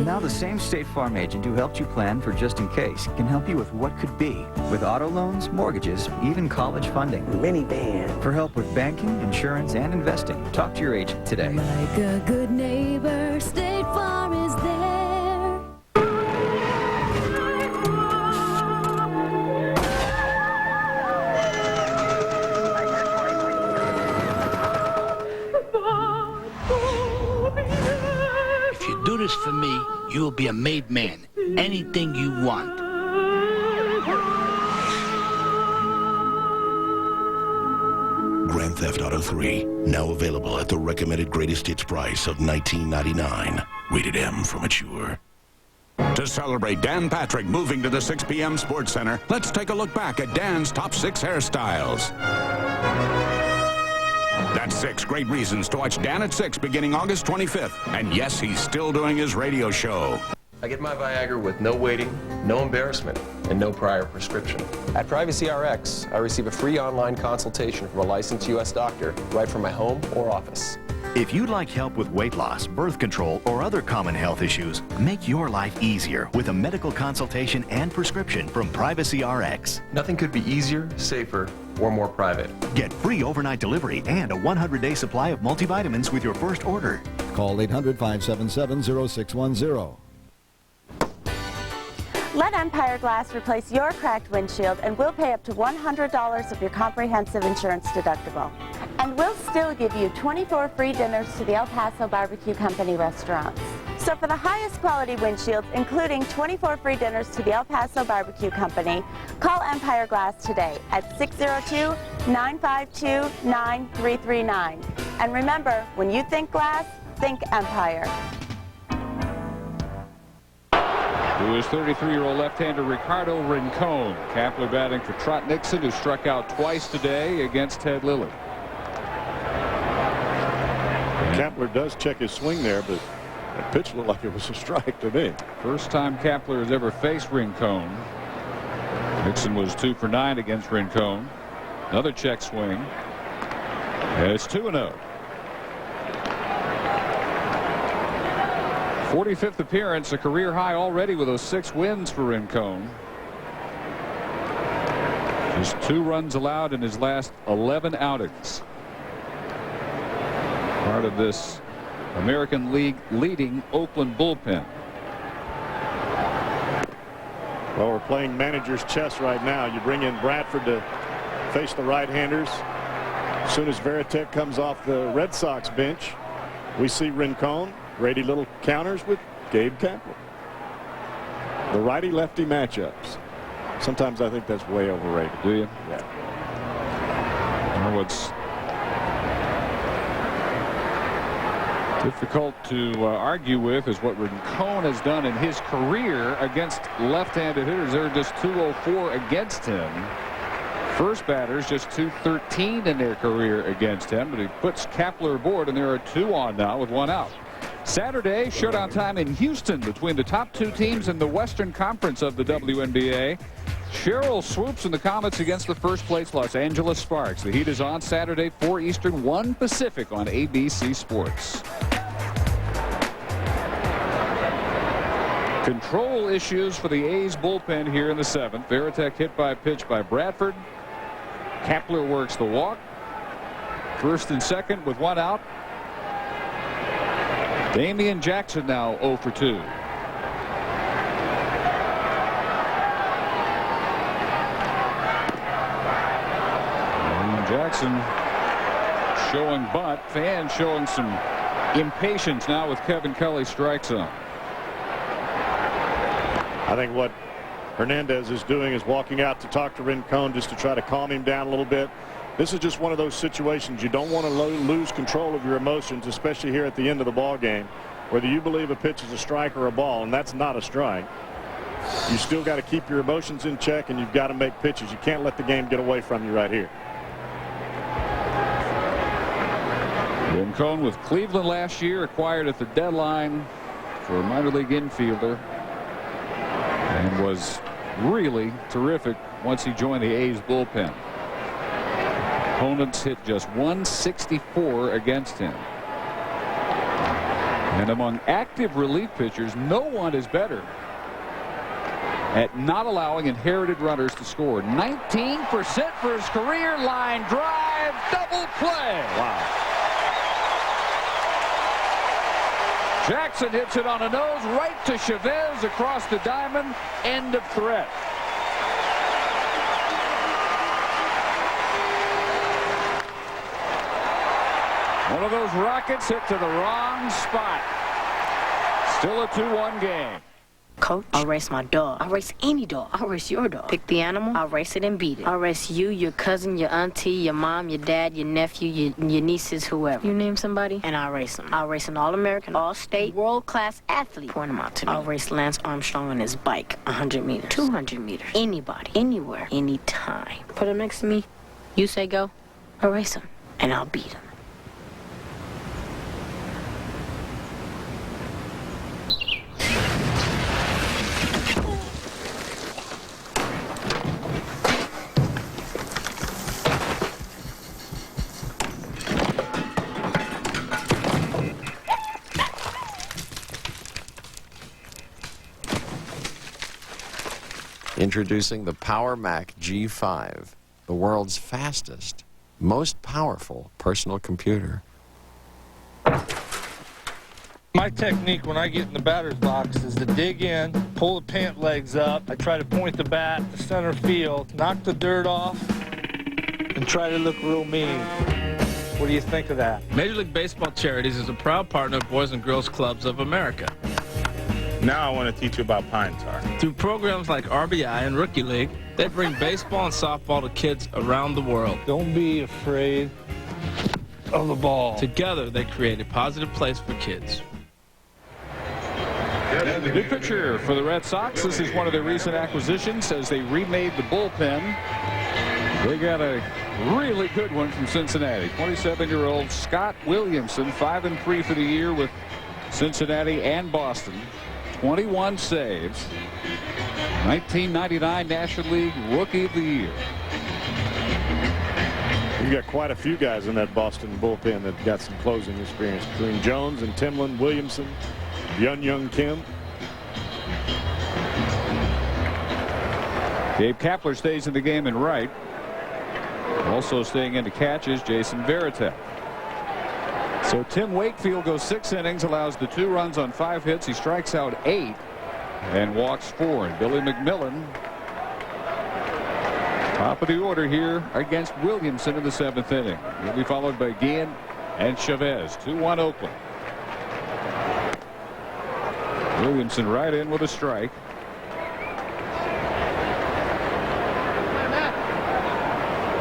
Now the same State Farm agent who helped you plan for just in case can help you with what could be, with auto loans, mortgages, even college funding. Minivan. For help with banking, insurance, and investing, talk to your agent today. Like a good neighbor, State Farm is there. If you do this for me, you will be a made man. Anything you want. Grand Theft Auto 3, now available at the recommended greatest hits price of $19.99. Rated M for mature. To celebrate Dan Patrick moving to the 6 p.m. Sports Center, let's take a look back at Dan's top 6 hairstyles. That's 6 great reasons to watch Dan at 6 beginning August 25th. And yes, he's still doing his radio show. I get my Viagra with no waiting, no embarrassment, and no prior prescription. At Privacy RX, I receive a free online consultation from a licensed U.S. doctor right from my home or office. If you'd like help with weight loss, birth control, or other common health issues, make your life easier with a medical consultation and prescription from Privacy RX. Nothing could be easier, safer, or more private. Get free overnight delivery and a 100-day supply of multivitamins with your first order. Call 800-577-0610. Let Empire Glass replace your cracked windshield, and we'll pay up to $100 of your comprehensive insurance deductible. And we'll still give you 24 free dinners to the El Paso Barbecue Company restaurants. So for the highest quality windshields, including 24 free dinners to the El Paso Barbecue Company, call Empire Glass today at 602-952-9339. And remember, when you think glass, think Empire. Who is 33-year-old left-hander Ricardo Rincon. Kapler batting for Trot Nixon, who struck out twice today against Ted Lilly. Kapler does check his swing there, but that pitch looked like it was a strike to me. First time Kapler has ever faced Rincon. Nixon was 2 for 9 against Rincon. Another check swing. And it's 2-0. 45th appearance, a career high already with those 6 wins for Rincon. Just 2 runs allowed in his last 11 outings. Part of this American League leading Oakland bullpen. Well, we're playing manager's chess right now. You bring in Bradford to face the right-handers. As soon as Veritek comes off the Red Sox bench, we see Rincon. Grady Little counters with Gabe Kapler. The righty-lefty matchups. Sometimes I think that's way overrated. Do you? Yeah. Well, what's difficult to argue with is what Rincon has done in his career against left-handed hitters. They're just 204 against him. First batters just 213 in their career against him, but he puts Kapler aboard, and there are 2 on now with 1 out. Saturday, showdown time in Houston between the top 2 teams in the Western Conference of the WNBA. Sherrill swoops in the Comets against the first place Los Angeles Sparks. The heat is on Saturday, 4 Eastern, 1 Pacific on ABC Sports. Control issues for the A's bullpen here in the 7th. Veritek hit by a pitch by Bradford. Kapler works the walk. First and second with 1 out. Damian Jackson now 0 for 2. Jackson showing bunt. Fans showing some impatience now with Kevin Kelly's strike zone. I think what Hernandez is doing is walking out to talk to Rincon just to try to calm him down a little bit. This is just one of those situations you don't want to lose control of your emotions, especially here at the end of the ball game, whether you believe a pitch is a strike or a ball, and that's not a strike. You still got to keep your emotions in check, and you've got to make pitches. You can't let the game get away from you right here. Rincon with Cleveland last year, acquired at the deadline for a minor league infielder, and was really terrific once he joined the A's bullpen. Opponents hit just 164 against him. And among active relief pitchers, no one is better at not allowing inherited runners to score. 19% for his career. Line drive, double play. Wow. Jackson hits it on a nose right to Chavez across the diamond. End of threat. One of those rockets hit to the wrong spot. Still a 2-1 game. Coach, I'll race my dog. I'll race any dog. I'll race your dog. Pick the animal, I'll race it and beat it. I'll race you, your cousin, your auntie, your mom, your dad, your nephew, your nieces, whoever. You name somebody, and I'll race them. I'll race an All-American, All-State, world-class athlete. Point them out to me. I'll race Lance Armstrong on his bike, 100 meters, 200 meters. Anybody, anywhere, anytime. Put him next to me. You say go, I'll race him, and I'll beat him. Introducing the Power Mac G5, the world's fastest, most powerful personal computer. My technique when I get in the batter's box is to dig in, pull the pant legs up. I try to point the bat to center field, knock the dirt off, and try to look real mean. What do you think of that? Major League Baseball Charities is a proud partner of Boys and Girls Clubs of America. Now I want to teach you about Pine Tar. Through programs like RBI and Rookie League, they bring baseball and softball to kids around the world. Don't be afraid of the ball. Together, they create a positive place for kids. New pitcher for the Red Sox. This is one of their recent acquisitions as they remade the bullpen. They got a really good one from Cincinnati. 27-year-old Scott Williamson, 5-3 for the year with Cincinnati and Boston. 21 saves. 1999 National League Rookie of the Year. You've got quite a few guys in that Boston bullpen that got some closing experience between Jones and Timlin, Williamson, Young Kim. Gabe Kapler stays in the game in right. Also staying into catches, Jason Veritek. So Tim Wakefield goes 6 innings, allows the 2 runs on 5 hits. He strikes out 8 and walks 4. And Billy McMillan, top of the order here against Williamson in the 7th inning. He'll be followed by Guillen and Chavez. 2-1 Oakland. Williamson right in with a strike.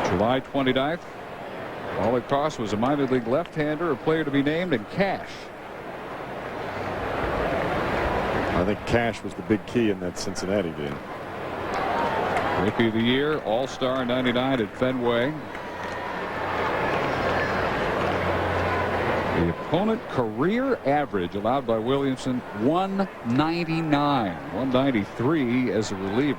July 29th. All it cost was a minor league left-hander, a player to be named, and cash. I think cash was the big key in that Cincinnati deal. Rookie of the Year, All-Star 99 at Fenway. The opponent career average allowed by Williamson 199, 193 as a reliever.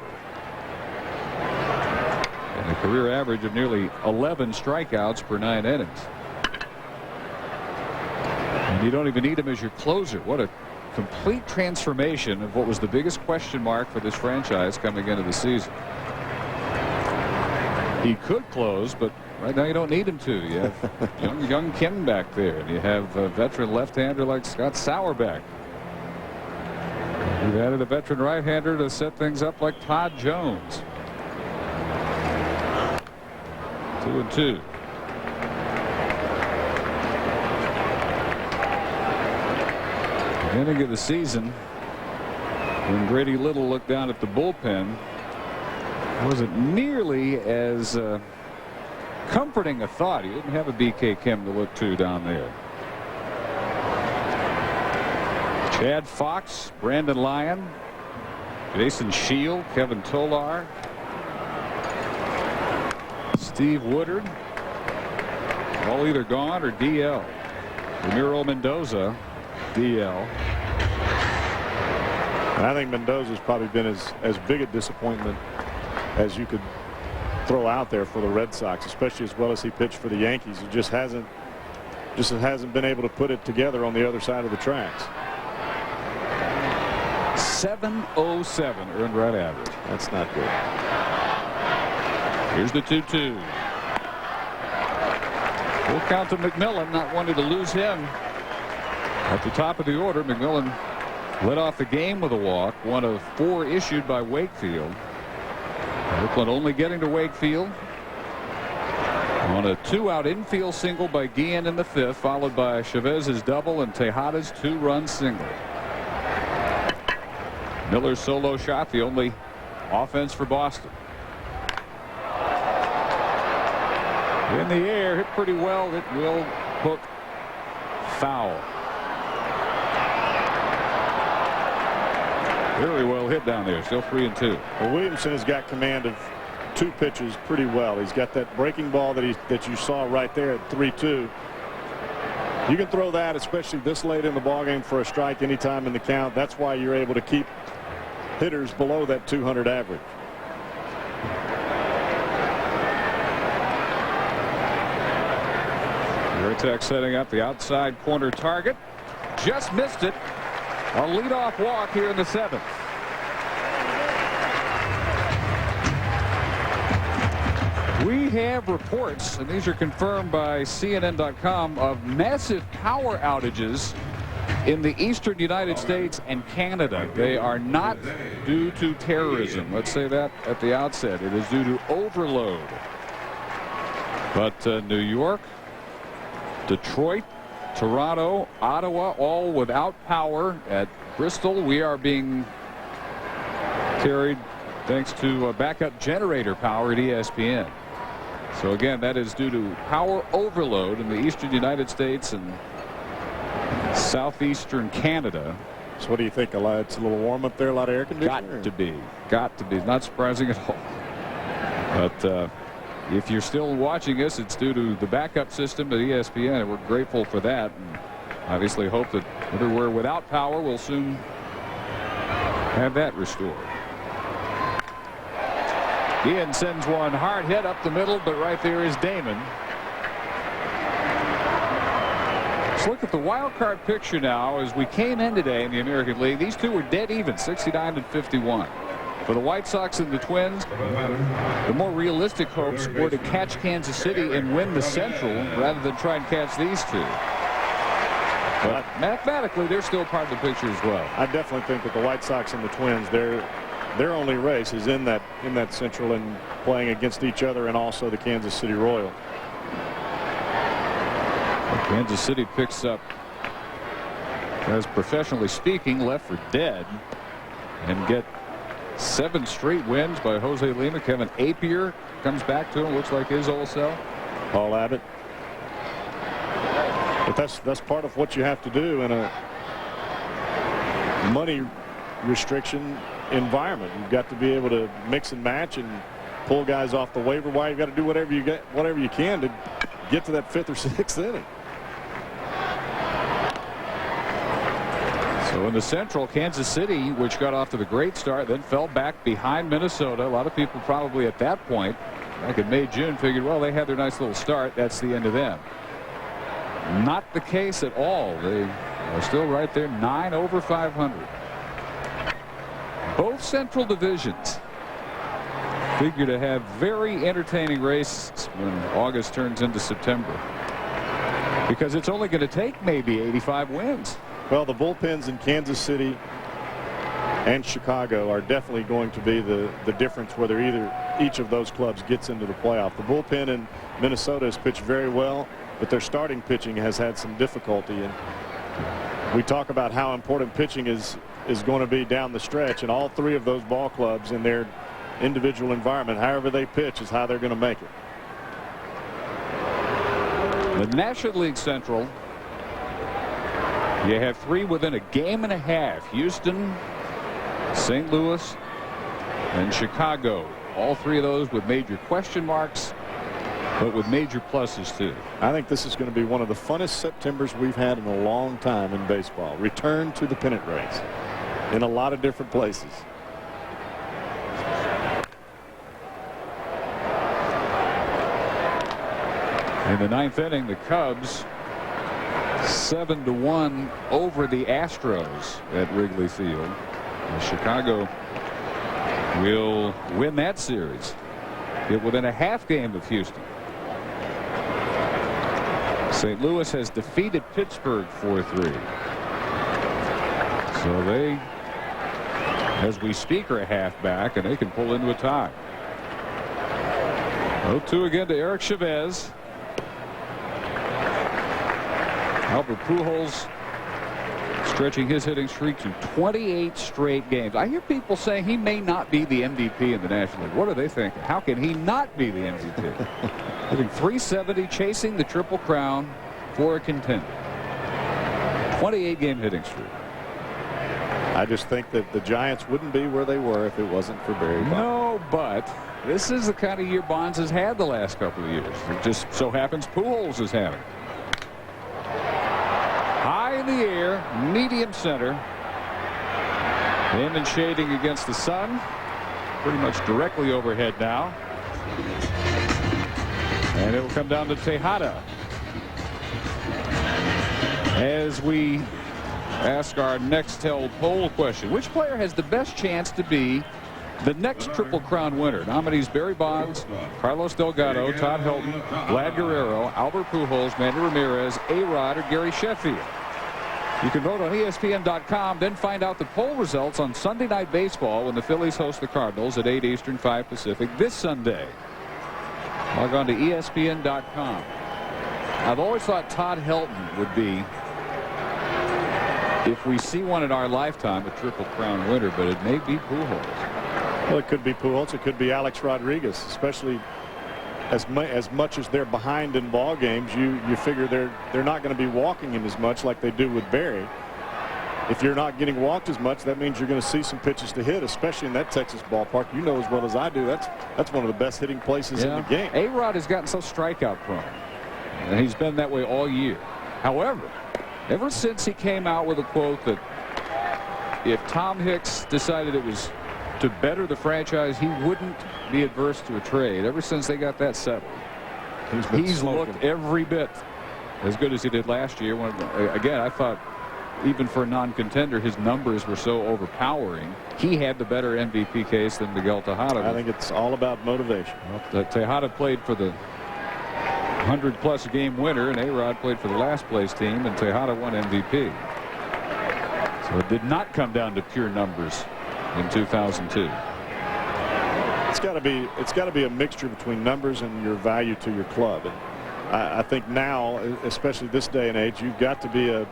And a career average of nearly 11 strikeouts per 9 innings. And you don't even need him as your closer. What a complete transformation of what was the biggest question mark for this franchise coming into the season. He could close, but right now you don't need him to. You have young Kim back there, and you have a veteran left-hander like Scott Sauerbeck. You've added a veteran right-hander to set things up like Todd Jones. 2-2. Beginning of the season, when Grady Little looked down at the bullpen, wasn't nearly as comforting a thought. He didn't have a BK Kim to look to down there. Chad Fox, Brandon Lyon, Jason Shield, Kevin Tolar, Steve Woodard, all either gone or DL. Ramiro Mendoza, DL. And I think Mendoza's probably been as big a disappointment as you could throw out there for the Red Sox, especially as well as he pitched for the Yankees. He just hasn't been able to put it together on the other side of the tracks. 707 earned run average. That's not good. Here's the 2-2. Full count to McMillan, not wanting to lose him. At the top of the order, McMillan led off the game with a walk, one of 4 issued by Wakefield. Oakland only getting to Wakefield on a 2-out infield single by Guillen in the 5th, followed by Chavez's double and Tejada's 2-run single. Miller's solo shot, the only offense for Boston. In the air, hit pretty well. It will hook foul. Very well hit down there. Still 3-2. Well, Williamson has got command of 2 pitches pretty well. He's got that breaking ball that you saw right there at 3-2. You can throw that, especially this late in the ballgame, for a strike anytime in the count. That's why you're able to keep hitters below that 200 average. Veritek setting up the outside corner target. Just missed it. A leadoff walk here in the 7th. We have reports, and these are confirmed by CNN.com, of massive power outages in the eastern United States and Canada. They are not due to terrorism. Let's say that at the outset. It is due to overload. But New York, Detroit, Toronto, Ottawa, all without power. At Bristol, we are being carried thanks to backup generator power at ESPN. So again, that is due to power overload in the eastern United States and southeastern Canada. So what do you think? It's a little warm up there, a lot of air conditioning? Got to be. Not surprising at all. But if you're still watching us, it's due to the backup system at ESPN, and we're grateful for that. And obviously hope that everywhere without power will soon have that restored. Ian sends one hard hit up the middle, but right there is Damon. Let's look at the wild card picture now. As we came in today in the American League, these two were dead even, 69 and 51. For the White Sox and the Twins, the more realistic hopes were to catch Kansas City and win the Central rather than try and catch these two. But mathematically, they're still part of the picture as well. I definitely think that the White Sox and the Twins, their only race is in that Central and playing against each other, and also the Kansas City Royals. Kansas City picks up, as professionally speaking, left for dead, and get 7 straight wins by Jose Lima. Kevin Apier comes back to him. Looks like his old self. Paul Abbott. But that's part of what you have to do in a money restriction environment. You've got to be able to mix and match and pull guys off the waiver wire. You've got to do whatever you can to get to that 5th or 6th inning. So in the Central, Kansas City, which got off to the great start, then fell back behind Minnesota. A lot of people probably at that point, back in May, June, figured, well, they had their nice little start. That's the end of them. Not the case at all. They are still right there, 9 over 500. Both Central divisions figure to have very entertaining races when August turns into September, because it's only going to take maybe 85 wins. Well, the bullpens in Kansas City and Chicago are definitely going to be the difference whether each of those clubs gets into the playoff. The bullpen in Minnesota has pitched very well, but their starting pitching has had some difficulty. And we talk about how important pitching is going to be down the stretch, and all 3 of those ball clubs in their individual environment, however they pitch, is how they're going to make it. The National League Central, you have 3 within a game and a half. Houston, St. Louis, and Chicago. All 3 of those with major question marks, but with major pluses too. I think this is going to be one of the funnest Septembers we've had in a long time in baseball. Return to the pennant race in a lot of different places. In the 9th inning, the Cubs 7-1 over the Astros at Wrigley Field. And Chicago will win that series. Get within a half game of Houston. St. Louis has defeated Pittsburgh 4-3. So they, as we speak, are a half back, and they can pull into a tie. 0-2 again to Eric Chavez. Albert Pujols stretching his hitting streak to 28 straight games. I hear people saying he may not be the MVP in the National League. What are they thinking? How can he not be the MVP? Hitting .370, chasing the Triple Crown for a contender. 28-game hitting streak. I just think that the Giants wouldn't be where they were if it wasn't for Barry Bonds. No, but this is the kind of year Bonds has had the last couple of years. It just so happens Pujols is having. High in the air, medium center. Damon shading against the sun. Pretty much directly overhead now. And it will come down to Tejada. As we ask our next held poll question, which player has the best chance to be the next Triple Crown winner? Nominees Barry Bonds, Carlos Delgado, Todd Helton, Vlad Guerrero, Albert Pujols, Manny Ramirez, A-Rod, or Gary Sheffield. You can vote on ESPN.com, then find out the poll results on Sunday Night Baseball when the Phillies host the Cardinals at 8 Eastern, 5 Pacific this Sunday. Log on to ESPN.com. I've always thought Todd Helton would be, if we see one in our lifetime, a Triple Crown winner, but it may be Pujols. Well, it could be Pujols. It could be Alex Rodriguez, especially as much as they're behind in ball games. You figure they're not going to be walking him as much like they do with Barry. If you're not getting walked as much, that means you're going to see some pitches to hit, especially in that Texas ballpark. You know as well as I do, that's one of the best hitting places in the game. A-Rod has gotten so strikeout prone, and he's been that way all year. However, ever since he came out with a quote that if Tom Hicks decided it was to better the franchise, he wouldn't be adverse to a trade. Ever since they got that settled, he's looked every bit as good as he did last year. When, again, I thought even for a non-contender, his numbers were so overpowering. He had the better MVP case than Miguel Tejada. I think it's all about motivation. Well, Tejada played for the 100-plus game winner, and A-Rod played for the last place team, and Tejada won MVP. So it did not come down to pure numbers in 2002. It's got to be a mixture between numbers and your value to your club. And I think now, especially this day and age, you've got to be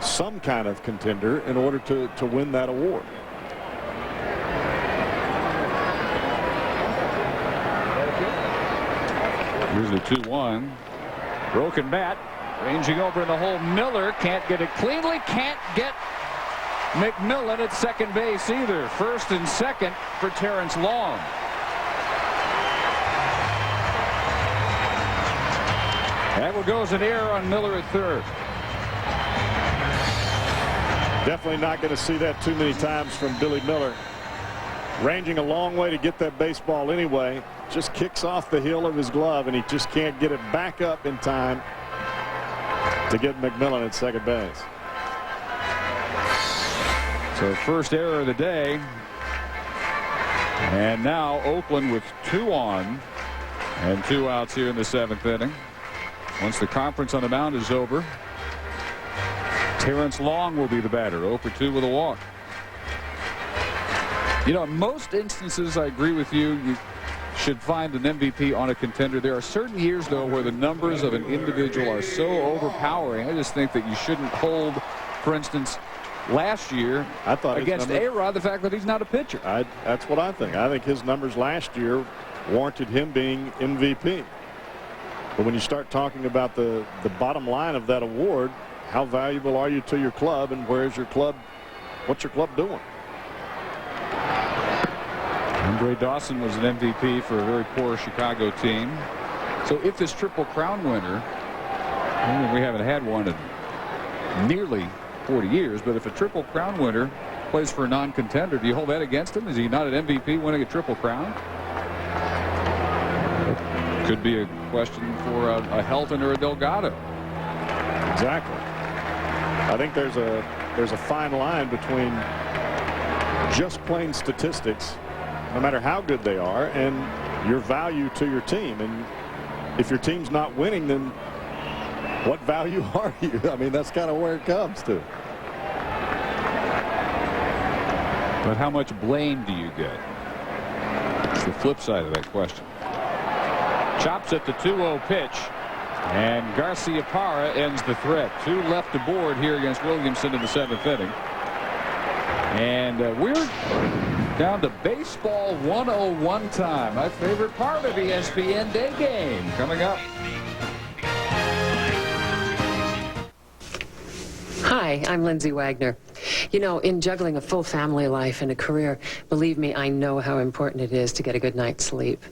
some kind of contender in order to win that award. Here's the 2-1. Broken bat. Ranging over in the hole. Miller can't get it cleanly. Can't get McMillan at second base either. First and second for Terrence Long. That one goes an error on Miller at third. Definitely not going to see that too many times from Billy Miller. Ranging a long way to get that baseball anyway. Just kicks off the heel of his glove, and he just can't get it back up in time to get McMillan at second base. So first error of the day. And now Oakland with 2 on and 2 outs here in the 7th inning. Once the conference on the mound is over, Terrence Long will be the batter. 0 for 2 with a walk. You know, in most instances, I agree with you. You should find an MVP on a contender. There are certain years, though, where the numbers of an individual are so overpowering. I just think that you shouldn't hold, for instance, last year against A-Rod, the fact that he's not a pitcher. That's what I think. I think his numbers last year warranted him being MVP. But when you start talking about the bottom line of that award, how valuable are you to your club, and where's your club? What's your club doing? Andre Dawson was an MVP for a very poor Chicago team. So if this Triple Crown winner, we haven't had one in nearly 40 years, but if a Triple Crown winner plays for a non-contender, do you hold that against him? Is he not an MVP winning a Triple Crown? Could be a question for a Helton or a Delgado. Exactly. I think there's a fine line between just plain statistics, no matter how good they are, and your value to your team. And if your team's not winning, then what value are you? I mean, that's kind of where it comes to. But how much blame do you get? It's the flip side of that question. Chops at the 2-0 pitch, and Garcia Parra ends the threat. 2 left aboard here against Williamson in the 7th inning. And we're down to baseball 101 time. My favorite part of ESPN Day Game coming up. Hi, I'm Lindsay Wagner. You know, in juggling a full family life and a career, believe me, I know how important it is to get a good night's sleep.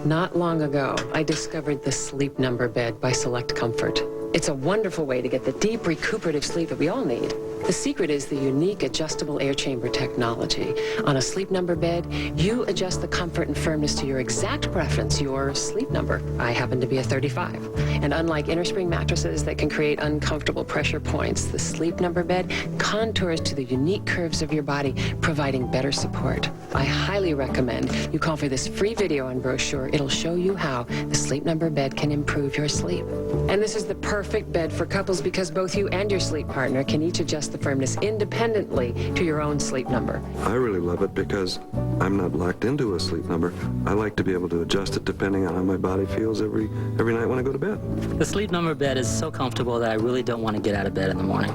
Not long ago, I discovered the Sleep Number bed by Select Comfort. It's a wonderful way to get the deep recuperative sleep that we all need. The secret is the unique adjustable air chamber technology. On a Sleep Number bed, you adjust the comfort and firmness to your exact preference, your sleep number. I happen to be a 35. And unlike innerspring mattresses that can create uncomfortable pressure points, the Sleep Number bed contours to the unique curves of your body, providing better support. I highly recommend you call for this free video and brochure. It'll show you how the Sleep Number bed can improve your sleep. And this is the perfect bed for couples because both you and your sleep partner can each adjust the firmness independently to your own sleep number. I really love it because I'm not locked into a sleep number. I like to be able to adjust it depending on how my body feels every night when I go to bed. The Sleep Number bed is so comfortable that I really don't want to get out of bed in the morning.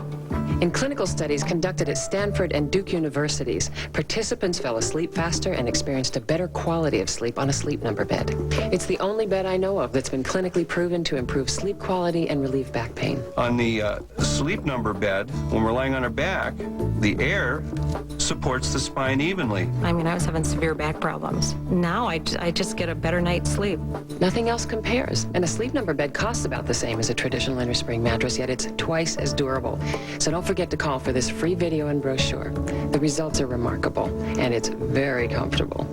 In clinical studies conducted at Stanford and Duke universities, participants fell asleep faster and experienced a better quality of sleep on a Sleep Number bed. It's the only bed I know of that's been clinically proven to improve sleep quality and relieve back pain. On the Sleep Number bed, when we're laying on our back, the air supports the spine evenly. I mean, I was having severe back problems. Now I just get a better night's sleep. Nothing else compares. And a Sleep Number bed costs about the same as a traditional innerspring mattress, yet it's twice as durable. So don't forget to call for this free video and brochure. The results are remarkable, and it's very comfortable.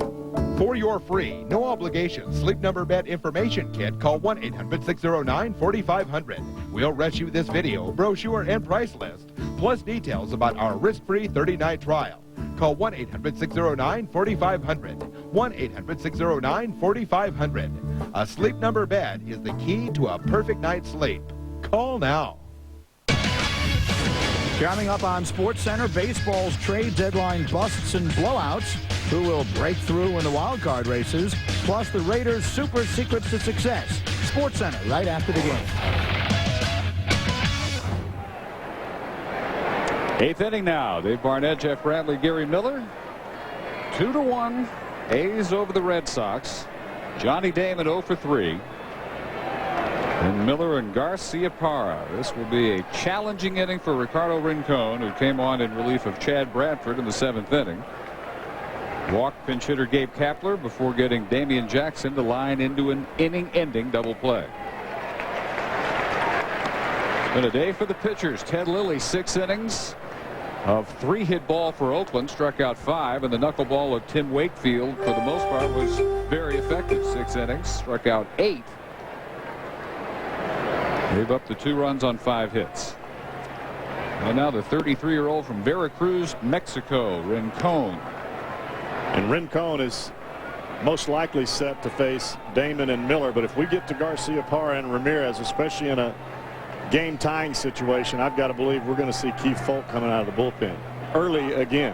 For your free, no obligation Sleep Number bed information kit, call 1-800-609-4500. We'll rush you this video, brochure, and price list, plus details about our risk-free 30-night trial. call 1-800-609-4500. 1-800-609-4500. A Sleep Number bed is the key to a perfect night's sleep. Call now. Coming up on SportsCenter, baseball's trade deadline busts and blowouts. Who will break through in the wild card races? Plus the Raiders' super secrets to success. SportsCenter right after the game. 8th inning now. Dave Barnett, Jeff Brantley, Gary Miller. 2-1. A's over the Red Sox. Johnny Damon 0 for 3. And Miller and Garcia Parra. This will be a challenging inning for Ricardo Rincon, who came on in relief of Chad Bradford in the 7th inning. Walked pinch hitter Gabe Kapler before getting Damian Jackson to line into an inning-ending double play. Been a day for the pitchers. Ted Lilly, 6 innings of 3-hit ball for Oakland, struck out 5, and the knuckleball of Tim Wakefield, for the most part, was very effective. 6 innings, struck out 8. Gave up the 2 runs on 5 hits. And now the 33-year-old from Veracruz, Mexico, Rincon. And Rincon is most likely set to face Damon and Miller. But if we get to Garcia Parra and Ramirez, especially in a game-tying situation, I've got to believe we're going to see Keith Folk coming out of the bullpen early again.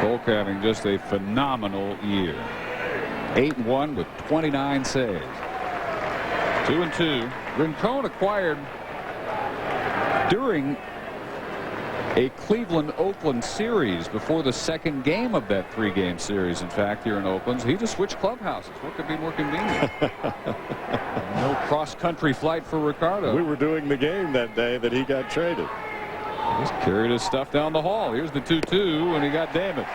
Folk having just a phenomenal year. 8-1 with 29 saves. 2-2. Rincon acquired during a Cleveland-Oakland series before the second game of that 3-game series. In fact, here in Oakland, he just switched clubhouses. What could be more convenient? No cross-country flight for Ricardo. We were doing the game that day that he got traded. Just carried his stuff down the hall. Here's the 2-2, and he got Damon.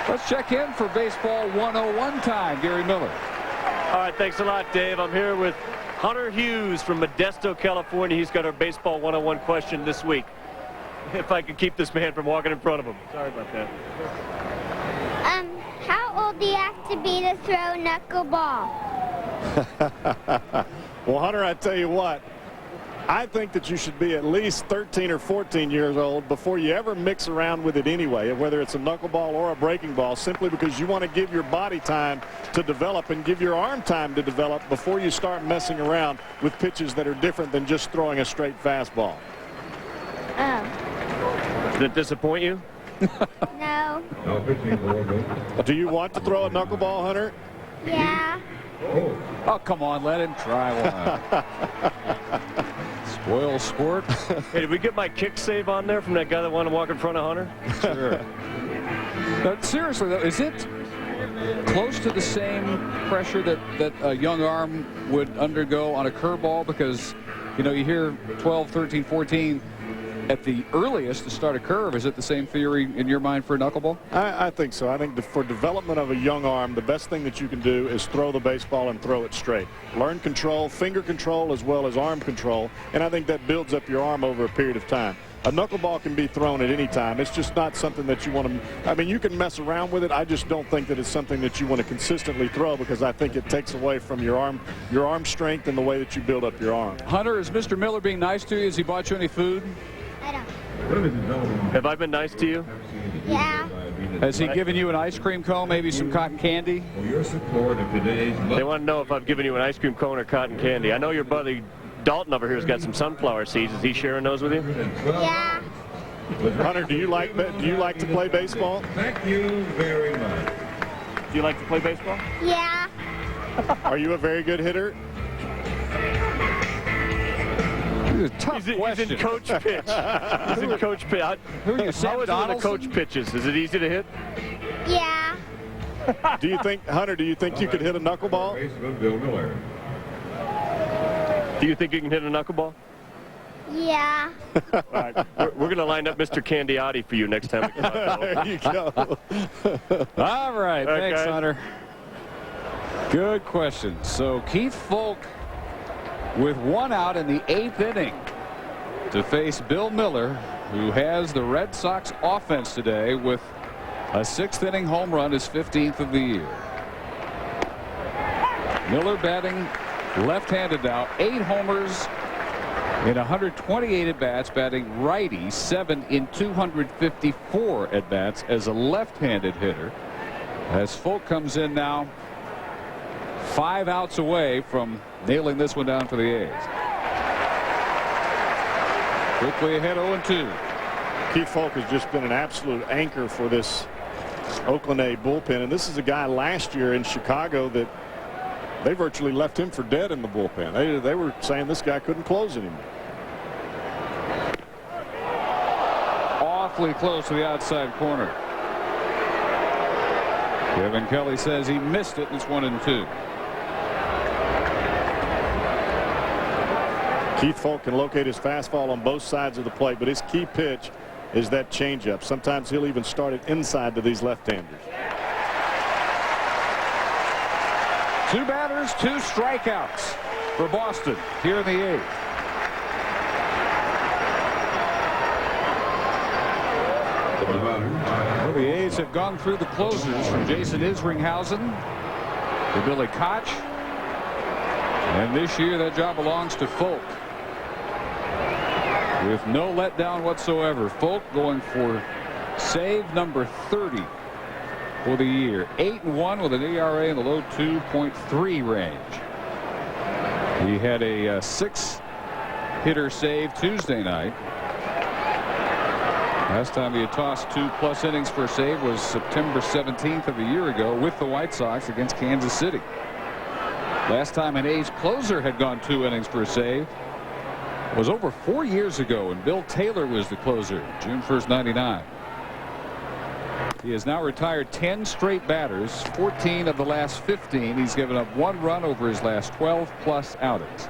Let's check in for Baseball 101 time. Gary Miller. All right, thanks a lot, Dave. I'm here with Hunter Hughes from Modesto, California. He's got our Baseball 101 question this week. If I could keep this man from walking in front of him. Sorry about that. How old do you have to be to throw knuckleball? Well, Hunter, I tell you what, I think that you should be at least 13 or 14 years old before you ever mix around with it anyway, whether it's a knuckleball or a breaking ball, simply because you want to give your body time to develop and give your arm time to develop before you start messing around with pitches that are different than just throwing a straight fastball. Oh. Did it disappoint you? No. Do you want to throw a knuckleball, Hunter? Yeah. Oh, come on, let him try one. Spoil sport. Hey, did we get my kick save on there from that guy that wanted to walk in front of Hunter? Sure. But seriously, though, is it close to the same pressure that a young arm would undergo on a curveball? Because, you know, you hear 12, 13, 14 at the earliest to start a curve. Is it the same theory in your mind for a knuckleball? I think so. I think for development of a young arm, the best thing that you can do is throw the baseball and throw it straight. Learn control, finger control, as well as arm control, and I think that builds up your arm over a period of time. A knuckleball can be thrown at any time. It's just not something that you want to, I mean, you can mess around with it. I just don't think that it's something that you want to consistently throw, because I think it takes away from your arm strength and the way that you build up your arm. Hunter, is Mr. Miller being nice to you? Has he bought you any food? I don't. Have I been nice to you? Yeah. Has he given you an ice cream cone, maybe some cotton candy? They want to know if I've given you an ice cream cone or cotton candy. I know your buddy Dalton over here has got some sunflower seeds. Is he sharing those with you? Yeah. Hunter, do you like to play baseball? Thank you very much. Do you like to play baseball? Yeah. Are you a very good hitter? He's in coach pitch. He's in coach pitch. Who are you, Sam How is it when the coach pitches? Is it easy to hit? Yeah. Do you think, Hunter, do you think you could hit a knuckleball? Do you think you can hit a knuckleball? Yeah. All right. We're going to line up Mr. Candiotti for you next time we come out. There you go. All right. Thanks, guys. Hunter. Good question. So Keith Folk with 1 out in the 8th inning to face Bill Miller, who has the Red Sox offense today with a 6th inning home run, his 15th of the year. Miller batting left-handed now, 8 homers In 128 at-bats, batting righty, 7 in 254 at-bats as a left-handed hitter. As Folk comes in now, 5 outs away from nailing this one down for the A's. Quickly ahead 0-2. Keith Folk has just been an absolute anchor for this Oakland A bullpen, and this is a guy last year in Chicago that they virtually left him for dead in the bullpen. They were saying this guy couldn't close anymore. Awfully close to the outside corner. Kevin Kelly says he missed it. It's 1-2. Keith Folk can locate his fastball on both sides of the plate, but his key pitch is that changeup. Sometimes he'll even start it inside to these left-handers. 2 batters, 2 strikeouts for Boston here in the 8th. Well, the A's have gone through the closers from Jason Isringhausen to Billy Koch. And this year that job belongs to Folk. With no letdown whatsoever. Folk going for save number 30 for the year. 8-1 with an ERA in the low 2.3 range. He had a 6-hitter save Tuesday night. Last time he had tossed 2+ innings for a save was September 17th of a year ago with the White Sox against Kansas City. Last time an A's closer had gone 2 innings for a save was over 4 years ago, and Bill Taylor was the closer, June 1st, 99. He has now retired 10 straight batters, 14 of the last 15. He's given up 1 run over his last 12+ outings.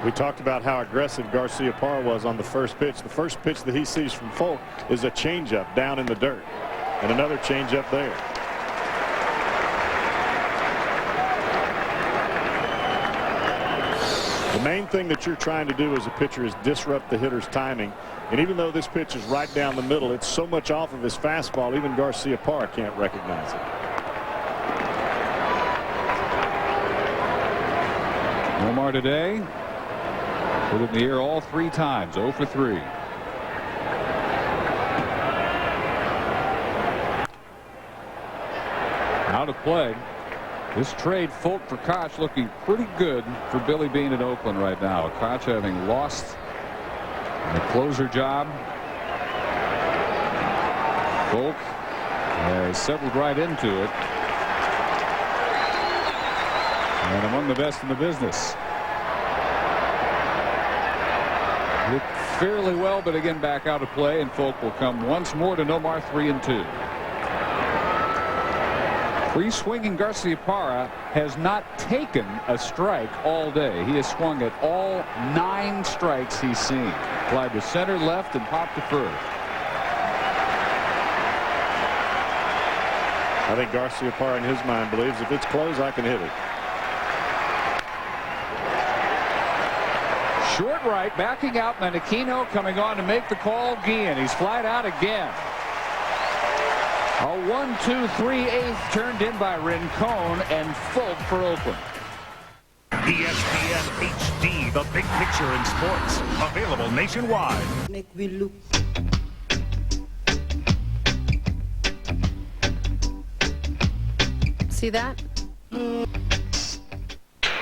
We talked about how aggressive Garciaparra was on the first pitch. The first pitch that he sees from Folk is a changeup down in the dirt, and another changeup there. The main thing that you're trying to do as a pitcher is disrupt the hitter's timing. And even though this pitch is right down the middle, it's so much off of his fastball, even Garciaparra can't recognize it. Omar today put it in the air all 3 times, 0 for 3. Out of play. This trade, Folk for Koch, looking pretty good for Billy Beane in Oakland right now. Koch having lost the closer job. Folk has settled right into it. And among the best in the business. Looked fairly well, but again back out of play, and Folk will come once more to Nomar 3-2. Free-swinging Garciaparra has not taken a strike all day. He has swung at all 9 strikes he's seen. Applied to center, left, and popped to first. I think Garciaparra in his mind believes if it's close, I can hit it. Short right, backing out. Menachino coming on to make the call. Guillen. He's flied out again. A 1-2-3-8 turned in by Rincon, and Folk for Oakland. ESPN HD, the big picture in sports. Available nationwide. Make me look. See that?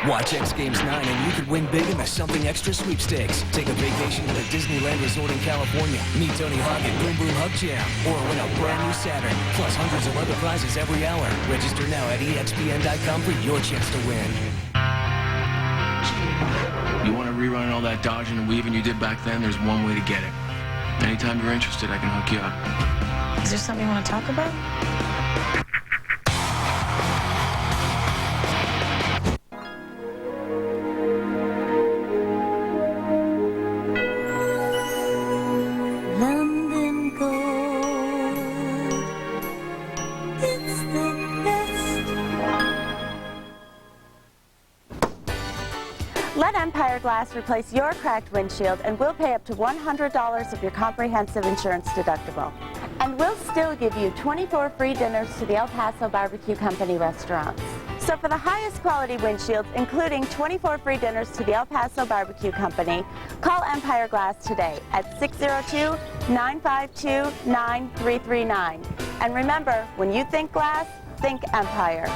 Watch X Games 9 and you could win big in the Something Extra sweepstakes. Take a vacation to the Disneyland Resort in California. Meet Tony Hawk at Boom Boom Hug Jam. Or win a brand new Saturn. Plus hundreds of other prizes every hour. Register now at ESPN.com for your chance to win. You want to rerun all that dodging and weaving you did back then? There's one way to get it. Anytime you're interested, I can hook you up. Is there something you want to talk about? Let Empire Glass replace your cracked windshield, and we'll pay up to $100 of your comprehensive insurance deductible. And we'll still give you 24 free dinners to the El Paso Barbecue Company restaurants. So for the highest quality windshields, including 24 free dinners to the El Paso Barbecue Company, call Empire Glass today at 602-952-9339. And remember, when you think glass, think Empire.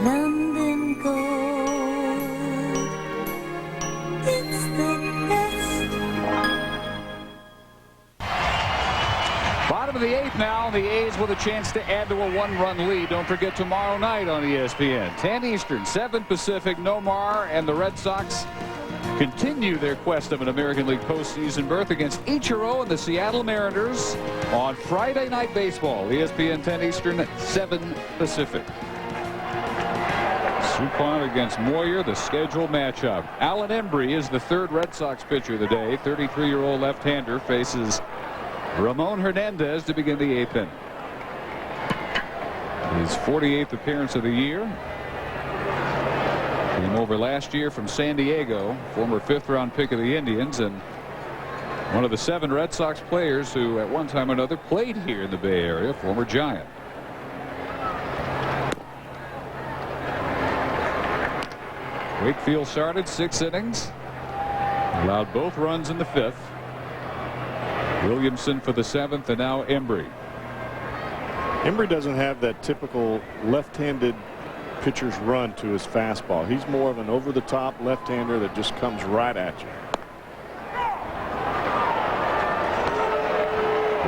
London gold, it's the best. Bottom of the 8th now, the A's with a chance to add to a 1-run lead. Don't forget tomorrow night on ESPN. 10 Eastern, 7 Pacific, Nomar and the Red Sox continue their quest of an American League postseason berth against Ichiro and the Seattle Mariners on Friday Night Baseball. ESPN 10 Eastern, 7 Pacific. Suppan against Moyer, the scheduled matchup. Alan Embry is the third Red Sox pitcher of the day. 33-year-old left-hander faces Ramon Hernandez to begin the 8th inning. His 48th appearance of the year. Came over last year from San Diego, former 5th-round pick of the Indians, and one of the 7 Red Sox players who at one time or another played here in the Bay Area, former Giant. Wakefield started 6 innings, allowed both runs in the 5th. Williamson for the 7th, and now Embry. Embry doesn't have that typical left-handed pitcher's run to his fastball. He's more of an over-the-top left-hander that just comes right at you.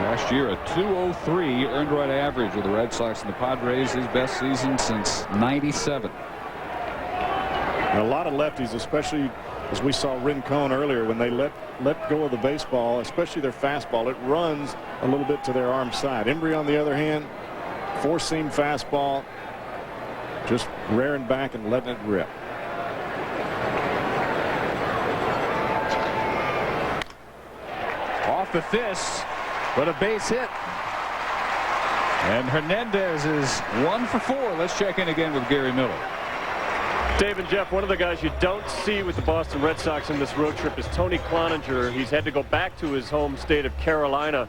Last year, a .203 earned run average with the Red Sox and the Padres, his best season since '97. And a lot of lefties, especially as we saw Rincon earlier, when they let go of the baseball, especially their fastball, it runs a little bit to their arm side. Embry, on the other hand, 4-seam fastball, just rearing back and letting it rip. Off the fist, but a base hit. And Hernandez is 1 for 4. Let's check in again with Gary Miller. Dave and Jeff, one of the guys you don't see with the Boston Red Sox in this road trip is Tony Cloninger. He's had to go back to his home state of Carolina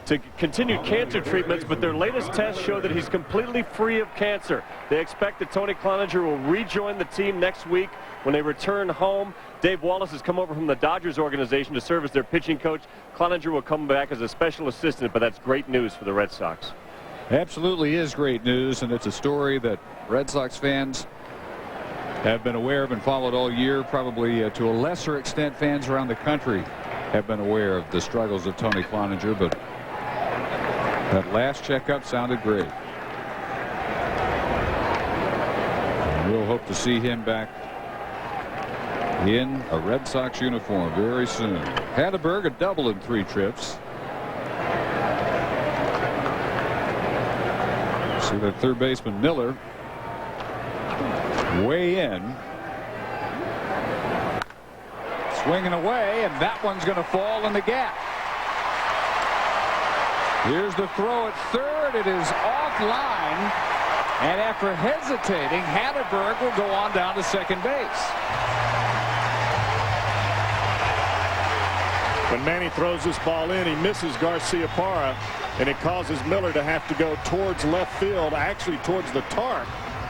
to continue cancer treatments, but their latest tests show that he's completely free of cancer. They expect that Tony Cloninger will rejoin the team next week when they return home. Dave Wallace has come over from the Dodgers organization to serve as their pitching coach. Cloninger will come back as a special assistant, but that's great news for the Red Sox. Absolutely is great news, and it's a story that Red Sox fans have been aware of and followed all year. Probably to a lesser extent, fans around the country have been aware of the struggles of Tony Cloninger, but that last checkup sounded great. And we'll hope to see him back in a Red Sox uniform very soon. Hatteberg a double in 3 trips. See that third baseman Miller way in, swinging away, and that one's going to fall in the gap. Here's the throw at third. It is offline, and after hesitating, Hatteberg will go on down to second base. When Manny throws this ball in, he misses Garcia-Parra, and it causes Miller to have to go towards left field, actually towards the tarp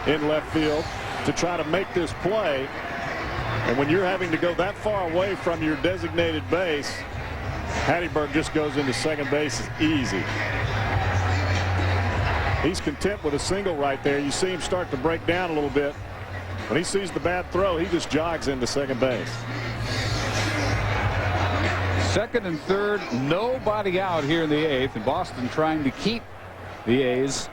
in left field, to try to make this play. And when you're having to go that far away from your designated base, Hatteberg just goes into second base easy. He's content with a single right there. You see him start to break down a little bit. When he sees the bad throw, he just jogs into second base. Second and third, nobody out here in the 8th, and Boston trying to keep the A's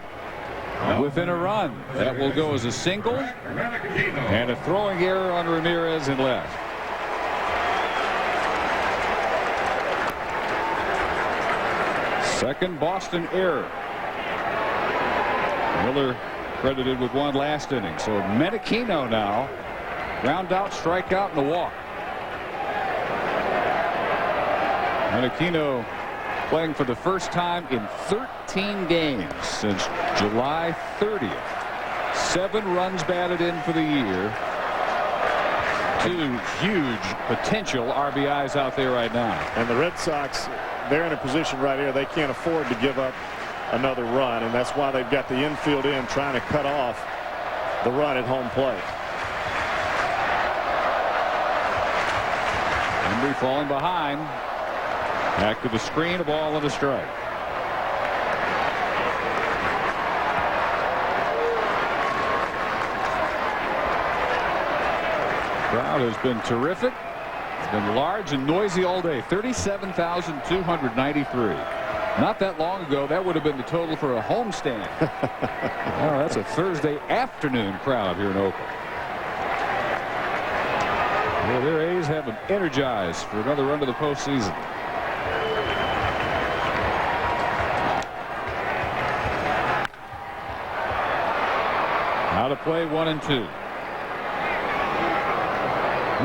within a run. That will go as a single and a throwing error on Ramirez in left. Second Boston error. Miller credited with 1 last inning. So Menachino now, ground out, strikeout, and a walk. Menachino playing for the first time in 13 games since July 30th. 7 runs batted in for the year. two huge potential RBIs out there right now. And the Red Sox, they're in a position right here. They can't afford to give up another run, and that's why they've got the infield in trying to cut off the run at home plate. Embry falling behind. Back to the screen, a ball and a strike. Crowd has been terrific. It's been large and noisy all day. 37,293. Not that long ago, that would have been the total for a homestand. Oh, that's a Thursday afternoon crowd here in Oakland. Well, their A's have them energized for another run to the postseason. Now to play 1 and 2.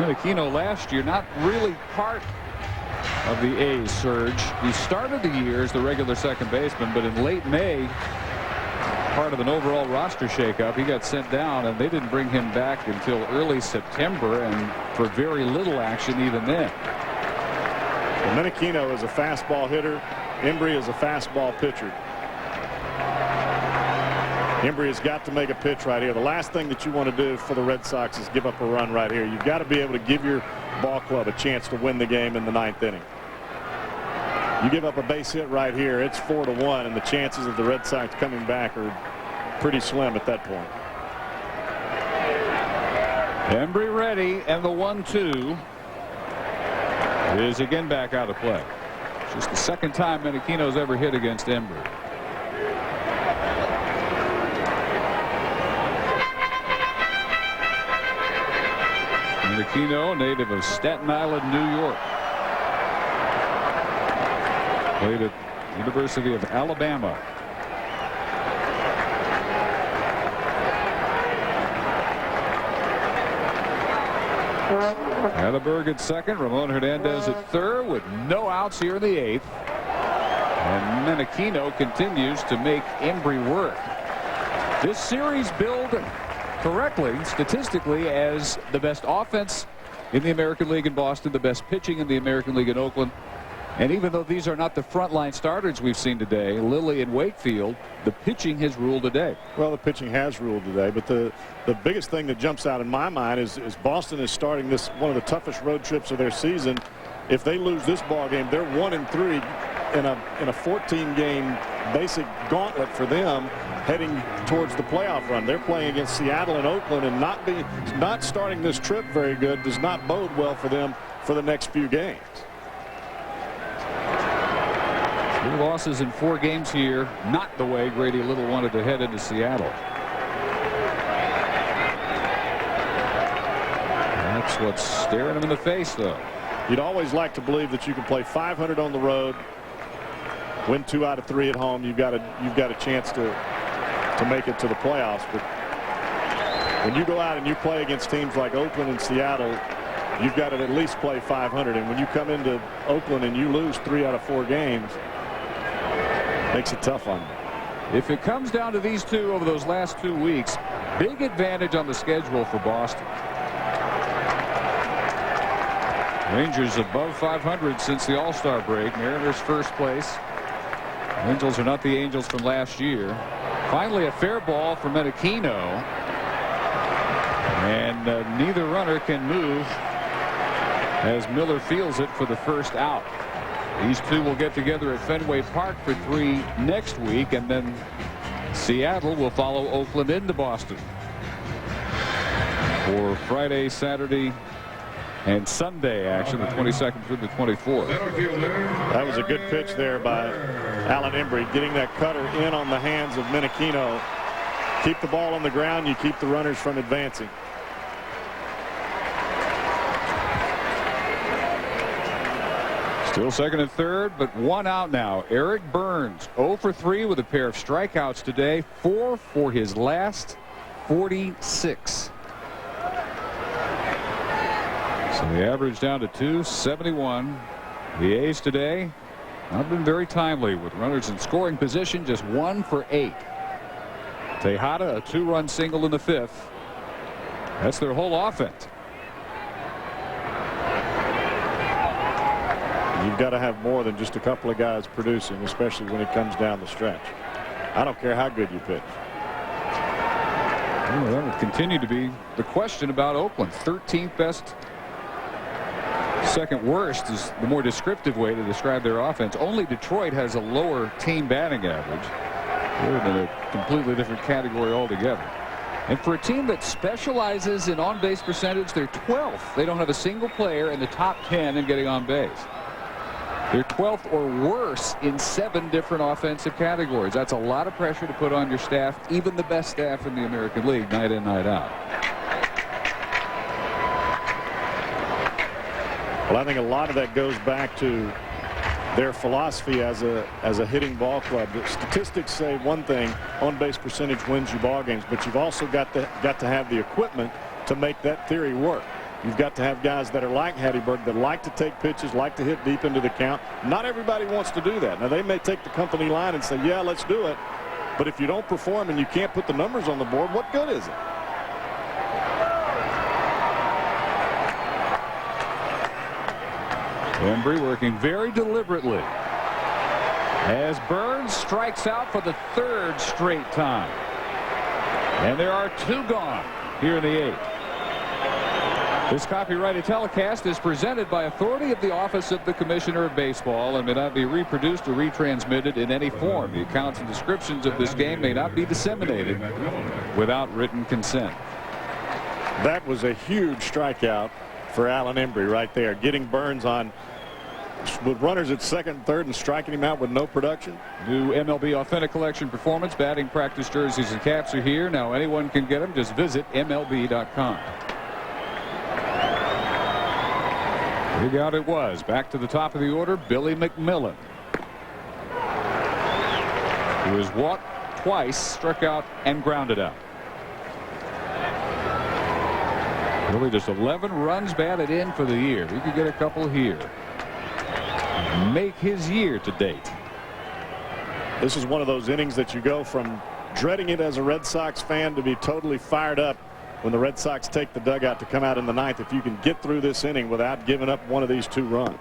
Menachino last year not really part of the A's surge. He started the year as the regular second baseman, but in late May, part of an overall roster shakeup, he got sent down, and they didn't bring him back until early September, and for very little action even then. Well, Menachino is a fastball hitter. Embry is a fastball pitcher. Embry has got to make a pitch right here. The last thing that you want to do for the Red Sox is give up a run right here. You've got to be able to give your ball club a chance to win the game in the 9th inning. You give up a base hit right here, it's 4-1, and the chances of the Red Sox coming back are pretty slim at that point. Embry ready, and the 1-2 is again back out of play. It's just the second time Menachino's ever hit against Embry. Menachino, native of Staten Island, New York. Played at University of Alabama. Hatteberg at second, Ramon Hernandez at third with no outs here in the 8th. And Menachino continues to make Embry work. This series billed correctly, statistically, as the best offense in the American League in Boston, the best pitching in the American League in Oakland. And even though these are not the frontline starters we've seen today, Lilly and Wakefield, the pitching has ruled today. Well, the pitching has ruled today, but the biggest thing that jumps out in my mind is Boston is starting this one of the toughest road trips of their season. If they lose this ball game, they're 1-3 in a 14-game basic gauntlet for them heading towards the playoff run. They're playing against Seattle and Oakland, and not starting this trip very good does not bode well for them for the next few games. 3 losses in 4 games here, not the way Grady Little wanted to head into Seattle. That's what's staring him in the face, though. You'd always like to believe that you can play 500 on the road, win 2 out of 3 at home. You've got a chance to make it to the playoffs. But when you go out and you play against teams like Oakland and Seattle, you've got to at least play 500. And when you come into Oakland and you lose 3 out of 4 games, makes it tough on you. If it comes down to these two over those last 2 weeks, big advantage on the schedule for Boston. Rangers above 500 since the All-Star break. Mariners first place. Angels are not the Angels from last year. Finally a fair ball for Menachino. And neither runner can move as Miller fields it for the first out. These two will get together at Fenway Park for 3 next week, and then Seattle will follow Oakland into Boston for Friday, Saturday, and Sunday action, the 22nd through the 24th. That was a good pitch there by Alan Embry, getting that cutter in on the hands of Menachino. Keep the ball on the ground, you keep the runners from advancing. Still second and third, but 1 out now. Eric Burns 0 for 3 with a pair of strikeouts today, 4 for his last 46. So the average down to 271. The A's today not been very timely with runners in scoring position, just 1 for 8. Tejada a 2-run single in the 5th. That's their whole offense. You've got to have more than just a couple of guys producing, especially when it comes down the stretch. I don't care how good you pitch. Well, that will continue to be the question about Oakland. 13th best. Second worst is the more descriptive way to describe their offense. Only Detroit has a lower team batting average. They're in a completely different category altogether. And for a team that specializes in on-base percentage, they're 12th. They don't have a single player in the top 10 in getting on base. They're 12th or worse in 7 different offensive categories. That's a lot of pressure to put on your staff, even the best staff in the American League, night in, night out. Well, I think a lot of that goes back to their philosophy as a hitting ball club. The statistics say one thing: on-base percentage wins you ball games, but you've also got to have the equipment to make that theory work. You've got to have guys that are like Hatteberg, that like to take pitches, like to hit deep into the count. Not everybody wants to do that. Now, they may take the company line and say, yeah, let's do it. But if you don't perform and you can't put the numbers on the board, what good is it? Embry working very deliberately as Burns strikes out for the 3rd straight time. And there are 2 gone here in the 8th. This copyrighted telecast is presented by authority of the Office of the Commissioner of Baseball and may not be reproduced or retransmitted in any form. The accounts and descriptions of this game may not be disseminated without written consent. That was a huge strikeout for Alan Embry right there, getting Burns on with runners at 2nd and 3rd and striking him out with no production. New MLB Authentic Collection Performance batting practice jerseys and caps are here. Now anyone can get them. Just visit MLB.com. Big out it was. Back to the top of the order, Billy McMillan, who has walked twice, struck out, and grounded out. Really just 11 runs batted in for the year. We could get a couple here. Make his year to date. This is one of those innings that you go from dreading it as a Red Sox fan to be totally fired up when the Red Sox take the dugout to come out in the 9th. If you can get through this inning without giving up one of these 2 runs.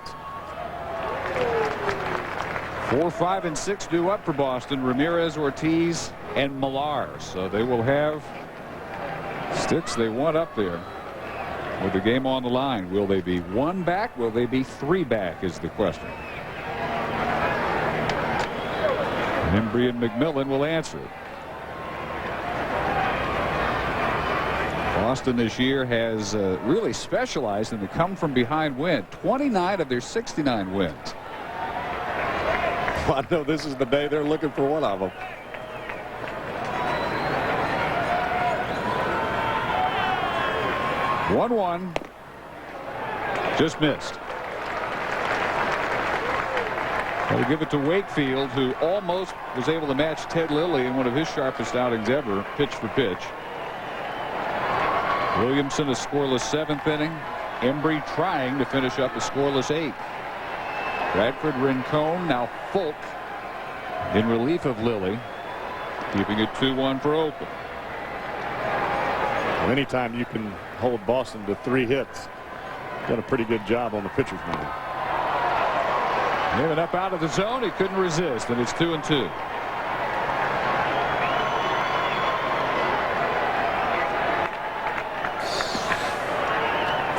4, 5, and 6 due up for Boston. Ramirez, Ortiz, and Millar. So they will have sticks they want up there with the game on the line. Will they be 1 back? Will they be 3 back is the question. Embry and McMillan will answer. Boston this year has really specialized in the come-from-behind win. 29 of their 69 wins. Well, I know this is the day they're looking for one of them. One. Just missed. I'll give it to Wakefield, who almost was able to match Ted Lilly in one of his sharpest outings ever, pitch for pitch. Williamson a scoreless 7th inning. Embry trying to finish up a scoreless 8th. Bradford, Rincon, now Fulk in relief of Lilly, keeping it 2-1 for Oakland. Well, anytime you can hold Boston to 3 hits, done a pretty good job on the pitcher's mound. Giving up out of the zone, he couldn't resist, and it's 2-2.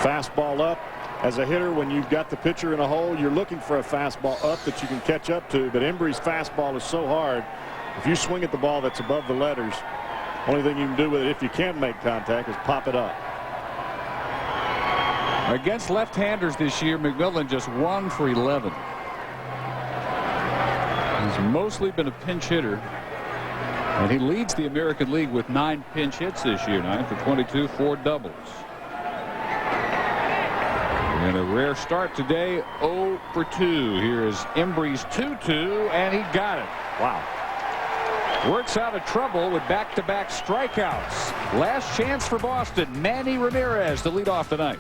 Fastball up. As a hitter, when you've got the pitcher in a hole, you're looking for a fastball up that you can catch up to. But Embry's fastball is so hard. If you swing at the ball that's above the letters, only thing you can do with it, if you can make contact, is pop it up. Against left-handers this year, McMillan just 1 for 11. He's mostly been a pinch hitter, and he leads the American League with 9 pinch hits this year. 9 for 22, 4 doubles. And a rare start today, 0 for 2. Here is Embry's 2-2, and he got it. Wow. Works out of trouble with back-to-back strikeouts. Last chance for Boston. Manny Ramirez to lead off tonight.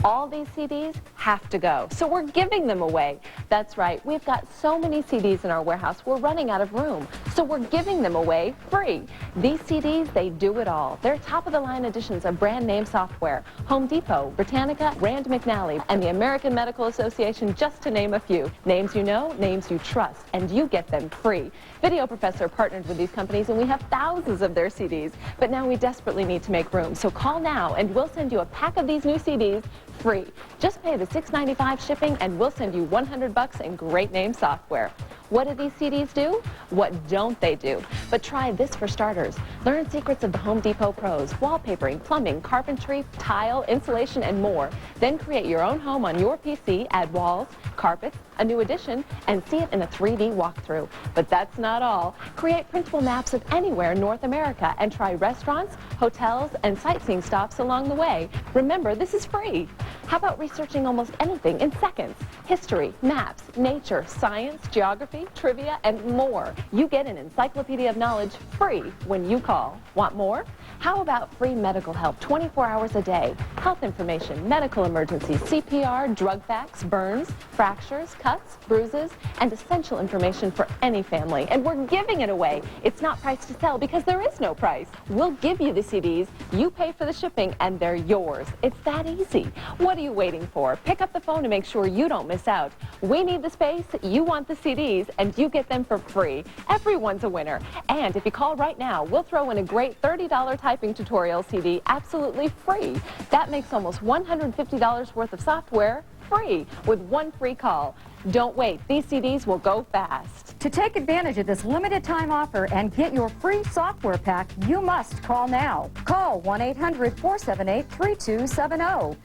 All these CDs have to go. So we're giving them away. That's right. We've got so many CDs in our warehouse, we're running out of room. So we're giving them away free. These CDs, they do it all. They're top-of-the-line editions of brand name software. Home Depot, Britannica, Rand McNally, and the American Medical Association, just to name a few. Names you know, names you trust, and you get them free. Video Professor partnered with these companies, and we have thousands of their CDs. But now we desperately need to make room. So call now, and we'll send you a pack of these new CDs free. Just pay the $6.95 shipping, and we'll send you $100 in great name software. What do these CDs do? What don't they do? But try this for starters. Learn secrets of the Home Depot pros, wallpapering, plumbing, carpentry, tile, insulation, and more. Then create your own home on your PC, add walls, carpets, a new addition, and see it in a 3D walkthrough. But that's not all. Create printable maps of anywhere in North America and try restaurants, hotels, and sightseeing stops along the way. Remember, this is free. How about researching almost anything in seconds? History, maps, nature, science, geography, trivia, and more. You get an encyclopedia of knowledge free when you call. Want more? How about free medical help 24 hours a day? Health information, medical emergencies, CPR, drug facts, burns, fractures, cuts, bruises, and essential information for any family. And we're giving it away. It's not priced to sell because there is no price. We'll give you the CDs, you pay for the shipping, and they're yours. It's that easy. What are you waiting for? Pick up the phone to make sure you don't miss out. We need the space, you want the CDs, and you get them for free. Everyone's a winner. And if you call right now, we'll throw in a great $30 typing tutorial CD absolutely free. That makes almost $150 worth of software free with one free call. Don't wait. These CDs will go fast. To take advantage of this limited time offer and get your free software pack, you must call now. Call 1-800-478-3270.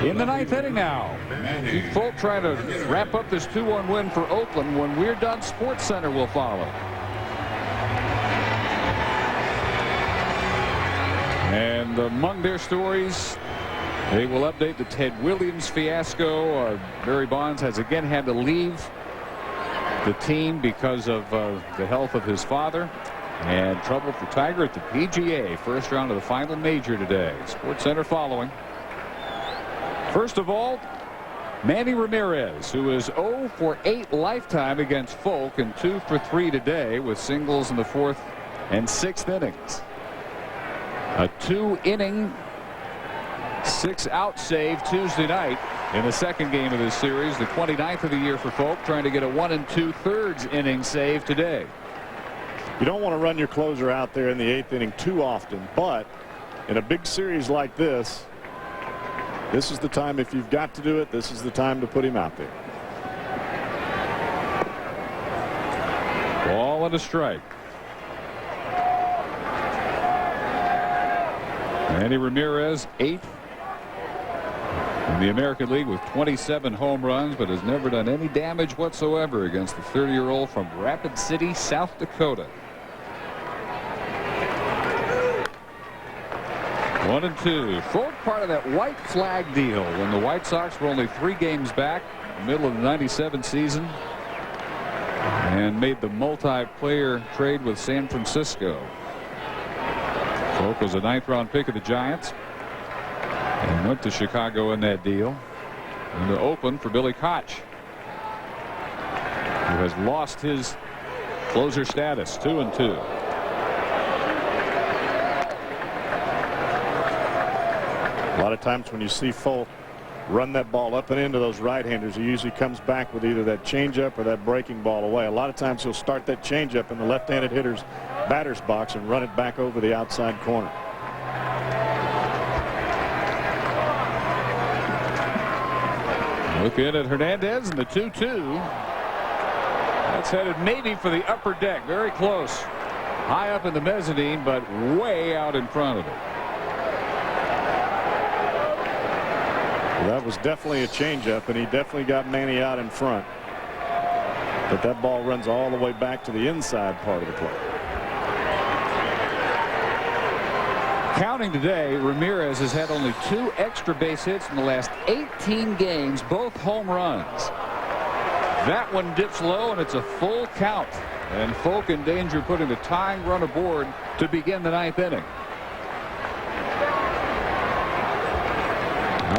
In the ninth inning now, Pete Folk trying to wrap up this 2-1 win for Oakland. When we're done, SportsCenter will follow. And among their stories, they will update the Ted Williams fiasco. Barry Bonds has again had to leave the team because of the health of his father. And trouble for Tiger at the PGA. First round of the final major today. SportsCenter following. First of all, Manny Ramirez, who is 0 for 8 lifetime against Folk and 2 for 3 today with singles in the 4th and 6th innings. A 2-inning, 6-out save Tuesday night in the second game of this series, the 29th of the year for Folk, trying to get a 1 2/3 inning save today. You don't want to run your closer out there in the 8th inning too often, but in a big series like this, this is the time, if you've got to do it, this is the time to put him out there. Ball and a strike. Manny Ramirez, 8th in the American League with 27 home runs, but has never done any damage whatsoever against the 30-year-old from Rapid City, South Dakota. 1-2. Folk part of that white flag deal when the White Sox were only 3 games back in the middle of the '97 season and made the multi-player trade with San Francisco. Folk was a 9th-round pick of the Giants and went to Chicago in that deal and to open for Billy Koch, who has lost his closer status. 2-2. A lot of times when you see Folk run that ball up and into those right-handers, he usually comes back with either that changeup or that breaking ball away. A lot of times he'll start that changeup in the left-handed hitter's batter's box and run it back over the outside corner. Looking at Hernandez and the 2-2. That's headed maybe for the upper deck. Very close. High up in the mezzanine, but way out in front of it. That was definitely a changeup, and he definitely got Manny out in front. But that ball runs all the way back to the inside part of the plate. Counting today, Ramirez has had only 2 extra base hits in the last 18 games, both home runs. That one dips low, and it's a full count. And Folk in danger of putting the tying run aboard to begin the 9th inning.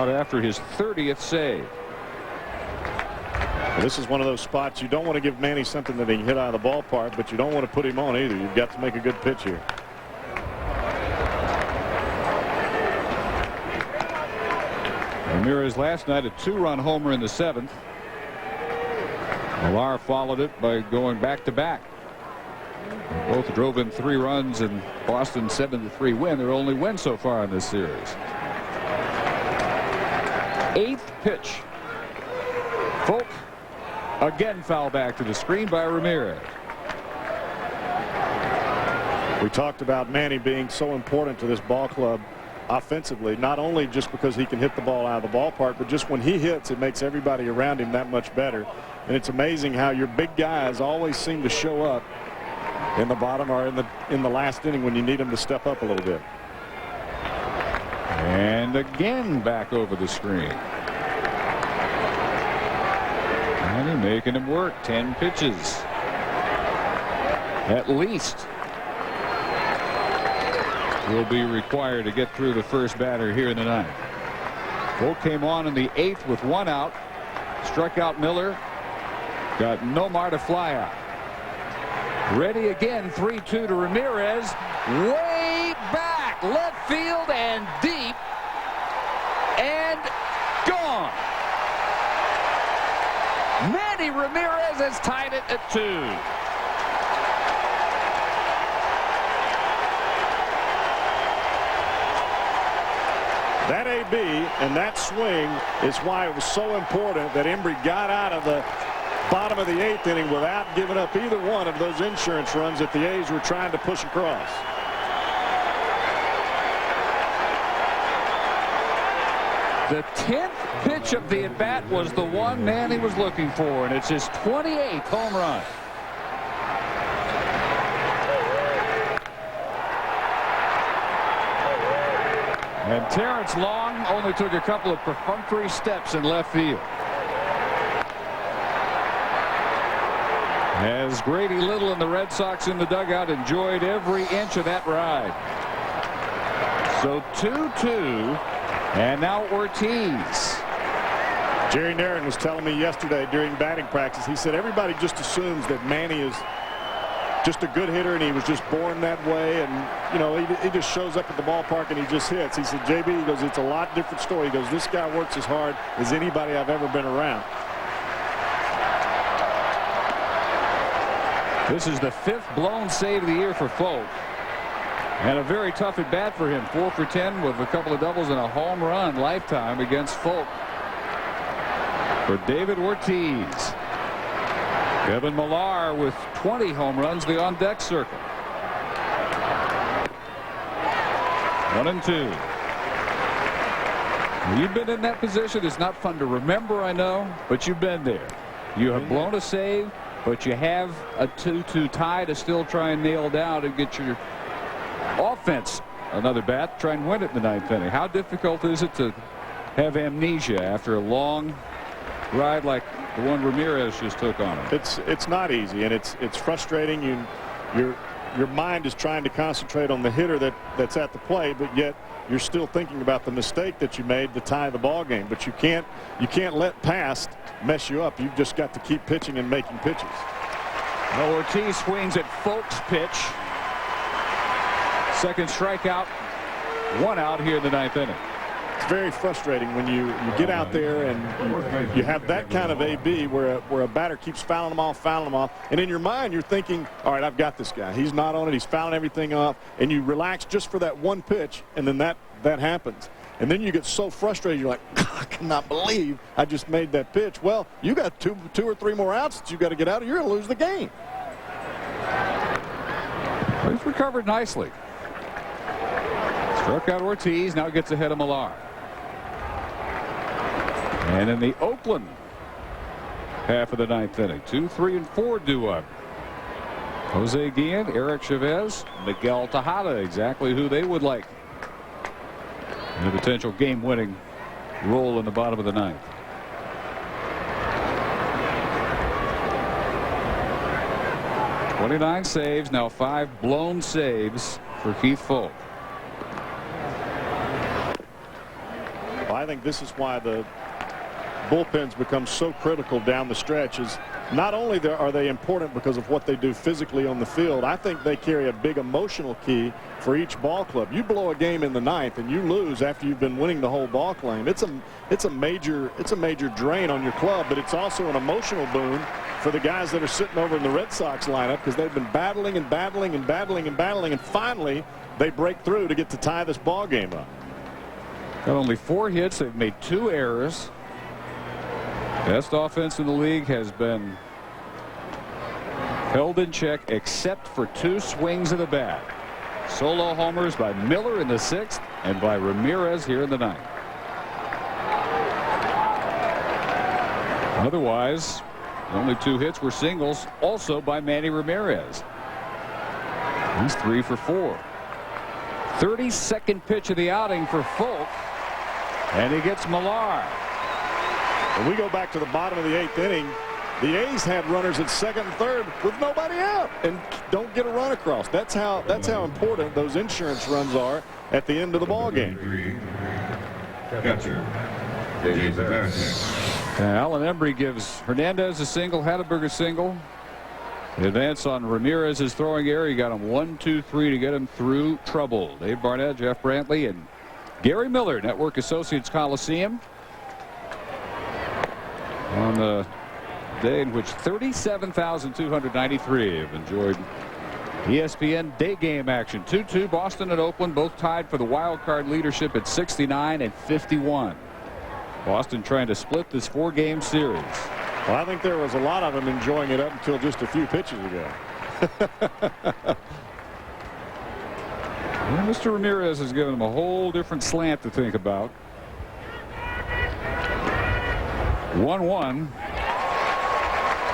Out after his 30th save. This is one of those spots you don't want to give Manny something that he can hit out of the ballpark, but you don't want to put him on either. You've got to make a good pitch here. Ramirez last night a 2-run homer in the 7th. Millar followed it by going back-to-back. Both drove in 3 runs, and Boston's 7-3 win. Their only win so far in this series. 8th pitch. Folk again foul back to the screen by Ramirez. We talked about Manny being so important to this ball club offensively, not only just because he can hit the ball out of the ballpark, but just when he hits, it makes everybody around him that much better. And it's amazing how your big guys always seem to show up in the bottom or in the last inning when you need them to step up a little bit. And again back over the screen. And making him work. 10 pitches at least will be required to get through the first batter here in the 9th. Folk came on in the 8th with 1 out. Struck out Miller. Got Nomar to fly out. Ready again. 3-2 to Ramirez. Way back. Left field and deep. And gone. Manny Ramirez has tied it at 2. That AB and that swing is why it was so important that Embry got out of the bottom of the 8th inning without giving up either one of those insurance runs that the A's were trying to push across. The 10th pitch of the at-bat was the one Manny was looking for, and it's his 28th home run. And Terrence Long only took a couple of perfunctory steps in left field. As Grady Little and the Red Sox in the dugout enjoyed every inch of that ride. So 2-2. And now Ortiz. Jerry Narron was telling me yesterday during batting practice, he said everybody just assumes that Manny is just a good hitter and he was just born that way, and you know he just shows up at the ballpark and he just hits. He said, JB, he goes, it's a lot different story. He goes, this guy works as hard as anybody I've ever been around. This is the 5th blown save of the year for Folk. And a very tough at bat for him. 4 for 10 with a couple of doubles and a home run lifetime against Folk. For David Ortiz. Kevin Millar with 20 home runs, the on-deck circle. 1-2. You've been in that position. It's not fun to remember, I know, but you've been there. You have blown a save, but you have a 2-2 tie to still try and nail down and get your offense another bat, try and win it in the 9th inning. How difficult is it to have amnesia after a long ride like the one Ramirez just took on him? It's not easy, and it's frustrating. Your mind is trying to concentrate on the hitter that's at the plate, but yet you're still thinking about the mistake that you made to tie the ball game. But you can't let past mess you up. You've just got to keep pitching and making pitches. Well, Ortiz swings at Folk's pitch. Second strikeout, 1 out here in the 9th inning. It's very frustrating when you get out there and you have that kind of AB where a batter keeps fouling them off, and in your mind you're thinking, all right, I've got this guy. He's not on it. He's fouling everything off, and you relax just for that one pitch, and then that happens. And then you get so frustrated, you're like, I cannot believe I just made that pitch. Well, you got two or three more outs that you got to get out, or you're going to lose the game. Well, he's recovered nicely. Struck out Ortiz, now gets ahead of Millar. And in the Oakland half of the 9th inning, 2, 3, and 4 due up. Jose Guillen, Eric Chavez, Miguel Tejada, exactly who they would like in a potential game-winning role in the bottom of the 9th. .29 saves, now 5 blown saves for Keith Folk. I think this is why the bullpens become so critical down the stretch. Is not only are they important because of what they do physically on the field, I think they carry a big emotional key for each ball club. You blow a game in the ninth and you lose after you've been winning the whole ball game. It's a major drain on your club, but it's also an emotional boon for the guys that are sitting over in the Red Sox lineup, because they've been battling and battling and battling and battling, and finally they break through to get to tie this ball game up. Got only 4 hits. They've made 2 errors. Best offense in the league has been held in check except for 2 swings of the bat. Solo homers by Miller in the 6th and by Ramirez here in the 9th. Otherwise, only 2 hits were singles, also by Manny Ramirez. He's 3 for 4. 32nd pitch of the outing for Folk, and he gets Millar. When we go back to the bottom of the 8th inning, the A's had runners at second and third with nobody out and don't get a run across. That's how important those insurance runs are at the end of the ball game. Alan Embry gives Hernandez a single, Hatteberg a single. Advance on Ramirez's throwing error. He got him 1, 2, 3 to get him through trouble. Dave Barnett, Jeff Brantley, and Gary Miller, Network Associates Coliseum, on the day in which 37,293 have enjoyed ESPN day game action. 2-2 Boston and Oakland, both tied for the wild card leadership at 69 and 51. Boston trying to split this 4-game series. Well, I think there was a lot of them enjoying it up until just a few pitches ago. Well, Mr. Ramirez has given them a whole different slant to think about. 1-1.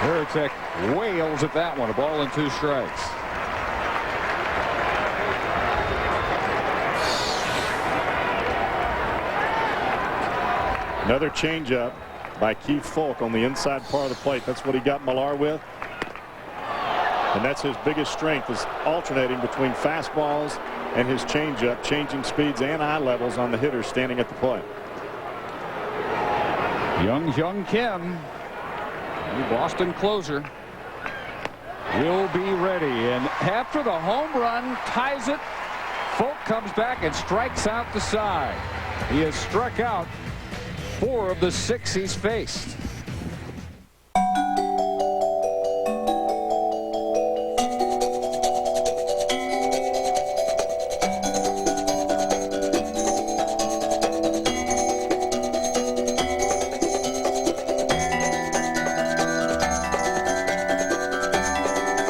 Veritek wails at that one. A ball and 2 strikes. Another changeup by Keith Folk on the inside part of the plate. That's what he got Millar with. And that's his biggest strength, is alternating between fastballs and his changeup, changing speeds and eye levels on the hitters standing at the plate. Young Hyun Kim, the Boston closer, will be ready. And after the home run ties it, Folk comes back and strikes out the side. He has struck out 4 of the 6 he's faced.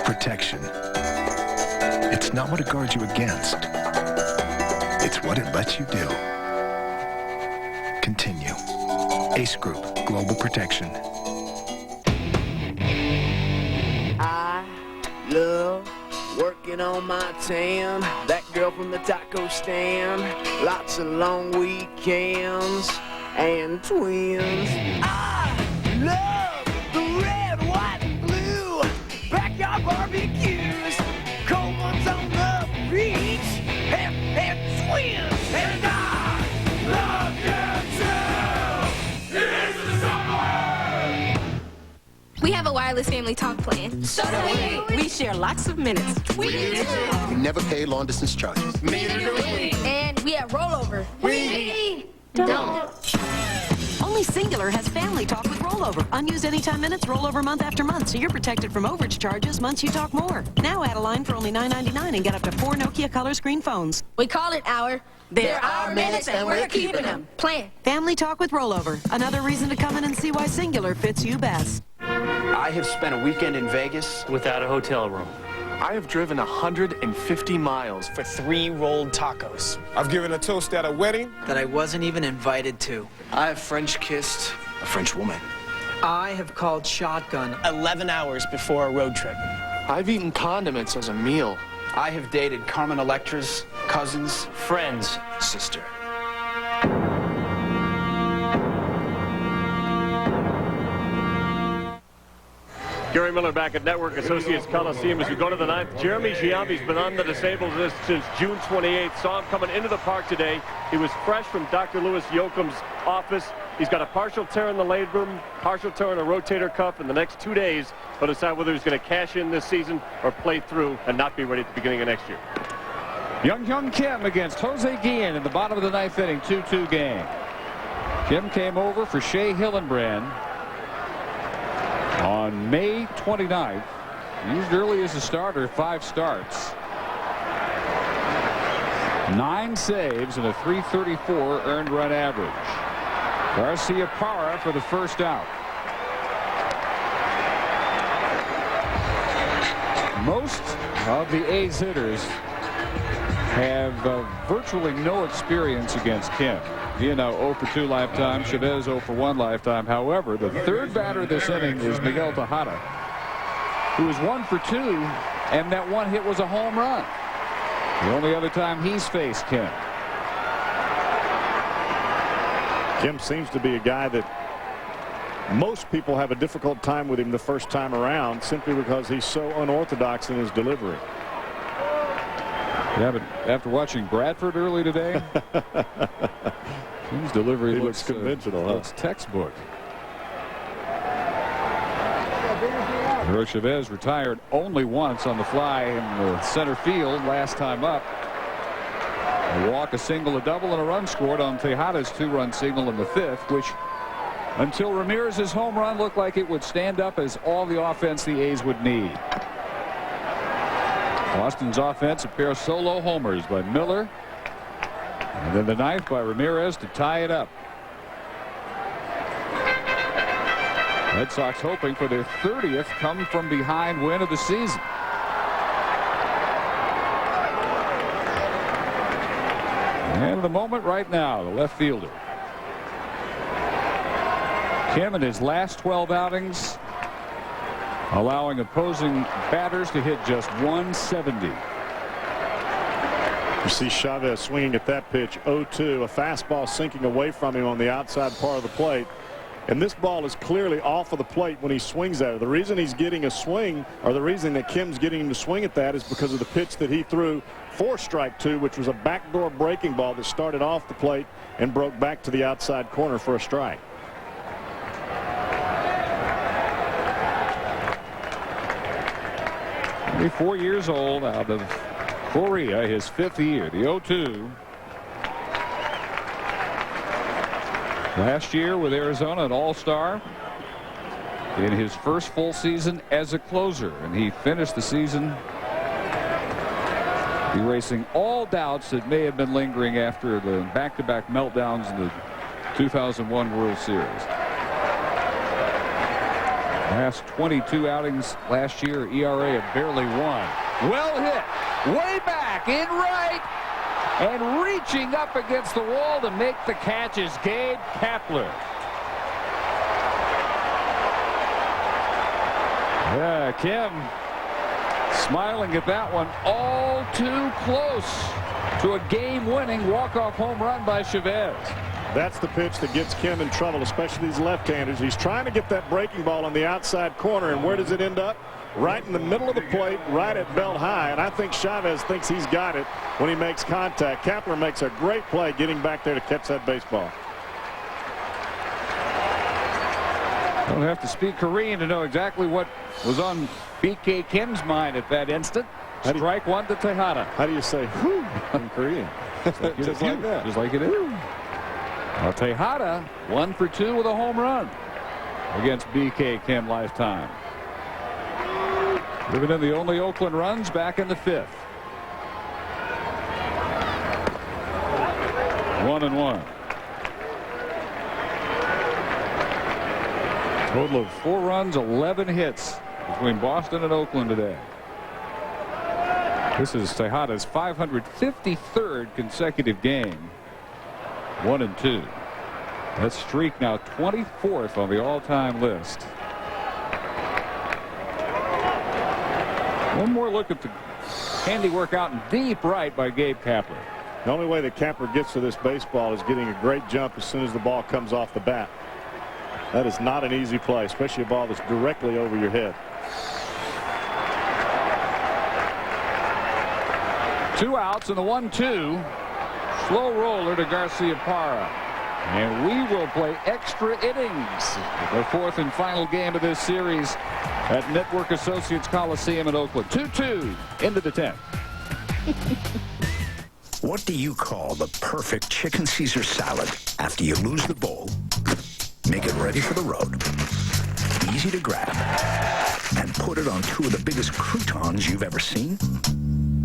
Protection. It's not what it guards you against. It's what it lets you do. Continue. Ace Group, Global Protection. I love working on my tan. That girl from the taco stand. Lots of long weekends and twins. I love the red, white, and blue. Backyard barbecues. Cold ones on the beach. And twins. And I love you too. We have a wireless family talk plan. So do we. We share lots of minutes. We do too. We never pay long distance charges. Neither do we. And we have rollover. We don't. Only Singular has family talk with rollover. Unused anytime minutes, rollover month after month, so you're protected from overage charges months you talk more. Now add a line for only $9.99 and get up to 4 Nokia color screen phones. We call it our. They're our minutes and we're keeping them. Plan. Family talk with rollover. Another reason to come in and see why Singular fits you best. I have spent a weekend in Vegas Without a hotel room. I have driven 150 miles for 3 rolled tacos I've given a toast at a wedding that I wasn't even invited to. I have French kissed a French woman. I have called shotgun 11 hours before a road trip. I've eaten condiments as a meal. I have dated Carmen Electra's cousin's friend's sister. Gary Miller back at Network Associates Coliseum as we go to the ninth. Jeremy Giambi's been on the disabled list since June 28th. Saw him coming into the park today. He was fresh from Dr. Louis Yoakum's office. He's got a partial tear in the labrum, partial tear in a rotator cuff. In the next 2 days, he'll decide whether he's going to cash in this season or play through and not be ready at the beginning of next year. Young Kim against Jose Guillen in the bottom of the ninth inning, 2-2 game. Kim came over for Shea Hillenbrand on May 29th. Used early as a starter, 5 starts. 9 saves and a .334 earned run average. Garcia Parra for the first out. Most of the A's hitters have virtually no experience against Kim. You know, 0 for 2 lifetime. Chavez 0 for 1 lifetime. However, the third batter this inning is Miguel Tejada, who is 1 for 2, and that one hit was a home run. The only other time he's faced Kim. Kim seems to be a guy that most people have a difficult time with him the first time around, simply because he's so unorthodox in his delivery. Yeah, but after watching Bradford early today, Kim's delivery looks conventional. Looks textbook. Earl Chavez retired only once on the fly in the center field last time up. A walk, a single, a double, and a run scored on Tejada's 2-run single in the 5th, which until Ramirez's home run looked like it would stand up as all the offense the A's would need. Boston's offense, a pair of solo homers by Miller, and then the 9th by Ramirez to tie it up. Red Sox hoping for their 30th come from behind win of the season. And the moment right now, the left fielder. Kim in his last 12 outings, allowing opposing batters to hit just 170. You see Chavez swinging at that pitch, 0-2, a fastball sinking away from him on the outside part of the plate. And this ball is clearly off of the plate when he swings at it. The reason he's getting a swing, or the reason that Kim's getting him to swing at that, is because of the pitch that he threw for strike 2, which was a backdoor breaking ball that started off the plate and broke back to the outside corner for a strike. He's 4 years old, out of Korea, his 5th year, the 0-2. Last year with Arizona, an all-star in his first full season as a closer, and he finished the season erasing all doubts that may have been lingering after the back-to-back meltdowns in the 2001 World Series. Last 22 outings last year, ERA of barely 1. Well hit, way back in right, and reaching up against the wall to make the catch is Gabe Kapler. Yeah, Kim smiling at that one, all too close to a game-winning walk-off home run by Chavez. That's the pitch that gets Kim in trouble, especially these left-handers. He's trying to get that breaking ball on the outside corner, and where does it end up? Right in the middle of the plate, right at belt high, and I think Chavez thinks he's got it when he makes contact. Kapler makes a great play getting back there to catch that baseball. Don't have to speak Korean to know exactly what was on B.K. Kim's mind at that instant. Strike 1 to Tejada. How do you say whew in Korean? Just like that. Just like it is. Well, Tejada 1 for 2 with a home run against B.K. Kim lifetime. Living in the only Oakland runs back in the 5th. 1-1. Total of 4 runs, 11 hits between Boston and Oakland today. This is Tejada's 553rd consecutive game. 1-2. That streak now 24th on the all-time list. One more look at the handiwork out in deep right by Gabe Kapler. The only way that Kapler gets to this baseball is getting a great jump as soon as the ball comes off the bat. That is not an easy play, especially a ball that's directly over your head. 2 outs and the 1-2. Slow roller to Garcia-Parra. And we will play extra innings. The 4th and final game of this series at Network Associates Coliseum in Oakland. 2-2 into the 10th. What do you call the perfect chicken Caesar salad after you lose the bowl? Make it ready for the road. Easy to grab. And put it on 2 of the biggest croutons you've ever seen.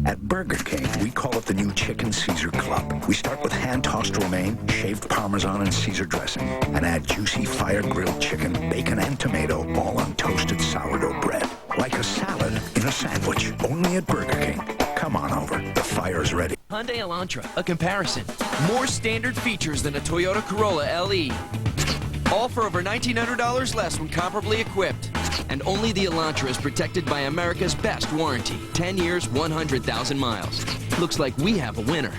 At Burger King, we call it the new Chicken Caesar Club. We start with hand-tossed romaine, shaved Parmesan and Caesar dressing, and add juicy fire-grilled chicken, bacon, and tomato, all on toasted sourdough bread. Like a salad in a sandwich, only at Burger King. Come on over. The fire's ready. Hyundai Elantra, a comparison. More standard features than a Toyota Corolla LE. All for over $1,900 less when comparably equipped. And only the Elantra is protected by America's best warranty. 10 years, 100,000 miles. Looks like we have a winner.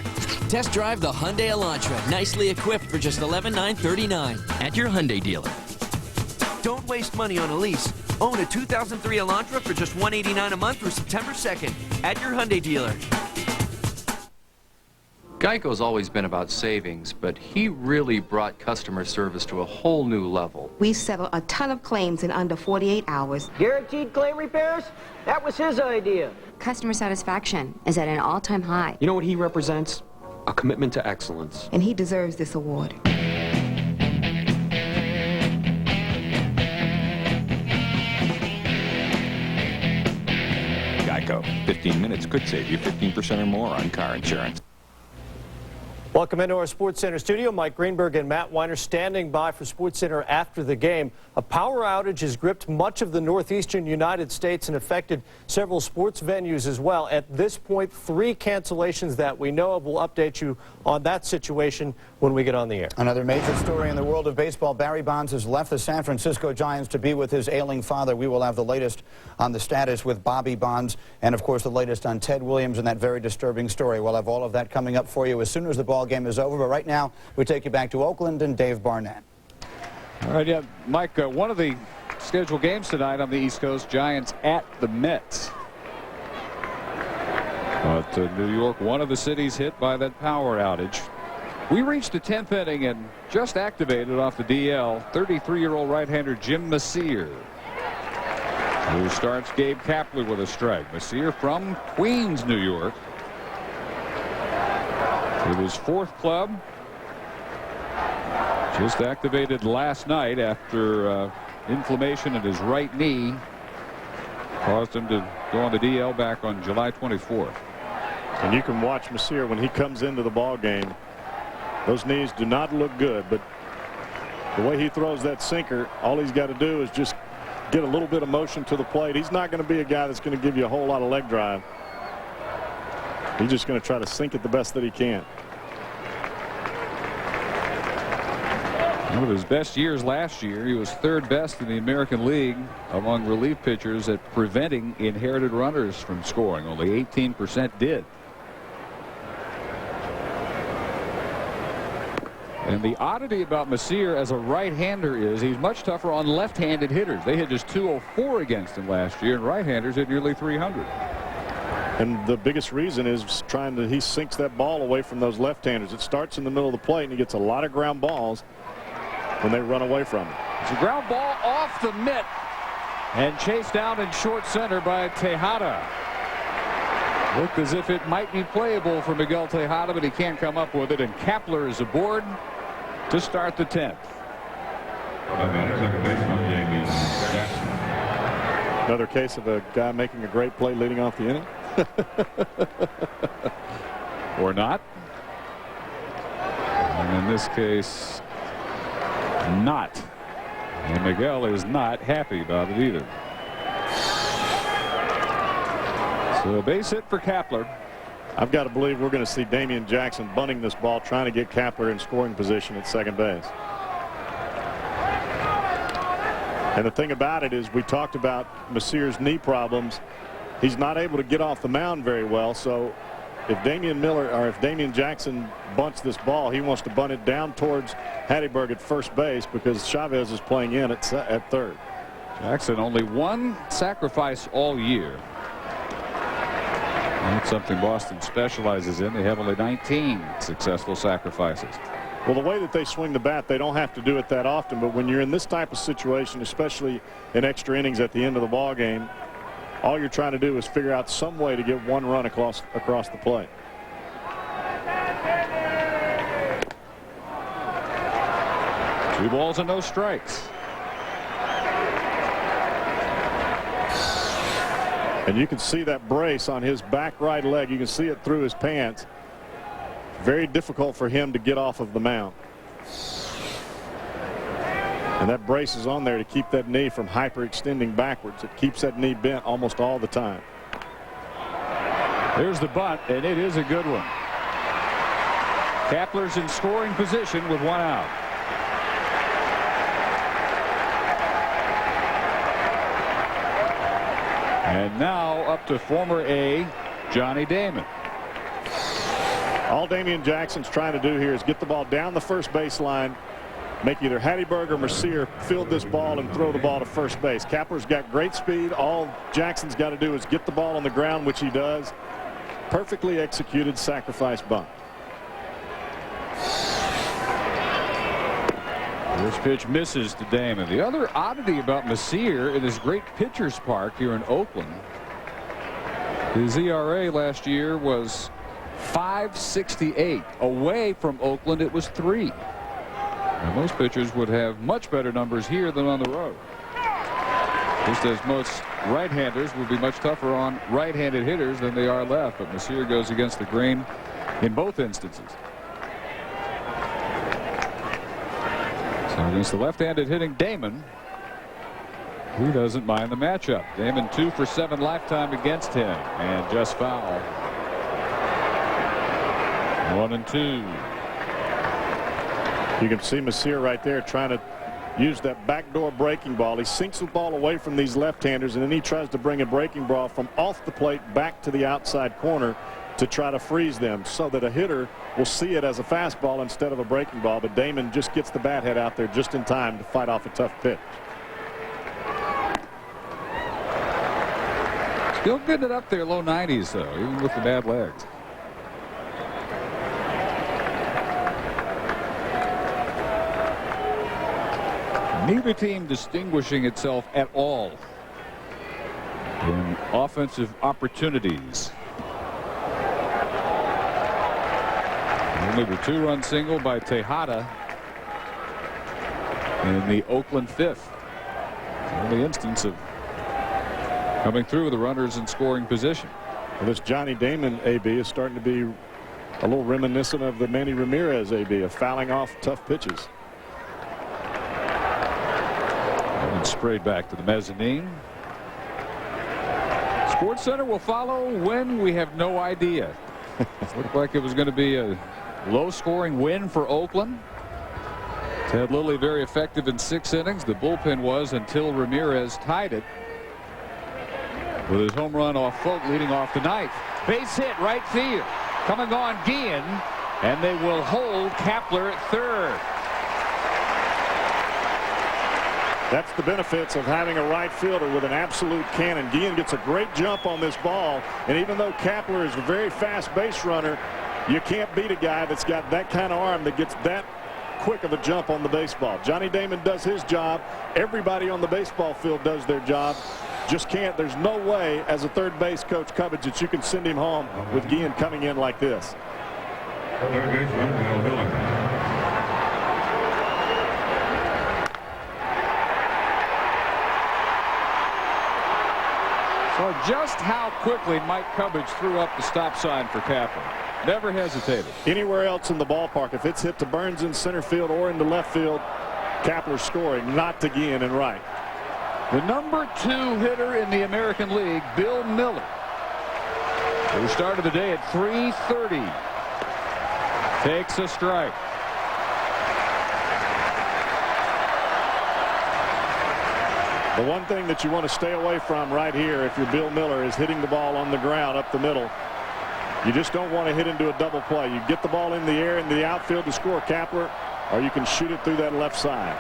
Test drive the Hyundai Elantra, nicely equipped for just $11,939 at your Hyundai dealer. Don't waste money on a lease. Own a 2003 Elantra for just $189 a month through September 2nd at your Hyundai dealer. Geico's always been about savings, but he really brought customer service to a whole new level. We settle a ton of claims in under 48 hours. Guaranteed claim repairs? That was his idea. Customer satisfaction is at an all-time high. You know what he represents? A commitment to excellence. And he deserves this award. Geico. 15 minutes could save you 15% or more on car insurance. Welcome into our SportsCenter studio. Mike Greenberg and Matt Weiner standing by for SportsCenter after the game. A power outage has gripped much of the northeastern United States and affected several sports venues as well. At this point, 3 cancellations that we know of. We'll update you on that situation when we get on the air. Another major story in the world of baseball. Barry Bonds has left the San Francisco Giants to be with his ailing father. We will have the latest on the status with Bobby Bonds and, of course, the latest on Ted Williams and that very disturbing story. We'll have all of that coming up for you as soon as the ball game is over. But right now, we take you back to Oakland and Dave Barnett. All right, yeah, Mike, one of the scheduled games tonight on the East Coast, Giants at the Mets. But New York, one of the cities hit by that power outage. We reached the 10th inning and just activated off the DL 33-year-old right-hander Jim Messier, who starts Gabe Kapler with a strike. Messier from Queens, New York, with his 4th club. Just activated last night after inflammation in his right knee caused him to go on the DL back on July 24th. And you can watch Messier when he comes into the ball game. Those knees do not look good, but the way he throws that sinker, all he's got to do is just get a little bit of motion to the plate. He's not going to be a guy that's going to give you a whole lot of leg drive. He's just going to try to sink it the best that he can. One of his best years last year, he was 3rd best in the American League among relief pitchers at preventing inherited runners from scoring. Only 18% did. And the oddity about Messier as a right-hander is he's much tougher on left-handed hitters. They hit just 204 against him last year, and right-handers hit nearly 300. And the biggest reason is he sinks that ball away from those left-handers. It starts in the middle of the plate, and he gets a lot of ground balls when they run away from him. It's a ground ball off the mitt and chased down in short center by Tejada. Looked as if it might be playable for Miguel Tejada, but he can't come up with it, and Kapler is aboard to start the 10th. Another case of a guy making a great play leading off the inning. Or not. And in this case, not. And Miguel is not happy about it either. So a base hit for Kapler. I've got to believe we're going to see Damian Jackson bunting this ball, trying to get Kapler in scoring position at second base. And the thing about it is, we talked about Messier's knee problems. He's not able to get off the mound very well, so if Damian Miller or if Damian Jackson bunts this ball, he wants to bunt it down towards Hattiesburg at first base because Chavez is playing in at third. Jackson only one sacrifice all year. That's something Boston specializes in. They have only 19 successful sacrifices. Well, the way that they swing the bat, they don't have to do it that often. But when you're in this type of situation, especially in extra innings at the end of the ball game, all you're trying to do is figure out some way to get one run across the plate. Two balls and no strikes. And you can see that brace on his back right leg. You can see it through his pants. Very difficult for him to get off of the mound. And that brace is on there to keep that knee from hyperextending backwards. It keeps that knee bent almost all the time. There's the bunt, and it is a good one. Kapler's in scoring position with one out. And now up to former A, Johnny Damon. All Damian Jackson's trying to do here is get the ball down the first baseline, make either Hattiesburg or Mercier field this ball and throw the ball to first base. Kapler's got great speed. All Jackson's got to do is get the ball on the ground, which he does. Perfectly executed sacrifice bunt. This pitch misses to Damon. The other oddity about Mercier in this great pitcher's park here in Oakland, his ERA last year was .568. Away from Oakland, it was 3. And most pitchers would have much better numbers here than on the road. Just as most right-handers would be much tougher on right-handed hitters than they are left. But Mercier goes against the grain in both instances. So against the left-handed hitting Damon, he doesn't mind the matchup. Damon 2 for 7 lifetime against him, and just foul. 1-2. You can see Mercier right there trying to use that backdoor breaking ball. He sinks the ball away from these left-handers, and then he tries to bring a breaking ball from off the plate back to the outside corner to try to freeze them so that a hitter will see it as a fastball instead of a breaking ball. But Damon just gets the bat head out there just in time to fight off a tough pitch. Still getting it up there, low 90s, though, even with the bad legs. Neither team distinguishing itself at all in offensive opportunities. Only the 2-run single by Tejada in the Oakland 5th. The only instance of coming through with the runners in scoring position. Well, this Johnny Damon AB is starting to be a little reminiscent of the Manny Ramirez AB of fouling off tough pitches. And sprayed back to the mezzanine. Sports Center will follow when we have no idea. It looked like it was going to be a low-scoring win for Oakland. Ted Lilly very effective in 6 innings. The bullpen was until Ramirez tied it with his home run off Folk leading off the 9th. Base hit right field. Coming on Guillen, and they will hold Kapler at third. That's the benefits of having a right fielder with an absolute cannon. Guillen gets a great jump on this ball, and even though Kapler is a very fast base runner, you can't beat a guy that's got that kind of arm that gets that quick of a jump on the baseball. Johnny Damon does his job. Everybody on the baseball field does their job. Just can't. There's no way as a third base coach Cubbage that you can send him home with Guillen coming in like this. So just how quickly Mike Cubbage threw up the stop sign for Kapler. Never hesitated. Anywhere else in the ballpark, if it's hit to Burns in center field or into left field, Kapler's scoring, not to Guillen and right. The number 2 hitter in the American League, Bill Miller, who started the day at .330, takes a strike. The one thing that you want to stay away from right here if you're Bill Miller is hitting the ball on the ground up the middle. You just don't want to hit into a double play. You get the ball in the air in the outfield to score Kapler, or you can shoot it through that left side.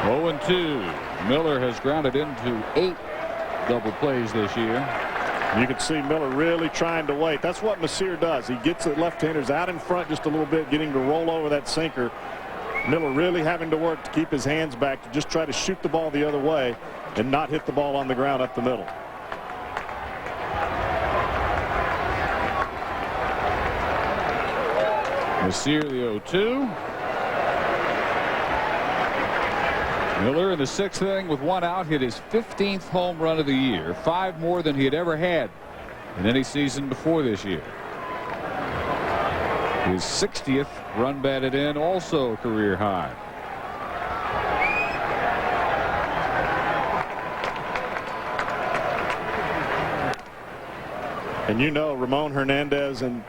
Oh, 2. Miller has grounded into 8 double plays this year. You can see Miller really trying to wait. That's what Messier does. He gets the left-handers out in front just a little bit, getting to roll over that sinker. Miller really having to work to keep his hands back to just try to shoot the ball the other way and not hit the ball on the ground up the middle. Messier the 0-2. Miller in the 6th inning with 1 out hit his 15th home run of the year, 5 more than he had ever had in any season before this year. His 60th run batted in, also a career high. And you know, Ramon Hernandez and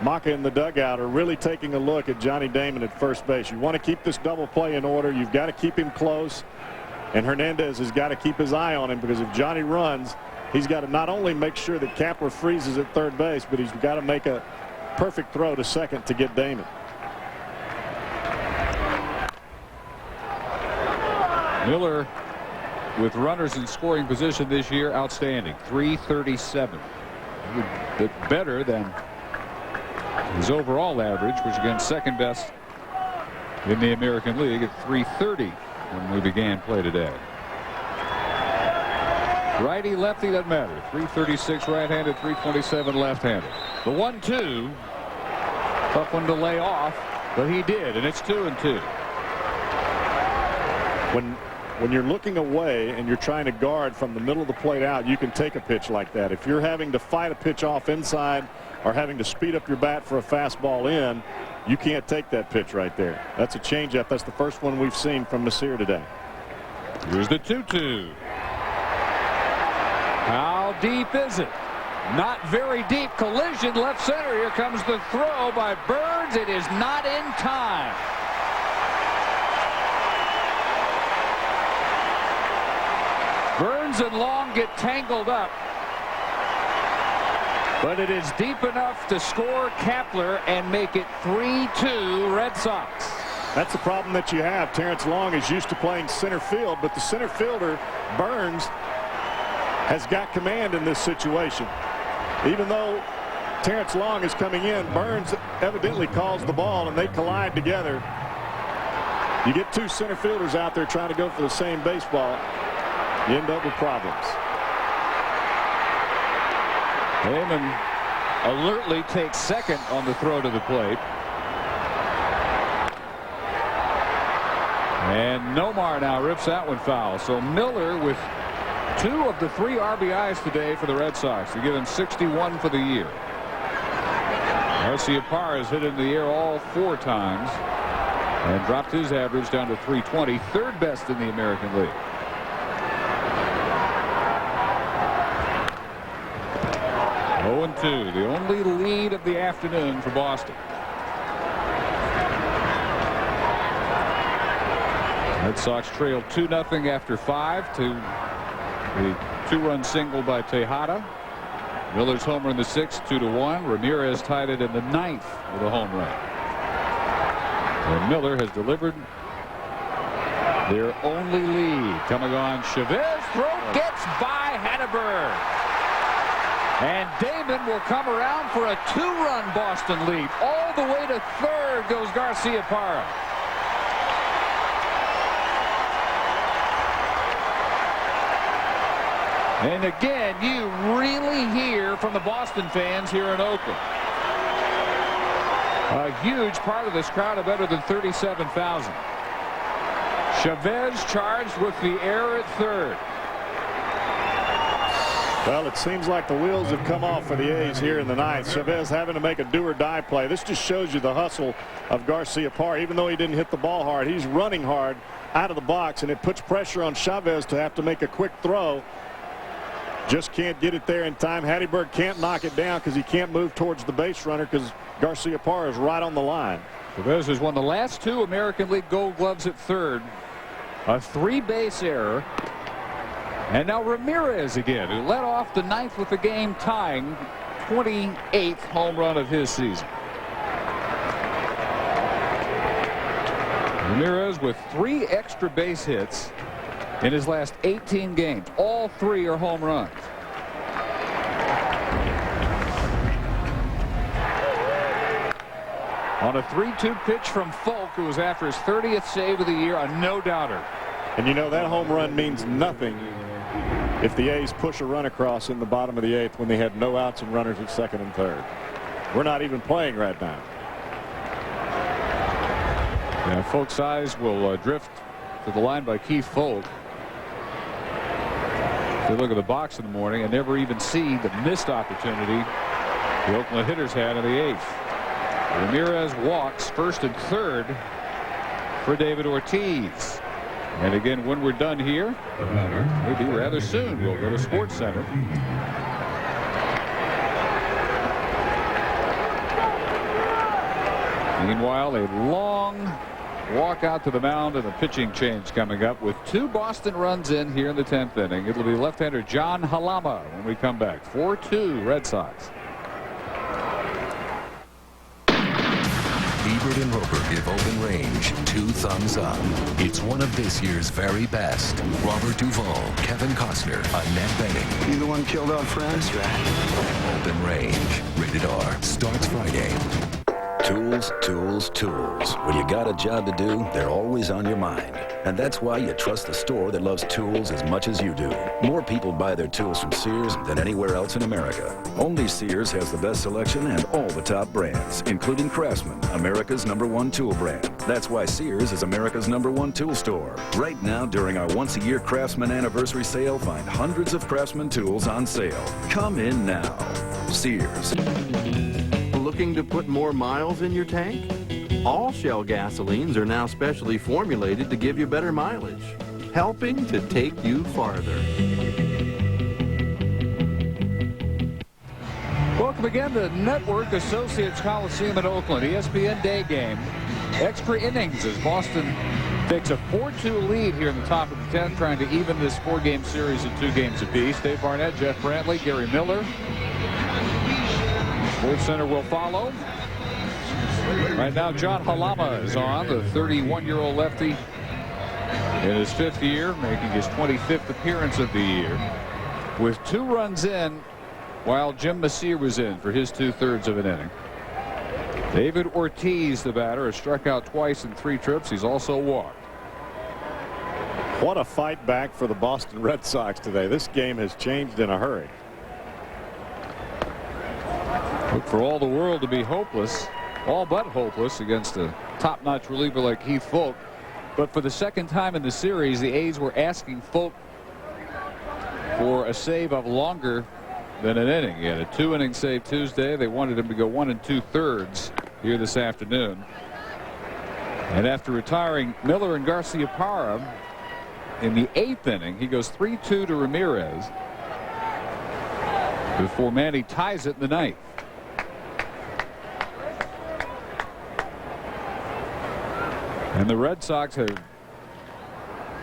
Maka in the dugout are really taking a look at Johnny Damon at first base. You want to keep this double play in order. You've got to keep him close. And Hernandez has got to keep his eye on him, because if Johnny runs, he's got to not only make sure that Kapler freezes at third base, but he's got to make a perfect throw to second to get Damon. Miller with runners in scoring position this year, outstanding. 337. A bit better than his overall average, which again second best in the American League at 330 when we began play today. Righty lefty doesn't matter. 336 right-handed, 327 left-handed. The 1-2, tough one to lay off, but he did, and it's 2-2. When you're looking away and you're trying to guard from the middle of the plate out, you can take a pitch like that. If you're having to fight a pitch off inside or having to speed up your bat for a fastball in, you can't take that pitch right there. That's a changeup. That's the first one we've seen from Messier today. Here's the 2-2. How deep is it? Not very deep. Collision left center. Here comes the throw by Burns. It is not in time. Burns and Long get tangled up, but it is deep enough to score Kapler and make it 3-2 Red Sox. That's the problem that you have. Terrence Long is used to playing center field, but the center fielder, Burns, has got command in this situation. Even though Terrence Long is coming in, Burns evidently calls the ball and they collide together. You get 2 center fielders out there trying to go for the same baseball, you end up with problems. Heyman alertly takes second on the throw to the plate. And Nomar now rips that one foul. So Miller with 2 of the 3 RBIs today for the Red Sox to give him 61 for the year. Garciaparra has hit in the air all 4 times and dropped his average down to 320, 3rd best in the American League. Oh, 0-2, the only lead of the afternoon for Boston. Red Sox trailed 2-0 after 5 to the 2-run single by Tejada. Miller's homer in the 6th, 2-1. Ramirez tied it in the 9th with a home run. And Miller has delivered their only lead. Coming on, Chavez throw gets by Hatteberg. And Damon will come around for a 2-run Boston lead. All the way to 3rd goes Garciaparra. And again, you really hear from the Boston fans here in Oakland. A huge part of this crowd of better than 37,000. Chavez charged with the error at 3rd. Well, it seems like the wheels have come off for the A's here in the 9th. Chavez having to make a do-or-die play. This just shows you the hustle of Garciaparra. Even though he didn't hit the ball hard, he's running hard out of the box, and it puts pressure on Chavez to have to make a quick throw. Just can't get it there in time. Hatteberg can't knock it down because he can't move towards the base runner because Garciaparra is right on the line. Chavez has won the last 2 American League Gold Gloves at 3rd. A 3-base error. And now Ramirez again, who led off the 9th with the game-tying 28th home run of his season. Ramirez with 3 extra base hits in his last 18 games. All 3 are home runs. On a 3-2 pitch from Folk, who was after his 30th save of the year, a no-doubter. And you know that home run means nothing if the A's push a run across in the bottom of the 8th when they had no outs and runners at 2nd and 3rd. We're not even playing right now. Yeah, Folk's eyes will drift to the line by Keith Folk. They look at the box in the morning and never even see the missed opportunity the Oakland hitters had in the 8th. Ramirez walks 1st and 3rd for David Ortiz. And again, when we're done here, maybe rather soon, we'll go to Sports Center. Meanwhile, a long walk out to the mound and a pitching change coming up with 2 Boston runs in here in the 10th inning. It'll be left-hander John Halama when we come back. 4-2 Red Sox. Ebert and Roper give Open Range 2 thumbs up. It's one of this year's very best. Robert Duvall, Kevin Costner, Annette Bening. You the one killed our friends? Right. Open Range, rated R, starts Friday. Tools, tools, tools. When you got a job to do, they're always on your mind. And that's why you trust the store that loves tools as much as you do. More people buy their tools from Sears than anywhere else in America. Only Sears has the best selection and all the top brands, including Craftsman, America's #1 tool brand. That's why Sears is America's #1 tool store. Right now, during our once-a-year Craftsman anniversary sale, find hundreds of Craftsman tools on sale. Come in now. Sears. Looking to put more miles in your tank? All Shell gasolines are now specially formulated to give you better mileage, helping to take you farther. Welcome again to Network Associates Coliseum in Oakland. ESPN Day Game. Extra innings as Boston takes a 4-2 lead here in the top of the 10th, trying to even this 4-game series in 2 games apiece. Dave Barnett, Jeff Brantley, Gary Miller. Sports Center will follow. Right now, John Halama is on, the 31-year-old lefty in his 5th year, making his 25th appearance of the year, with 2 runs in while Jim Messier was in for his 2/3 of an inning. David Ortiz, the batter, has struck out twice in 3 trips. He's also walked. What a fight back for the Boston Red Sox today. This game has changed in a hurry. Look for all the world to be hopeless, all but hopeless, against a top-notch reliever like Keith Folk. But for the 2nd time in the series, the A's were asking Folk for a save of longer than an inning. He had a 2-inning save Tuesday. They wanted him to go 1 2/3 here this afternoon. And after retiring Miller and Garcia-Parra in the 8th inning, he goes 3-2 to Ramirez before Manny ties it in the 9th. And the Red Sox have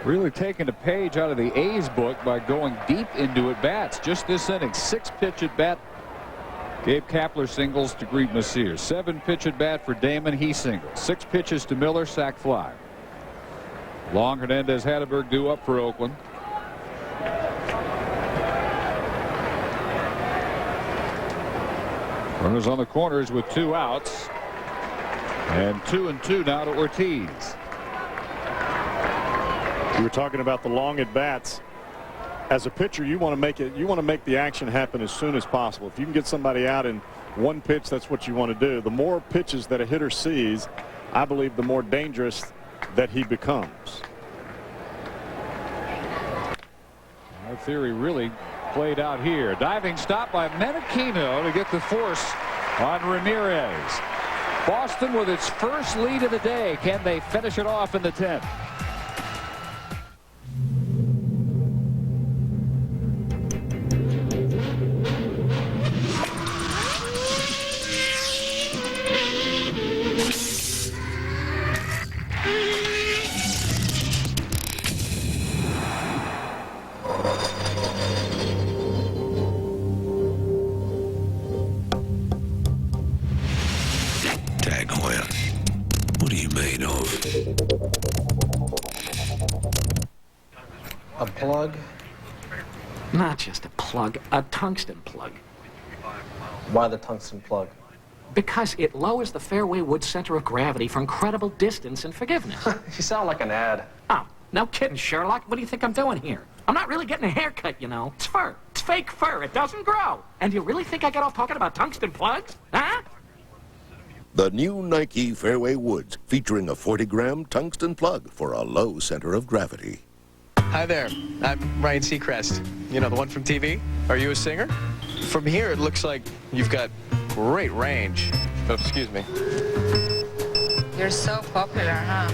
really taken a page out of the A's book by going deep into at-bats. Just this inning, 6-pitch at-bat. Gabe Kapler singles to greet Messier. 7-pitch at-bat for Damon. He singles. 6 pitches to Miller, sac fly. Long, Hernandez, Hatteberg due up for Oakland. Runners on the corners with 2 outs. And 2-2 now to Ortiz. You were talking about the long at bats. As a pitcher, you want to make it. You want to make the action happen as soon as possible. If you can get somebody out in 1 pitch, that's what you want to do. The more pitches that a hitter sees, I believe, the more dangerous that he becomes. Our theory really played out here. Diving stop by Menachino to get the force on Ramirez. Boston with its first lead of the day. Can they finish it off in the 10th? Tag Heuer. What are you made of? A plug? Not just a plug, a tungsten plug. Why the tungsten plug? Because it lowers the fairway wood center of gravity for incredible distance and forgiveness. You sound like an ad. Oh, no kidding, Sherlock. What do you think I'm doing here? I'm not really getting a haircut, you know. It's fur. It's fake fur. It doesn't grow. And you really think I get off talking about tungsten plugs? Huh? The new Nike Fairway Woods, featuring a 40-gram tungsten plug for a low center of gravity. Hi there, I'm Ryan Seacrest. You know, the one from TV? Are you a singer? From here, it looks like you've got great range. Oh, excuse me. You're so popular, huh?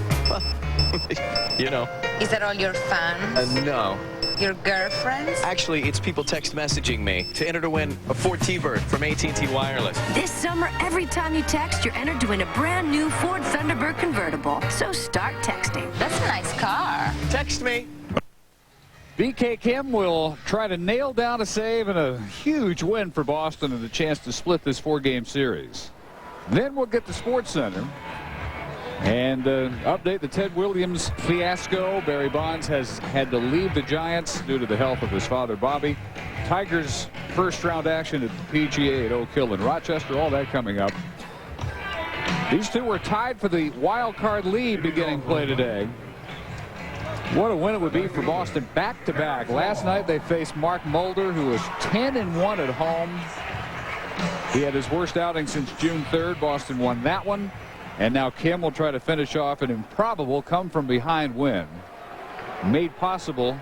You know. Is that all your fans? No. Your girlfriends? Actually, it's people text messaging me to enter to win a Ford T-Bird from AT&T Wireless. This summer, every time you text, you're entered to win a brand new Ford Thunderbird convertible. So start texting. That's a nice car. Text me. BK Kim will try to nail down a save and a huge win for Boston and a chance to split this 4-game series. Then we'll get to Sports Center and update the Ted Williams fiasco. Barry Bonds has had to leave the Giants due to the health of his father, Bobby. Tigers' first-round action at the PGA at Oak Hill in Rochester. All that coming up. These two were tied for the wild card lead beginning play today. What a win it would be for Boston back-to-back. Last night they faced Mark Mulder, who was 10-1 at home. He had his worst outing since June 3rd. Boston won that one. And now Kim will try to finish off an improbable come-from-behind win, made possible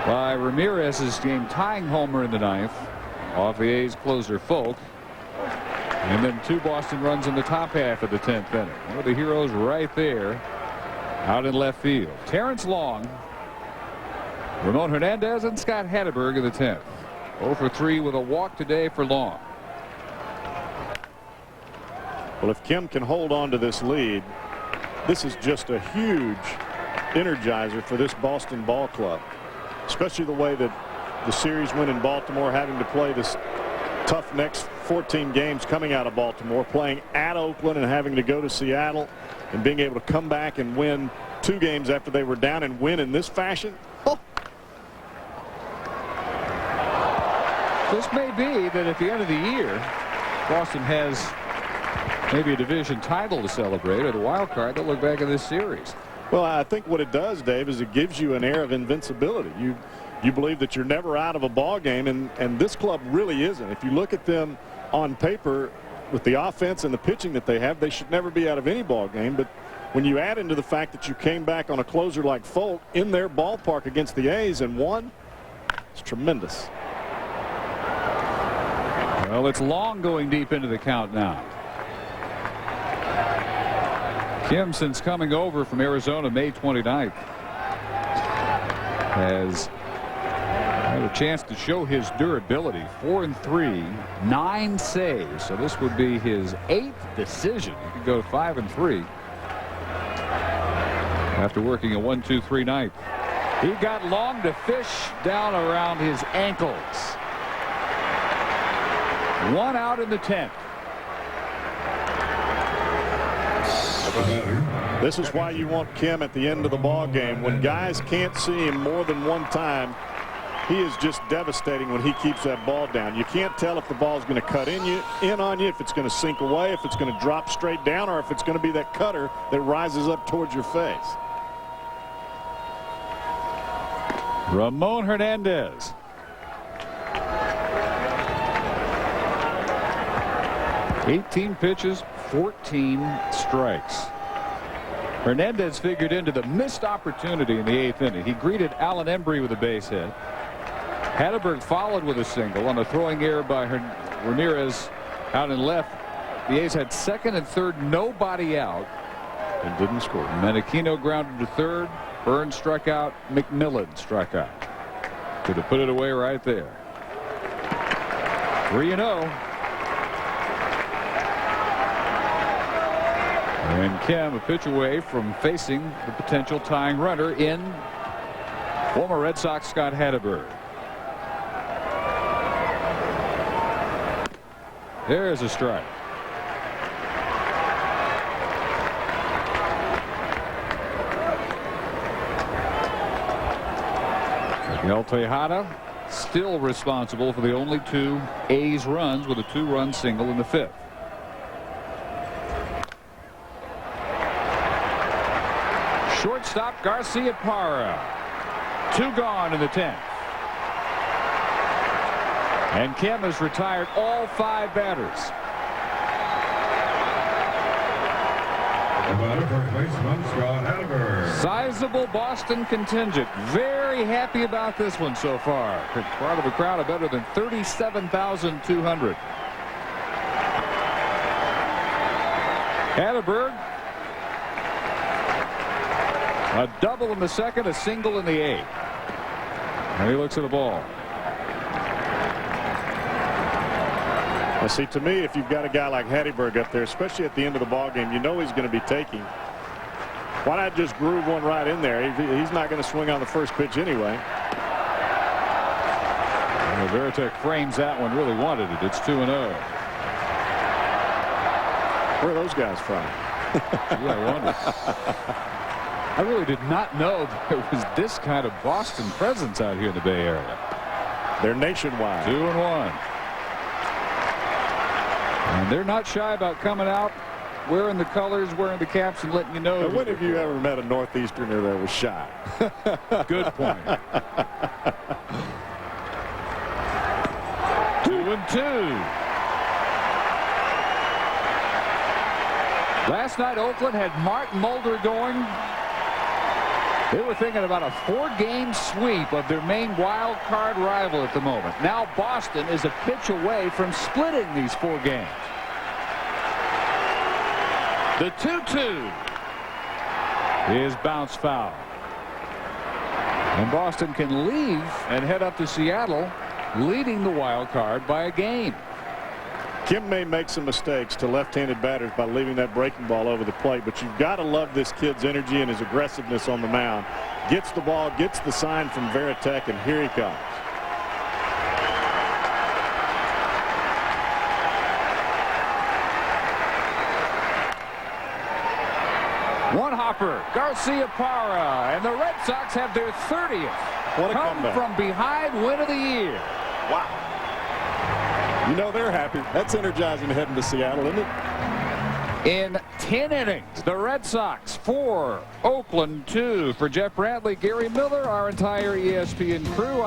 by Ramirez's game-tying homer in the ninth off the A's closer Folk. And then 2 Boston runs in the top half of the 10th inning. One of the heroes right there out in left field. Terrence Long, Ramon Hernandez, and Scott Hatteberg in the 10th. 0 for 3 with a walk today for Long. Well, if Kim can hold on to this lead, this is just a huge energizer for this Boston ball club, especially the way that the series went in Baltimore, having to play this tough next 14 games coming out of Baltimore, playing at Oakland and having to go to Seattle, and being able to come back and win 2 games after they were down and win in this fashion. Oh. This may be that at the end of the year, Boston has maybe a division title to celebrate, or the wild card. They'll look back at this series. Well, I think what it does, Dave, is it gives you an air of invincibility. You believe that you're never out of a ball game, and this club really isn't. If you look at them on paper, with the offense and the pitching that they have, they should never be out of any ball game. But when you add into the fact that you came back on a closer like Folk in their ballpark against the A's and won, it's tremendous. Well, it's Long going deep into the count now. Kim, since coming over from Arizona May 29th, has had a chance to show his durability. 4-3, 9 saves. So this would be his 8th decision. He could go 5-3 after working a 1-2-3 night. He got Long to fish down around his ankles. 1 out in the 10th. This is why you want Kim at the end of the ball game. When guys can't see him more than one time, he is just devastating when he keeps that ball down. You can't tell if the ball is going to cut in on you, if it's going to sink away, if it's going to drop straight down, or if it's going to be that cutter that rises up towards your face. Ramon Hernandez. "18 pitches, 14 strikes." Hernandez figured into the missed opportunity in the 8th inning. He greeted Alan Embry with a base hit. Hatteberg followed with a single on a throwing error by Ramirez out in left. The A's had 2nd and 3rd, nobody out, and didn't score. Menachino grounded to 3rd. Burns struck out. McMillan struck out. Could have put it away right there. 3-0. And Kim a pitch away from facing the potential tying runner in former Red Sox Scott Hatteberg. There's a strike. El Tejada still responsible for the only 2 A's runs with a 2-run single in the 5th. Shortstop Garcia Parra. 2 gone in the 10th. And Kim has retired all 5 batters. Sizable Boston contingent. Very happy about this one so far. Part of a crowd of better than 37,200. Hatterberg. A double in the 2nd, a single in the 8th. And he looks at the ball. Well, see, to me, if you've got a guy like Hatterberg up there, especially at the end of the ball game, you know he's going to be taking. Why not just groove one right in there? He's not going to swing on the first pitch anyway. Well, Veritek frames that one. Really wanted it. It's 2-0. Where are those guys from? Yeah, I wonder. I really did not know there was this kind of Boston presence out here in the Bay Area. They're nationwide. 2-1. And they're not shy about coming out, wearing the colors, wearing the caps, and letting you know. When have you ever met a Northeasterner that was shy? Good point. 2-2. Last night, Oakland had Mark Mulder going. They were thinking about a 4-game sweep of their main wild card rival at the moment. Now Boston is a pitch away from splitting these 4 games. The 2-2 is bounce foul. And Boston can leave and head up to Seattle, leading the wild card by a game. Kim may make some mistakes to left-handed batters by leaving that breaking ball over the plate, but you've got to love this kid's energy and his aggressiveness on the mound. Gets the ball, gets the sign from Veritek, and here he comes. One hopper, Garcia Parra, and the Red Sox have their 30th What a come comeback. from behind win of the year. Wow. You know they're happy. That's energizing heading to Seattle, isn't it? In 10 innings, the Red Sox 4, Oakland 2. For Jeff Brantley, Gary Miller, our entire ESPN crew.